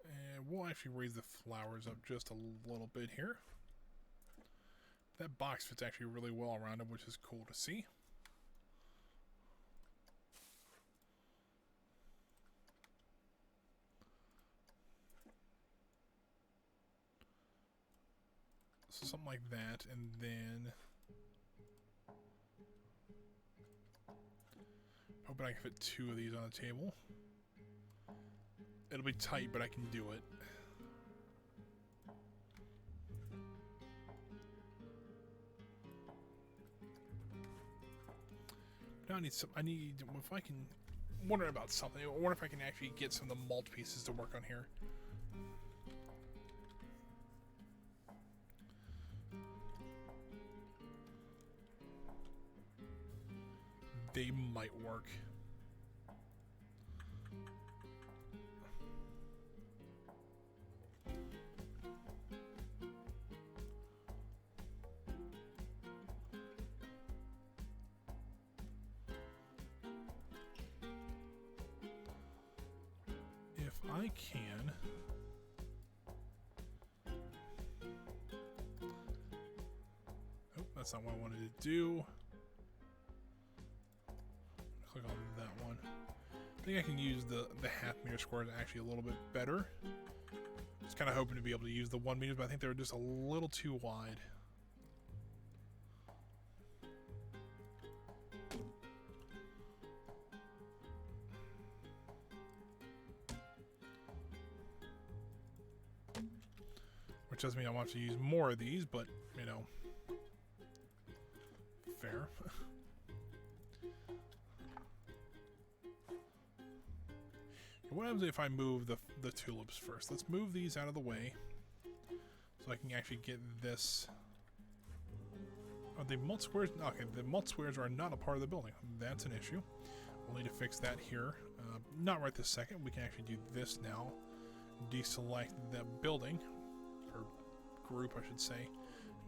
And we'll actually raise the flowers up just a little bit here. That box fits actually really well around them, which is cool to see. So something like that, and then hoping I can fit 2 of these on the table. It'll be tight, but I can do it. Now I need, if I can, I'm wondering about something. I wonder if I can actually get some of the malt pieces to work on here. They might work. If I can, oh, that's not what I wanted to do. Click on that one. I think I can use the half meter squares actually a little bit better. It's kind of hoping to be able to use the 1 meters, but I think they were just a little too wide. Which doesn't mean I want to use more of these, but, you know, fair. What happens if I move the tulips first? Let's move these out of the way so I can actually get this. Are the mult squares? Okay, the mult squares are not a part of the building. That's an issue. We'll need to fix that here. Not right this second. We can actually do this now. Deselect the building, or group, I should say.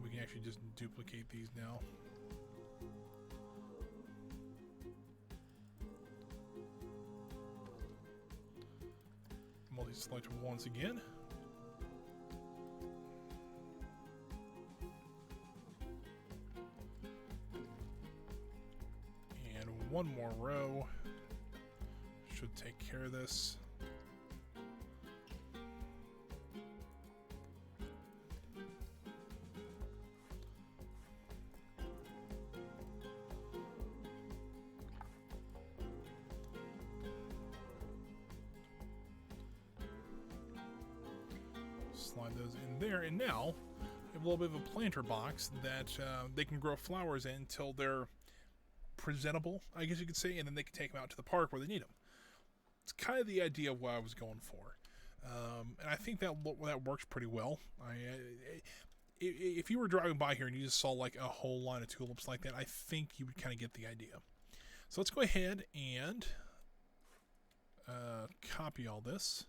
We can actually just duplicate these now. Multi-select once again. And one more row. Should take care of this. Slide those in there, and now we have a little bit of a planter box that they can grow flowers in until they're presentable, I guess you could say, and then they can take them out to the park where they need them. It's kind of the idea of what I was going for, and I think that works pretty well. If you were driving by here and you just saw like a whole line of tulips like that, I think you would kind of get the idea. So let's go ahead and copy all this.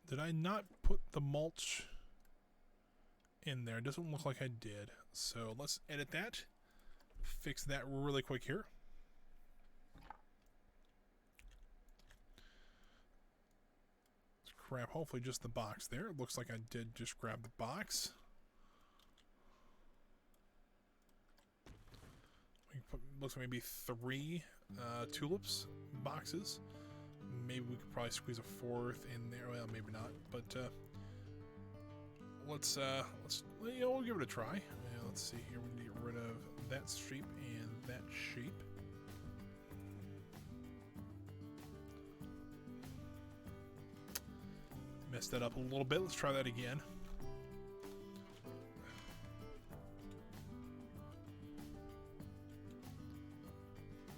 Did I not put the mulch in there? It doesn't look like I did. So let's edit that. Fix that really quick here. Let's grab hopefully just the box there. It looks like I did just grab the box. We put, looks like maybe 3 tulips boxes. Maybe we could probably squeeze a 4th in there. Well, maybe not. But let's you know, we'll give it a try. Yeah, let's see here. We need to get rid of that shape and that shape. Messed that up a little bit. Let's try that again.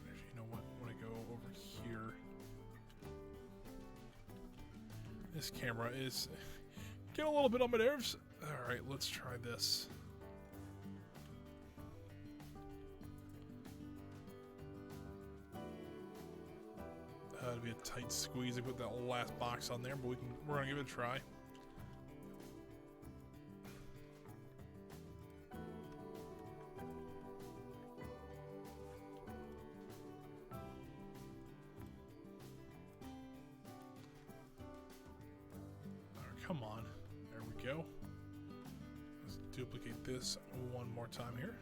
Actually, you know what? When I go over here. This camera is getting a little bit on my nerves. Alright, let's try this. It'll be a tight squeeze to put that last box on there, but we're gonna give it a try. Come on. There we go. Let's duplicate this one more time here.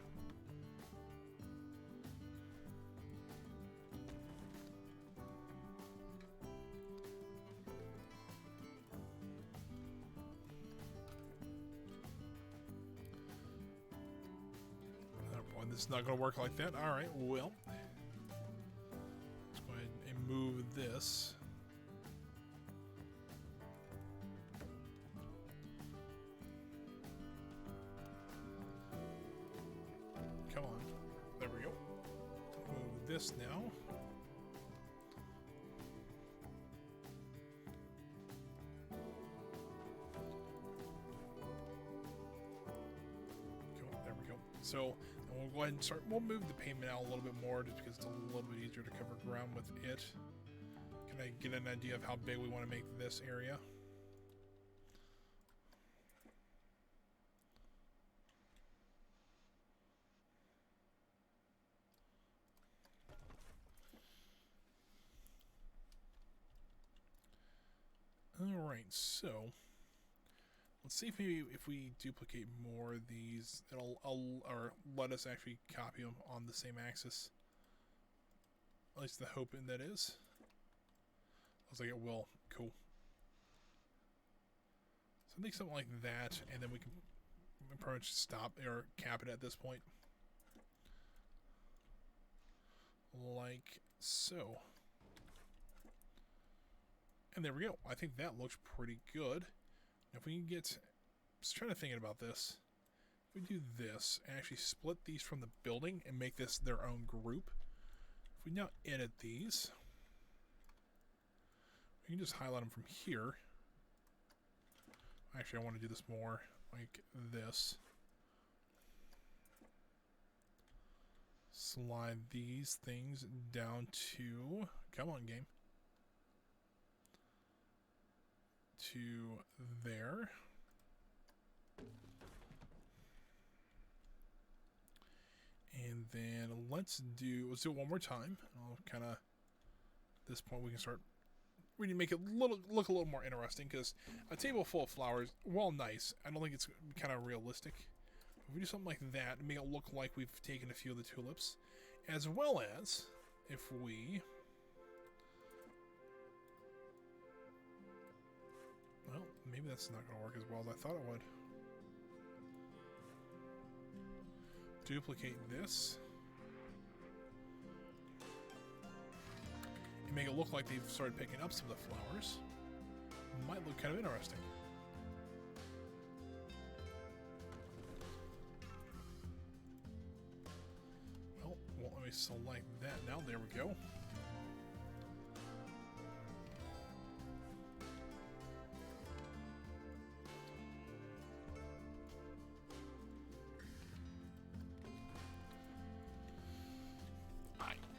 Oh boy, this is not going to work like that. All right, well. Let's go ahead and move this. Come on. There we go. Move this now. Cool. There we go. So we'll go ahead and start. We'll move the pavement out a little bit more just because it's a little bit easier to cover ground with it. Can I get an idea of how big we want to make this area? Alright, so let's see if maybe if we duplicate more of these, it'll or let us actually copy them on the same axis. At least the hope in that is. Looks like it will. Cool. So I think something like that, and then we can pretty much stop or cap it at this point. Like so. And there we go. I think that looks pretty good. If we can get... I was trying to think about this. If we do this and actually split these from the building and make this their own group. If we now edit these, we can just highlight them from here. Actually, I want to do this more like this. Slide these things down to... Come on, game. To there. And then let's do it one more time. I'll kind of, at this point we can start, we need to make it look a little more interesting, because a table full of flowers, while nice, I don't think it's kind of realistic. If we do something like that and make it look like we've taken a few of the tulips, as well as if we, well, maybe that's not going to work as well as I thought it would. Duplicate this and make it look like they've started picking up some of the flowers. Might look kind of interesting. Well, let me select that now. There we go.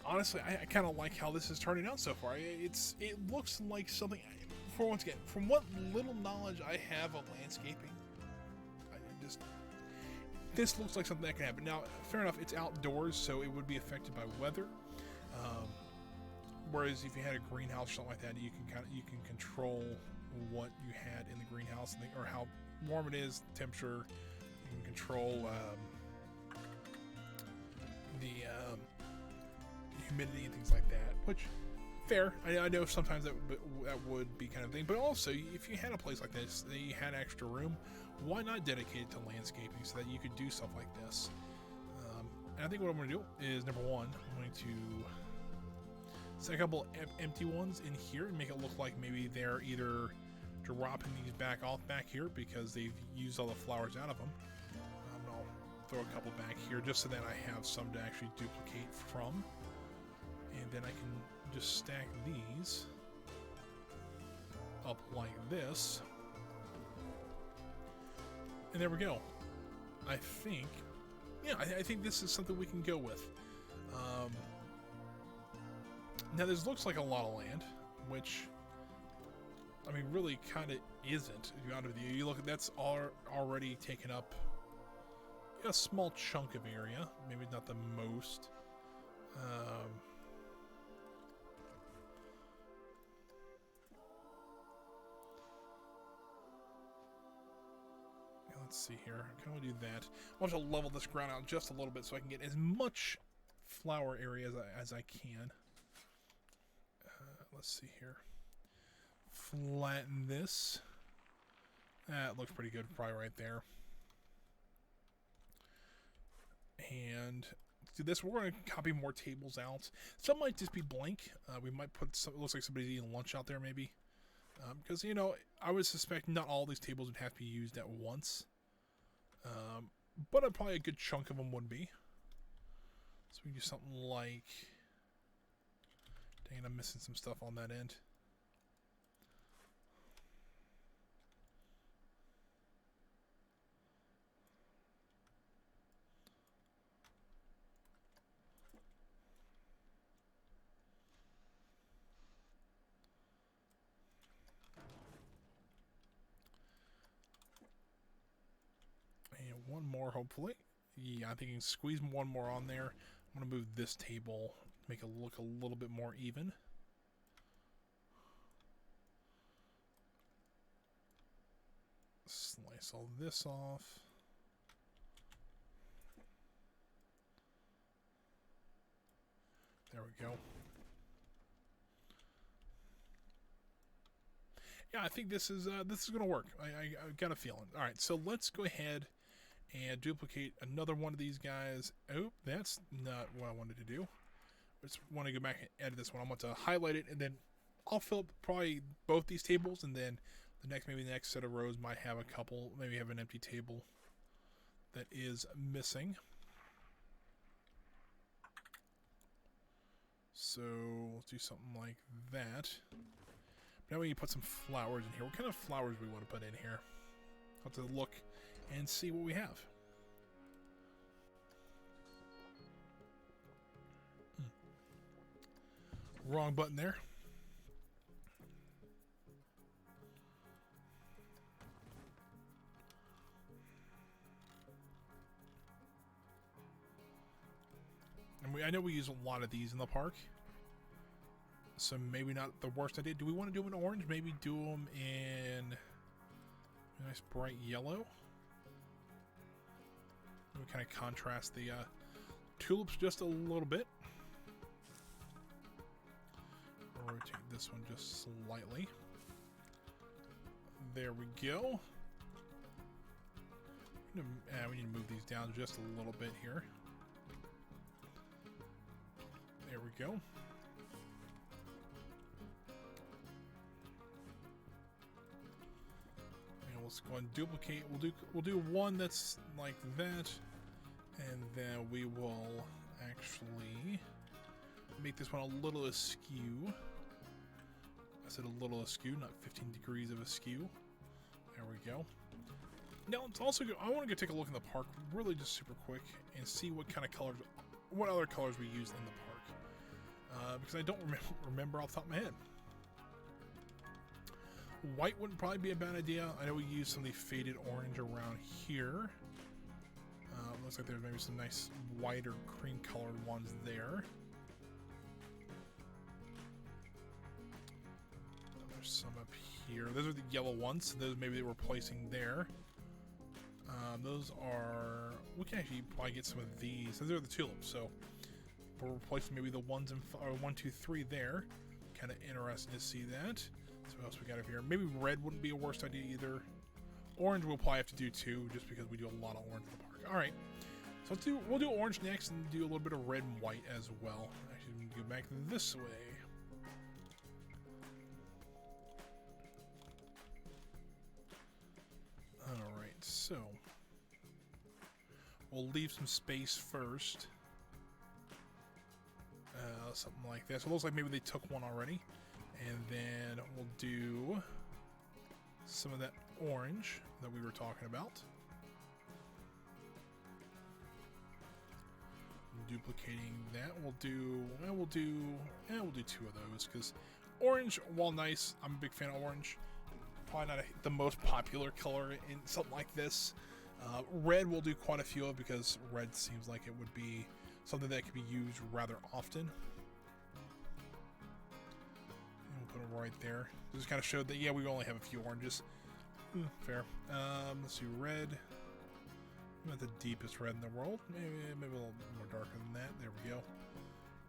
Honestly, I kind of like how this is turning out so far. It looks like something. For once again, from what little knowledge I have of landscaping, this looks like something that can happen. Now, fair enough, it's outdoors, so it would be affected by weather. Whereas if you had a greenhouse or something like that, you can control what you had in the greenhouse or how warm it is, temperature. You can control the humidity and things like that, which fair. I know sometimes that would be kind of thing, but also if you had a place like this that you had extra room, why not dedicate it to landscaping so that you could do stuff like this? And I think what I'm going to do is, number one, I'm going to set a couple empty ones in here and make it look like maybe they're either dropping these back here because they've used all the flowers out of them. I'll throw a couple back here just so that I have some to actually duplicate from. And then I can just stack these up like this. And there we go. I think, yeah, I think this is something we can go with. Now, this looks like a lot of land, which, I mean, really kind of isn't. If you're out of the, you look at that's already taken up a small chunk of area. Maybe not the most. Let's see here. Can we do that? I want to level this ground out just a little bit so I can get as much flower area as I can. Let's see here. Flatten this. That looks pretty good, probably right there. And do this. We're going to copy more tables out. Some might just be blank. We might put some. It looks like somebody's eating lunch out there, maybe. Because, you know, I would suspect not all these tables would have to be used at once. But probably a good chunk of them would be. So we can do something like... Dang, I'm missing some stuff on that end. One more, hopefully. Yeah, I think you can squeeze one more on there. I'm going to move this table, make it look a little bit more even. Slice all this off. There we go. Yeah, I think this is gonna work. I got a feeling. All right, so let's go ahead and duplicate another one of these guys. Oh, that's not what I wanted to do. I just want to go back and edit this one. I want to highlight it, and then I'll fill up probably both these tables, and then maybe the next set of rows might have a couple. Maybe have an empty table that is missing. So let's do something like that. Now we need to put some flowers in here. What kind of flowers we want to put in here? I'll have to look and see what we have. Wrong button there. And I know we use a lot of these in the park, so maybe not the worst idea. Do we want to do them in orange? Maybe do them in a nice bright yellow. We kind of contrast the tulips just a little bit. Rotate this one just slightly. There we go. We need to move these down just a little bit here. There we go. And let's go and duplicate. We'll do one that's like that, and then we will actually make this one a little askew. I said a little askew, not 15 degrees of askew. There we go. Now let's also go. I want to go take a look in the park, really just super quick, and see what kind of colors, what other colors we use in the park. Because I don't remember off the top of my head. White wouldn't probably be a bad idea. I know we use some of the faded orange around here. Looks like there's maybe some nice white or cream colored ones there. There's some up here. Those are the yellow ones. So those maybe they were placing there. Those are... We can actually probably get some of these. Those are the tulips, so we're replacing maybe the ones in 1, 2, 3 there. Kind of interesting to see that. So what else we got over here? Maybe red wouldn't be a worst idea either. Orange we'll probably have to do too, just because we do a lot of orange in the park. All right, so we'll do orange next and do a little bit of red and white as well. Actually, we can go back this way. All right, so we'll leave some space first. Something like that. So it looks like maybe they took one already. And then we'll do some of that orange that we were talking about. Duplicating that. We'll do 2 of those, because orange, while nice, I'm a big fan of orange. Probably not the most popular color in something like this. Red we'll do quite a few of, because red seems like it would be something that could be used rather often. Put it right there. Just kind of showed that, yeah, we only have a few oranges. Fair. Let's do red. Not the deepest red in the world. Maybe a little more darker than that. There we go.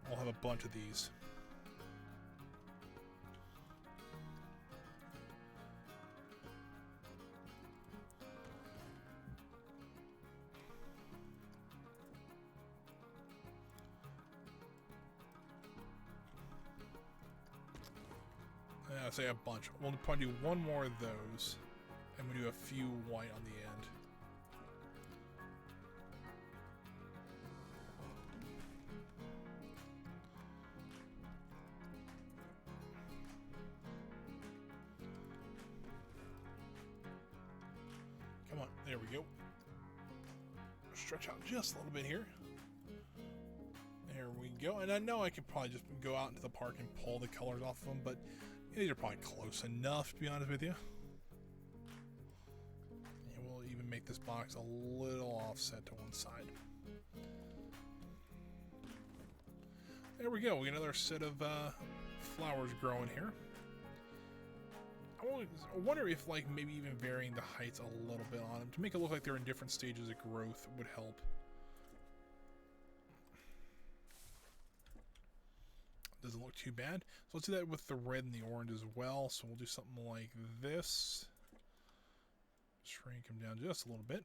I'll have a bunch of these. I'll say a bunch. We'll probably do one more of those, and we'll do a few white on the end. Come on, there we go. Stretch out just a little bit here. There we go. And I know I could probably just go out into the park and pull the colors off of them, but these are probably close enough, to be honest with you. And we'll even make this box a little offset to one side. There we go. We got another set of flowers growing here. I wonder if, like, maybe even varying the heights a little bit on them to make it look like they're in different stages of growth would help. Doesn't look too bad. So let's do that with the red and the orange as well. So we'll do something like this. Shrink them down just a little bit.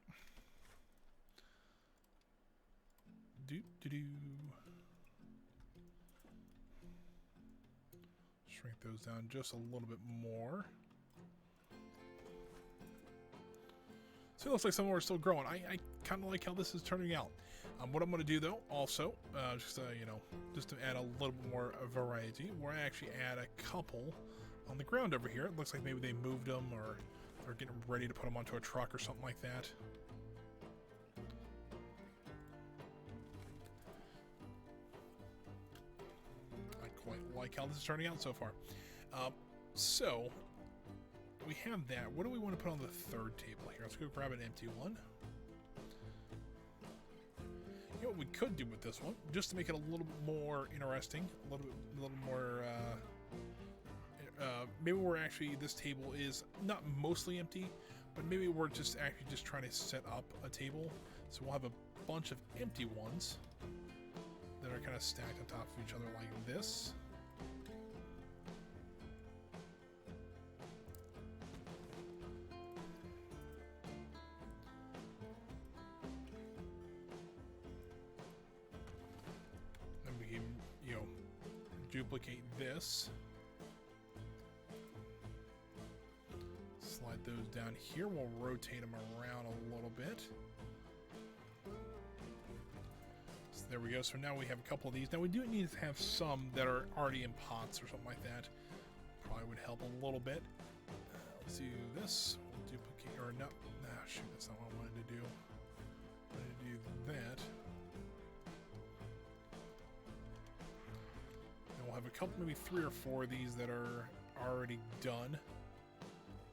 Shrink those down just a little bit more. So it looks like some of them are still growing. I kind of like how this is turning out. What I'm going to do though, also, just to add a little bit more variety, we're going to actually add a couple on the ground over here. It looks like maybe they moved them or they're getting ready to put them onto a truck or something like that. I quite like how this is turning out so far. So we have that. What do we want to put on the third table here? Let's go grab an empty one. You know what we could do with this one, just to make it a little bit more interesting, a little more. Maybe we're actually, this table is not mostly empty, but maybe we're just actually just trying to set up a table. So we'll have a bunch of empty ones that are kind of stacked on top of each other like this. Then we can, duplicate this. Slide those down here. We'll rotate them around a little bit. So there we go. So now we have a couple of these. Now we do need to have some that are already in pots or something like that. Probably would help a little bit. Let's do this. We'll duplicate, or no, shoot, that's not what I wanted to do. I wanted to do that. And we'll have a couple, maybe 3 or 4 of these that are already done.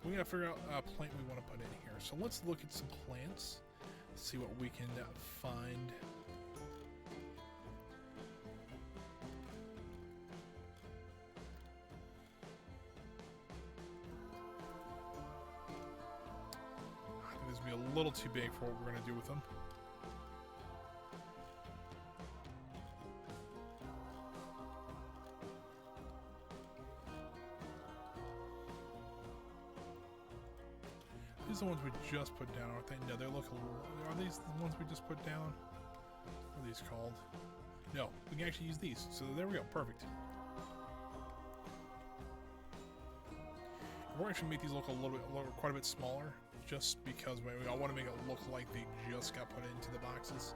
We gotta figure out a plant we want to put in here. So let's look at some plants, see what we can find. I think this would be a little too big for what we're gonna do with them. These are the ones we just put down, aren't they? No, they look a little... Are these the ones we just put down? What are these called? No, we can actually use these. So there we go. Perfect. We're actually make these look quite a bit smaller, just because I want to make it look like they just got put into the boxes.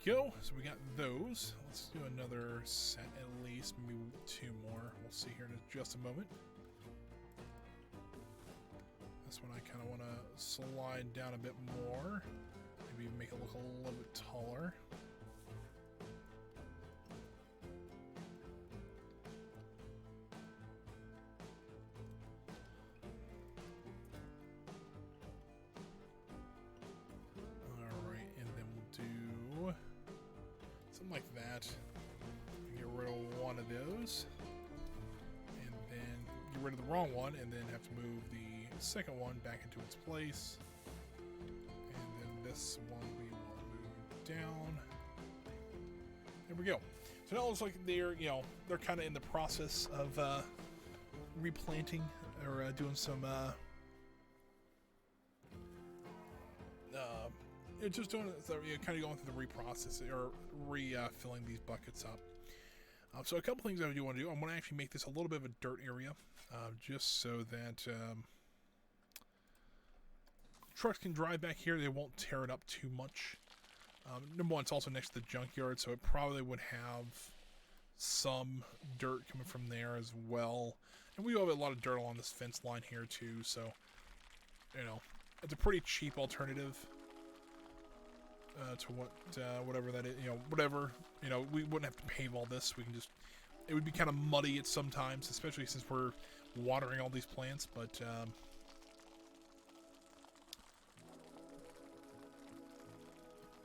Go. So we got those. Let's do another set at least, maybe 2 more. We'll see here in just a moment. This one I kind of want to slide down a bit more. Maybe make it look a little bit taller. Like that. Get rid of one of those, and then get rid of the wrong one, and then have to move the second one back into its place. And then this one we will move down. There we go. So now it looks like they're kind of in the process of replanting or doing some just doing kind of going through the reprocessing or refilling these buckets up. So a couple things I do want to do. I want to actually make this a little bit of a dirt area, just so that trucks can drive back here. They won't tear it up too much. Number one, it's also next to the junkyard, so it probably would have some dirt coming from there as well. And we have a lot of dirt along this fence line here too, so it's a pretty cheap alternative. To whatever that is, we wouldn't have to pave all this. We can just, it would be kind of muddy at some times, especially since we're watering all these plants, but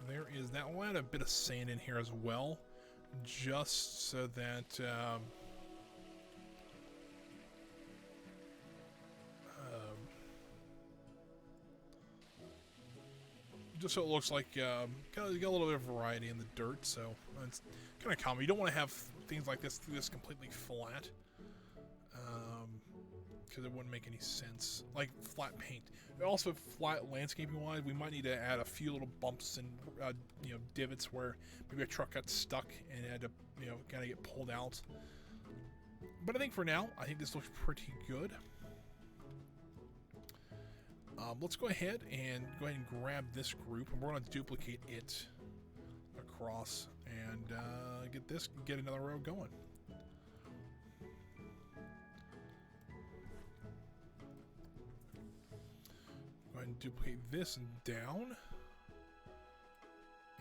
there is that. We'll add a bit of sand in here as well, just so that just so it looks like kind of got a little bit of variety in the dirt. So it's kind of common. You don't want to have things like this completely flat, because it wouldn't make any sense. Like flat paint. Also, flat landscaping wise, we might need to add a few little bumps and divots where maybe a truck got stuck and had to kind of get pulled out. But I think for now, I think this looks pretty good. Let's go ahead and grab this group, and we're going to duplicate it across and get another row going. Go ahead and duplicate this down,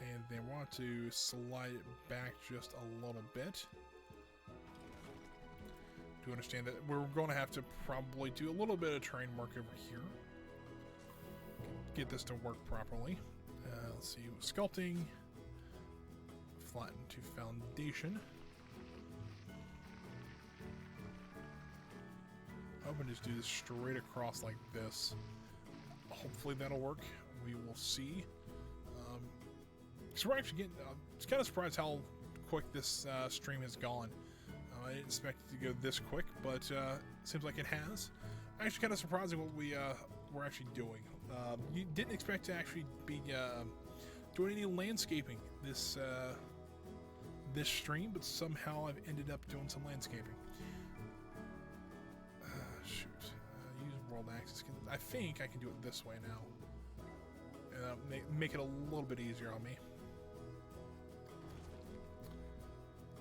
and then we want to slide it back just a little bit. Do understand that we're going to have to probably do a little bit of terrain work over here. Get this to work properly. Let's see, sculpting, flatten to foundation. I'm going to just do this straight across like this. Hopefully that'll work. We will see. So we're actually getting, it's kind of surprised how quick this stream has gone. I didn't expect it to go this quick, but seems like it has. Actually kind of surprising what we're actually doing. You didn't expect to actually be doing any landscaping this stream, but somehow I've ended up doing some landscaping. Shoot. Use world access. I think I can do it this way now. Make it a little bit easier on me.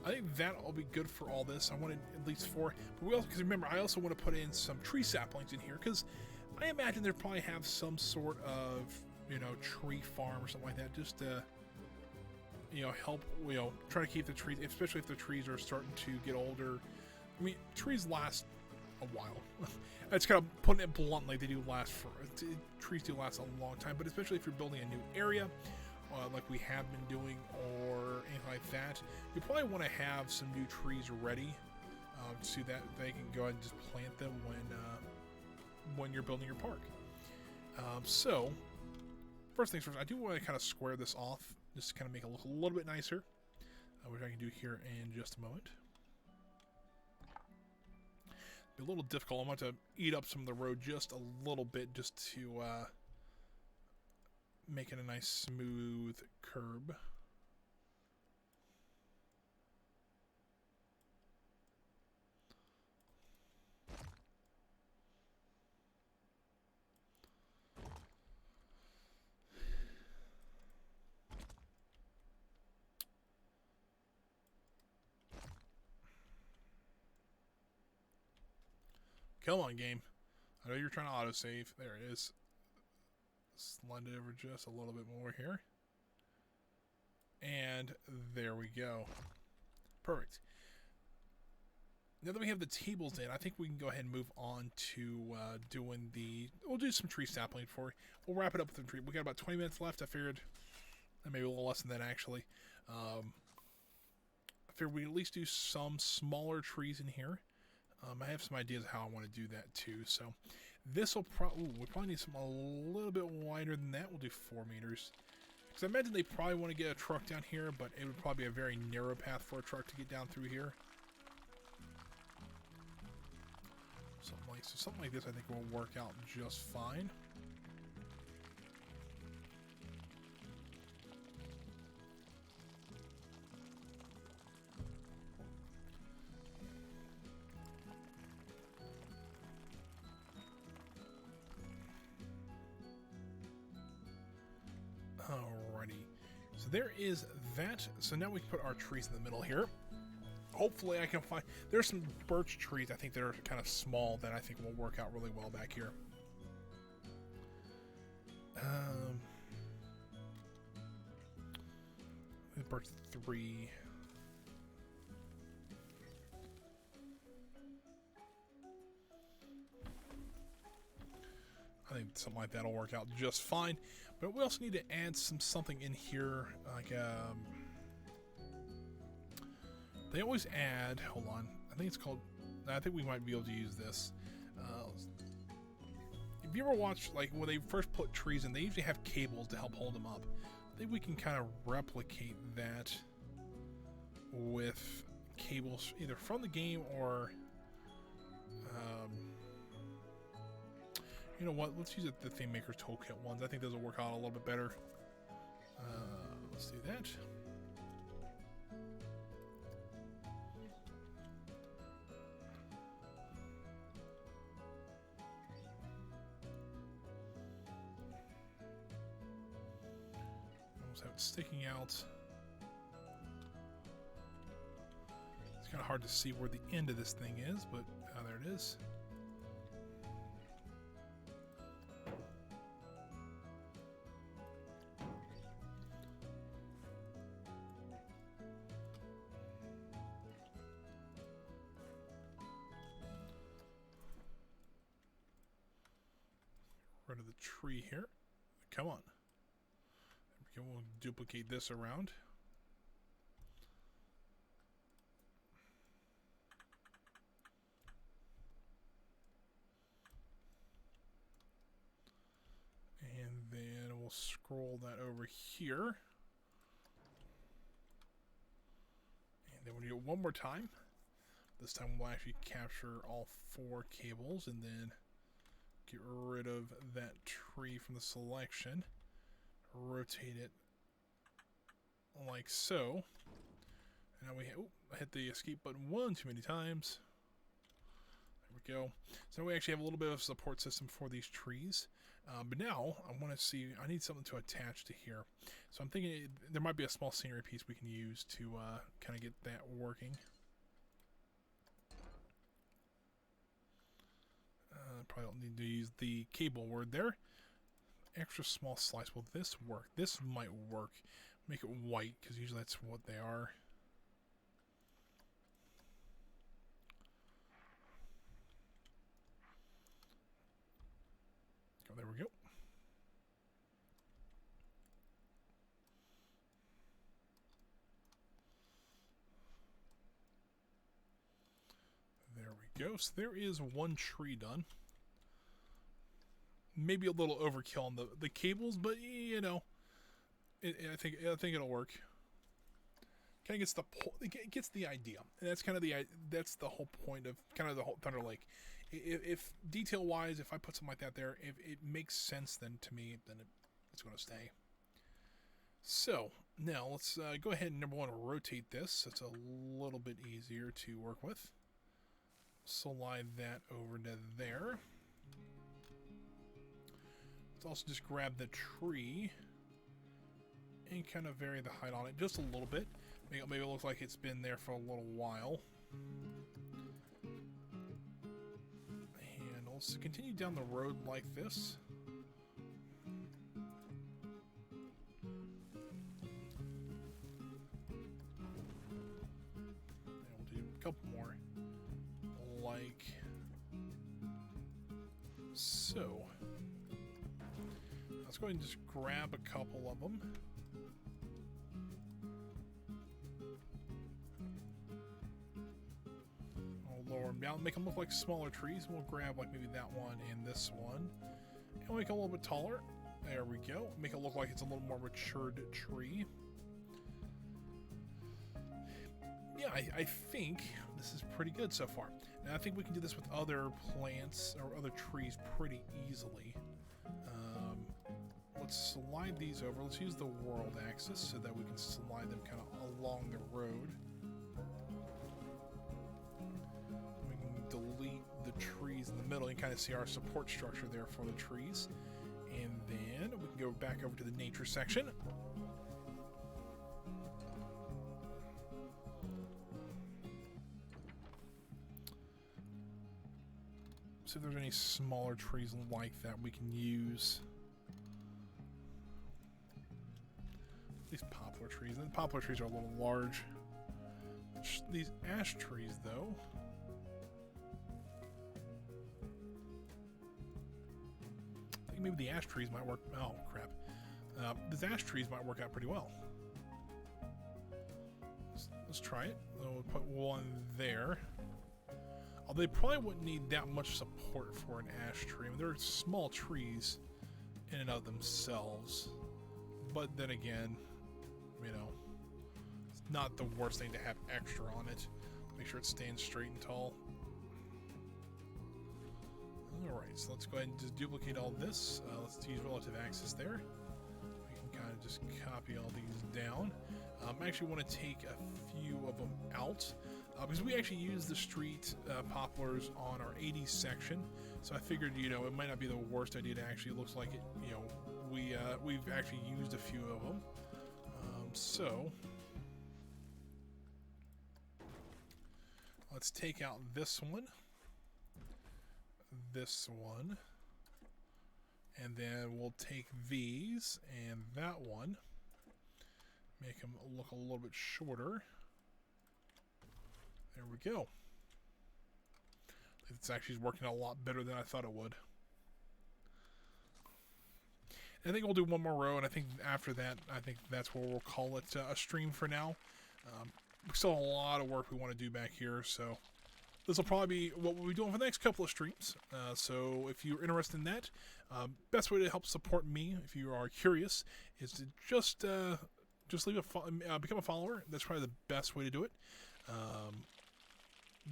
I think that'll be good for all this. I wanted at least 4, but we also, because remember, I also want to put in some tree saplings in here, because I imagine they probably have some sort of, tree farm or something like that, just to, help, try to keep the trees, especially if the trees are starting to get older. I mean, trees last a while. It's kind of putting it bluntly, trees do last a long time, but especially if you're building a new area, like we have been doing, or anything like that, you probably want to have some new trees ready, so that they can go ahead and just plant them when you're building your park. So, first things first, I do want to kind of square this off, just to kind of make it look a little bit nicer, which I can do here in just a moment. Be a little difficult. I'm going to eat up some of the road just a little bit, just to make it a nice smooth curb. Come on, game. I know you're trying to autosave. There it is. Slide it over just a little bit more here. And there we go. Perfect. Now that we have the tables in, I think we can go ahead and move on to doing we'll do some tree sapling for. We'll wrap it up with the tree. We got about 20 minutes left. I figured, maybe a little less than that actually. I figured we'd at least do some smaller trees in here. I have some ideas of how I want to do that too. So this will we probably need some a little bit wider than that. We'll do 4 meters. Because I imagine they probably want to get a truck down here, but it would probably be a very narrow path for a truck to get down through here. Something like this I think will work out just fine. Alrighty, so there is that. So now we can put our trees in the middle here. Hopefully I can find, there's some birch trees I think that are kind of small that I think will work out really well back here. Birch 3. I think something like that will work out just fine. But we also need to add something in here, like they always add, hold on, I think it's called, I think we might be able to use this. if you ever watch, like, when they first put trees in, they usually have cables to help hold them up. I think we can kind of replicate that with cables either from the game or you know what, let's use the Theme Maker's Toolkit ones. I think those will work out a little bit better. Let's do that. Almost have it sticking out. It's kind of hard to see where the end of this thing is, but there it is. Rid of the tree here. Come on. There we go. We'll duplicate this around. And then we'll scroll that over here. And then we'll do it one more time. This time we'll actually capture all 4 cables and then get rid of that tree from the selection. Rotate it like so. And now we hit the escape button one too many times. There we go. So now we actually have a little bit of a support system for these trees. But now I want to see, I need something to attach to here. So I'm thinking there might be a small scenery piece we can use to kind of get that working. Probably don't need to use the cable word there. Extra small slice. Will this work? This might work. Make it white, because usually that's what they are. Oh, there we go. There we go. So there is one tree done. Maybe a little overkill on the cables, but you know, I think it'll work. Kind of gets the idea, and that's kind of that's the whole point of kind of the whole Thunder Lake. If detail wise, if I put something like that there, if it makes sense, then to me, then it's going to stay. So now let's go ahead and number one rotate this. So it's a little bit easier to work with. Slide that over to there. Let's also just grab the tree and kind of vary the height on it just a little bit. Maybe it looks like it's been there for a little while. And let's continue down the road like this. And we'll do a couple more like so. Let's go ahead and just grab a couple of them. I'll lower them down, make them look like smaller trees. We'll grab like maybe that one and this one. And we'll make it a little bit taller. There we go. Make it look like it's a little more matured tree. Yeah, I think this is pretty good so far. And I think we can do this with other plants or other trees pretty easily. Let's slide these over. Let's use the world axis so that we can slide them kind of along the road. We can delete the trees in the middle and kind of see our support structure there for the trees. And then we can go back over to the nature section. See if there's any smaller trees like that we can use. These poplar trees. And the poplar trees are a little large. These ash trees, though. I think maybe the ash trees might work. Oh, crap. These ash trees might work out pretty well. Let's try it. We'll put one there. Although they probably wouldn't need that much support for an ash tree. I mean, they're small trees in and of themselves. But then again, you know, it's not the worst thing to have extra on it. Make sure it stands straight and tall. Alright, so let's go ahead and just duplicate all this. Let's use relative axis there. We can kind of just copy all these down. I actually want to take a few of them out because we actually use the street poplars on our 80s section. So I figured, you know, it might not be the worst idea to actually, it looks like it, you know, we've actually used a few of them. So let's take out this one, and then we'll take these and that one, make them look a little bit shorter. There we go. It's actually working a lot better than I thought it would. I think we'll do one more row, and I think after that, I think that's where we'll call it a stream for now. We still have a lot of work we want to do back here, so this will probably be what we'll be doing for the next couple of streams. So if you're interested in that, best way to help support me, if you are curious, is to just leave become a follower. That's probably the best way to do it.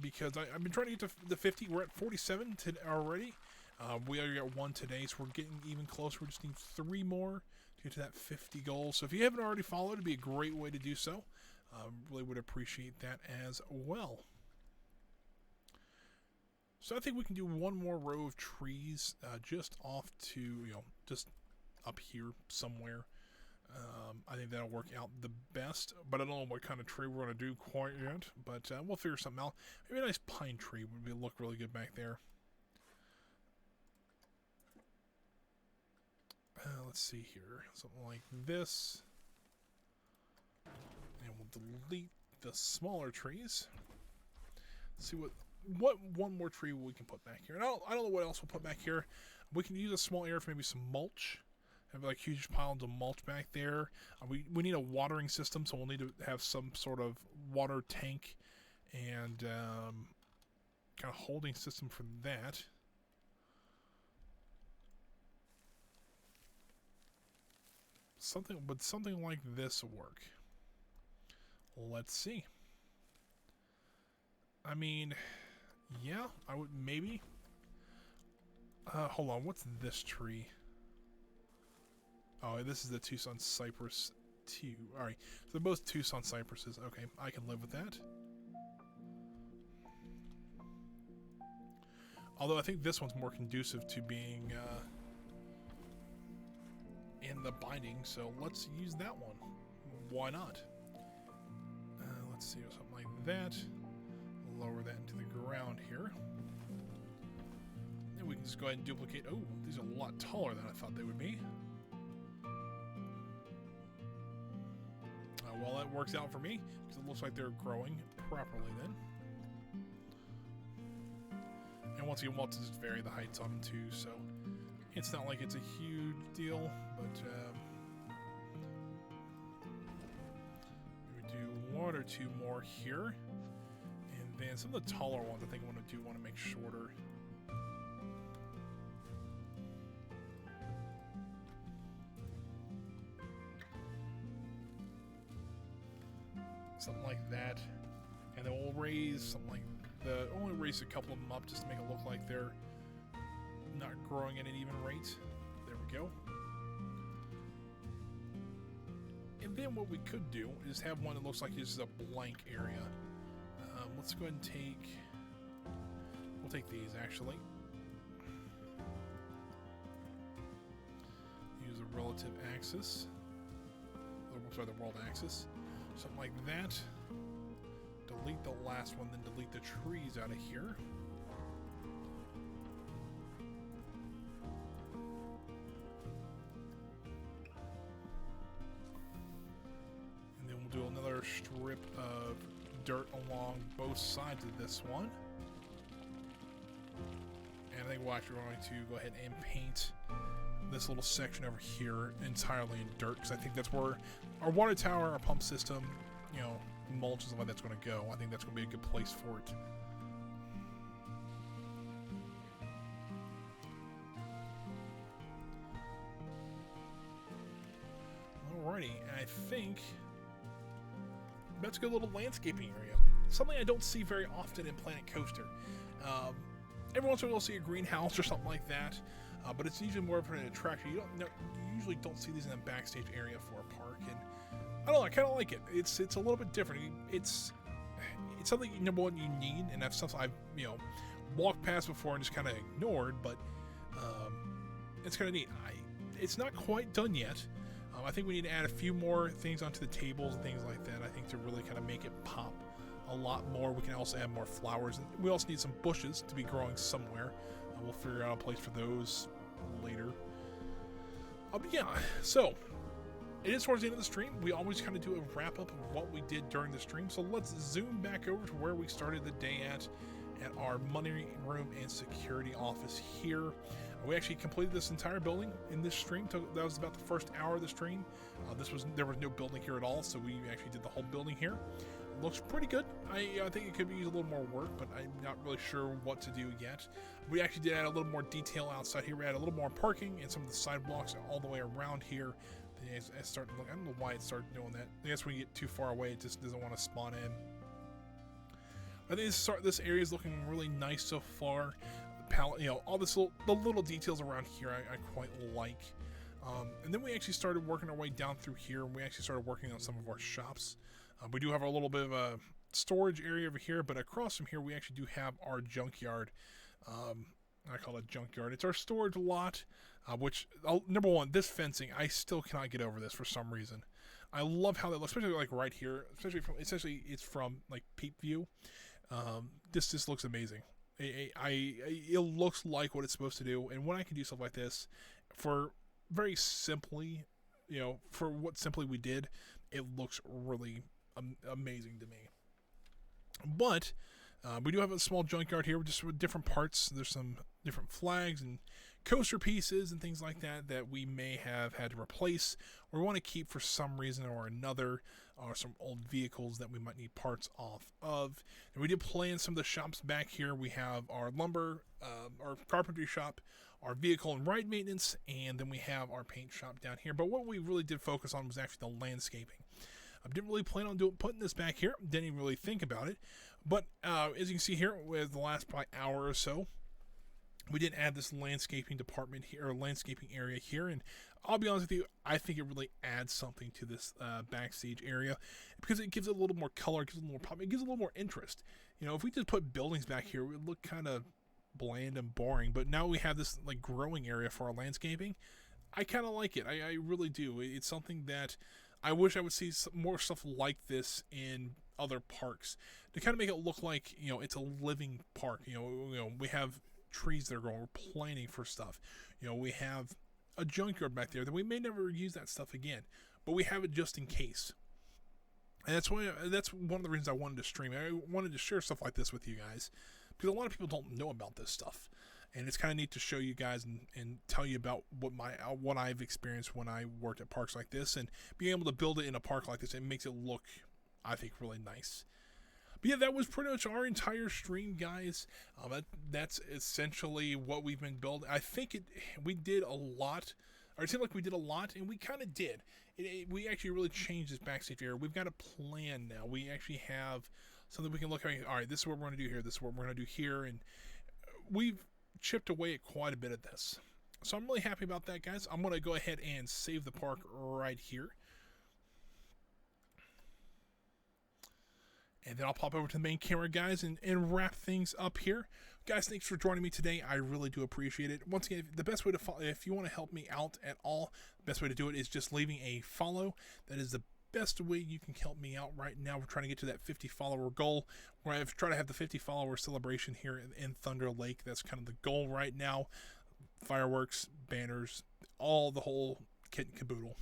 Because I've been trying to get to the 50. We're at 47 already. We already got 1 today, so we're getting even closer. We just need 3 more to get to that 50 goal. So if you haven't already followed, it'd be a great way to do so. Really would appreciate that as well. So I think we can do one more row of trees just off to, you know, just up here somewhere. I think that'll work out the best, but I don't know what kind of tree we're going to do quite yet, but we'll figure something out. Maybe a nice pine tree would look really good back there. Let's see here, something like this, and we'll delete the smaller trees. Let's see what one more tree we can put back here. And I don't know what else we'll put back here. We can use a small area for maybe some mulch. Have like huge piles of mulch back there. We need a watering system, so we'll need to have some sort of water tank and kind of holding system for that. Would something like this work? Let's see. I mean, yeah, I would maybe. Hold on, what's this tree? Oh, this is the Tucson Cypress 2. Alright, so they're both Tucson Cypresses. Okay, I can live with that. Although I think this one's more conducive to being in the binding, so let's use that one. Why not? Let's see, something like that. Lower that into the ground here. And we can just go ahead and duplicate. Oh, these are a lot taller than I thought they would be. Well, that works out for me, because it looks like they're growing properly then. And once again, we'll have to just vary the heights on them too, so it's not like it's a huge deal, but we do 1 or 2 more here. And then some of the taller ones I think I want to make shorter. Something like that, and then we'll raise something like only raise a couple of them up just to make it look like they're not growing at an even rate. There we go. And then what we could do is have one that looks like it's a blank area. Let's go ahead and we'll take these actually. Use the relative axis. Sorry, the world axis. Something like that. Delete the last one, then delete the trees out of here. And then we'll do another strip of dirt along both sides of this one. And I think we're actually going to go ahead and paint this little section over here entirely in dirt, because I think that's where our water tower, our pump system, you know, mulch and stuff like that's going to go. I think that's going to be a good place for it. Alrighty, and I think that's a good little landscaping area. Something I don't see very often in Planet Coaster. Every once in a while you'll see a greenhouse or something like that, but it's usually more of an attraction. You usually don't see these in a backstage area for a park, and I don't know, I kind of like it. It's a little bit different. It's something, number one, you need, and that's something I've walked past before and just kind of ignored, but it's kind of neat. It's not quite done yet. I think we need to add a few more things onto the tables and things like that, I think, to really kind of make it pop a lot more. We can also add more flowers, and we also need some bushes to be growing somewhere. We'll figure out a place for those later. But yeah, so it is towards the end of the stream. We always kind of do a wrap up of what we did during the stream, so let's zoom back over to where we started the day at our money room and security office here. We actually completed this entire building in this stream. That was about the first hour of the stream. There was no building here at all, so we actually did the whole building here. It looks pretty good. I think it could use a little more work, but I'm not really sure what to do yet. We actually did add a little more detail outside here. We added a little more parking and some of the sidewalks all the way around here. I started to look. I don't know why it started doing that. I guess when you get too far away, it just doesn't want to spawn in. I think this area is looking really nice so far. The palette, all the little details around here I quite like. And then we actually started working our way down through here, and we actually started working on some of our shops. We do have a little bit of a storage area over here, but across from here we actually do have our junkyard. I call it junkyard. It's our storage lot, which, number one, this fencing, I still cannot get over this for some reason. I love how that looks, especially like right here, especially it's from like peep view. This just looks amazing. It looks like what it's supposed to do, and when I can do stuff like this for very simply, for what simply we did, it looks really amazing to me. But we do have a small junkyard here, just with different parts. There's some different flags and coaster pieces and things like that we may have had to replace or we want to keep for some reason or another, or some old vehicles that we might need parts off of. And we did plan some of the shops back here. We have our lumber, our carpentry shop, our vehicle and ride maintenance, and then we have our paint shop down here. But what we really did focus on was actually the landscaping. I didn't really plan on putting this back here. Didn't even really think about it. But as you can see here, with the last probably hour or so, we did add this landscaping department here, or landscaping area here, and I'll be honest with you, I think it really adds something to this backstage area because it gives it a little more color, it gives it a little more pop, it gives it a little more interest. If we just put buildings back here, it would look kind of bland and boring. But now we have this like growing area for our landscaping. I kind of like it. I really do. It's something that I wish I would see more stuff like this in other parks to kind of make it look like it's a living park. We have trees that are growing. We're planning for stuff. We have a junkyard back there that we may never use that stuff again, but we have it just in case. And that's one of the reasons I wanted to stream. I wanted to share stuff like this with you guys because a lot of people don't know about this stuff, and it's kind of neat to show you guys and tell you about what I've experienced when I worked at parks like this, and being able to build it in a park like this, it makes it look, I think, really nice. But yeah, that was pretty much our entire stream, guys. That's essentially what we've been building. I think we did a lot, or it seemed like we did a lot, and we kind of did. We actually really changed this backstage area. We've got a plan now. We actually have something we can look at. All right, this is what we're going to do here. This is what we're going to do here. And we've chipped away at quite a bit of this. So I'm really happy about that, guys. I'm going to go ahead and save the park right here. And then I'll pop over to the main camera, guys, and wrap things up here. Guys, thanks for joining me today. I really do appreciate it. Once again, the best way to follow, if you want to help me out at all, the best way to do it is just leaving a follow. That is the best way you can help me out right now. We're trying to get to that 50 follower goal. Where I've tried to have the 50 follower celebration here in Thunder Lake. That's kind of the goal right now. Fireworks, banners, all the whole kit and caboodle.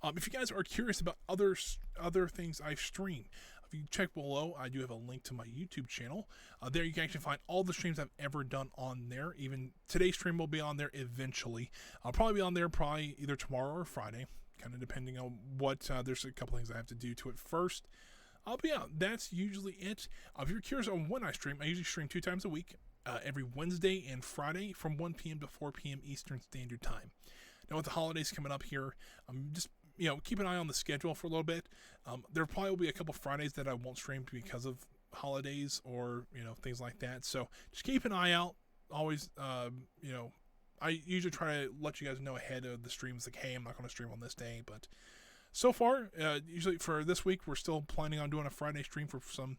If you guys are curious about other things I stream, if you check below, I do have a link to my YouTube channel. There you can actually find all the streams I've ever done on there. Even today's stream will be on there eventually. I'll probably be on there either tomorrow or Friday, kind of depending on what. There's a couple things I have to do to it first. But yeah, that's usually it. If you're curious on when I usually stream 2 times a week, every Wednesday and Friday from 1 p.m. to 4 p.m. Eastern Standard Time. Now with the holidays coming up here, I'm just keep an eye on the schedule for a little bit. There probably will be a couple Fridays that I won't stream because of holidays or things like that. So just keep an eye out. Always, I usually try to let you guys know ahead of the streams, like, hey, I'm not going to stream on this day. But so far, usually for this week, we're still planning on doing a Friday stream for some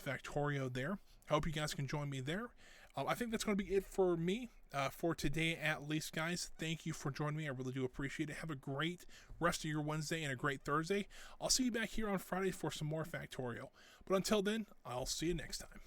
Factorio there. I hope you guys can join me there. I think that's going to be it for me for today, at least, guys. Thank you for joining me. I really do appreciate it. Have a great rest of your Wednesday and a great Thursday. I'll see you back here on Friday for some more Factorio. But until then, I'll see you next time.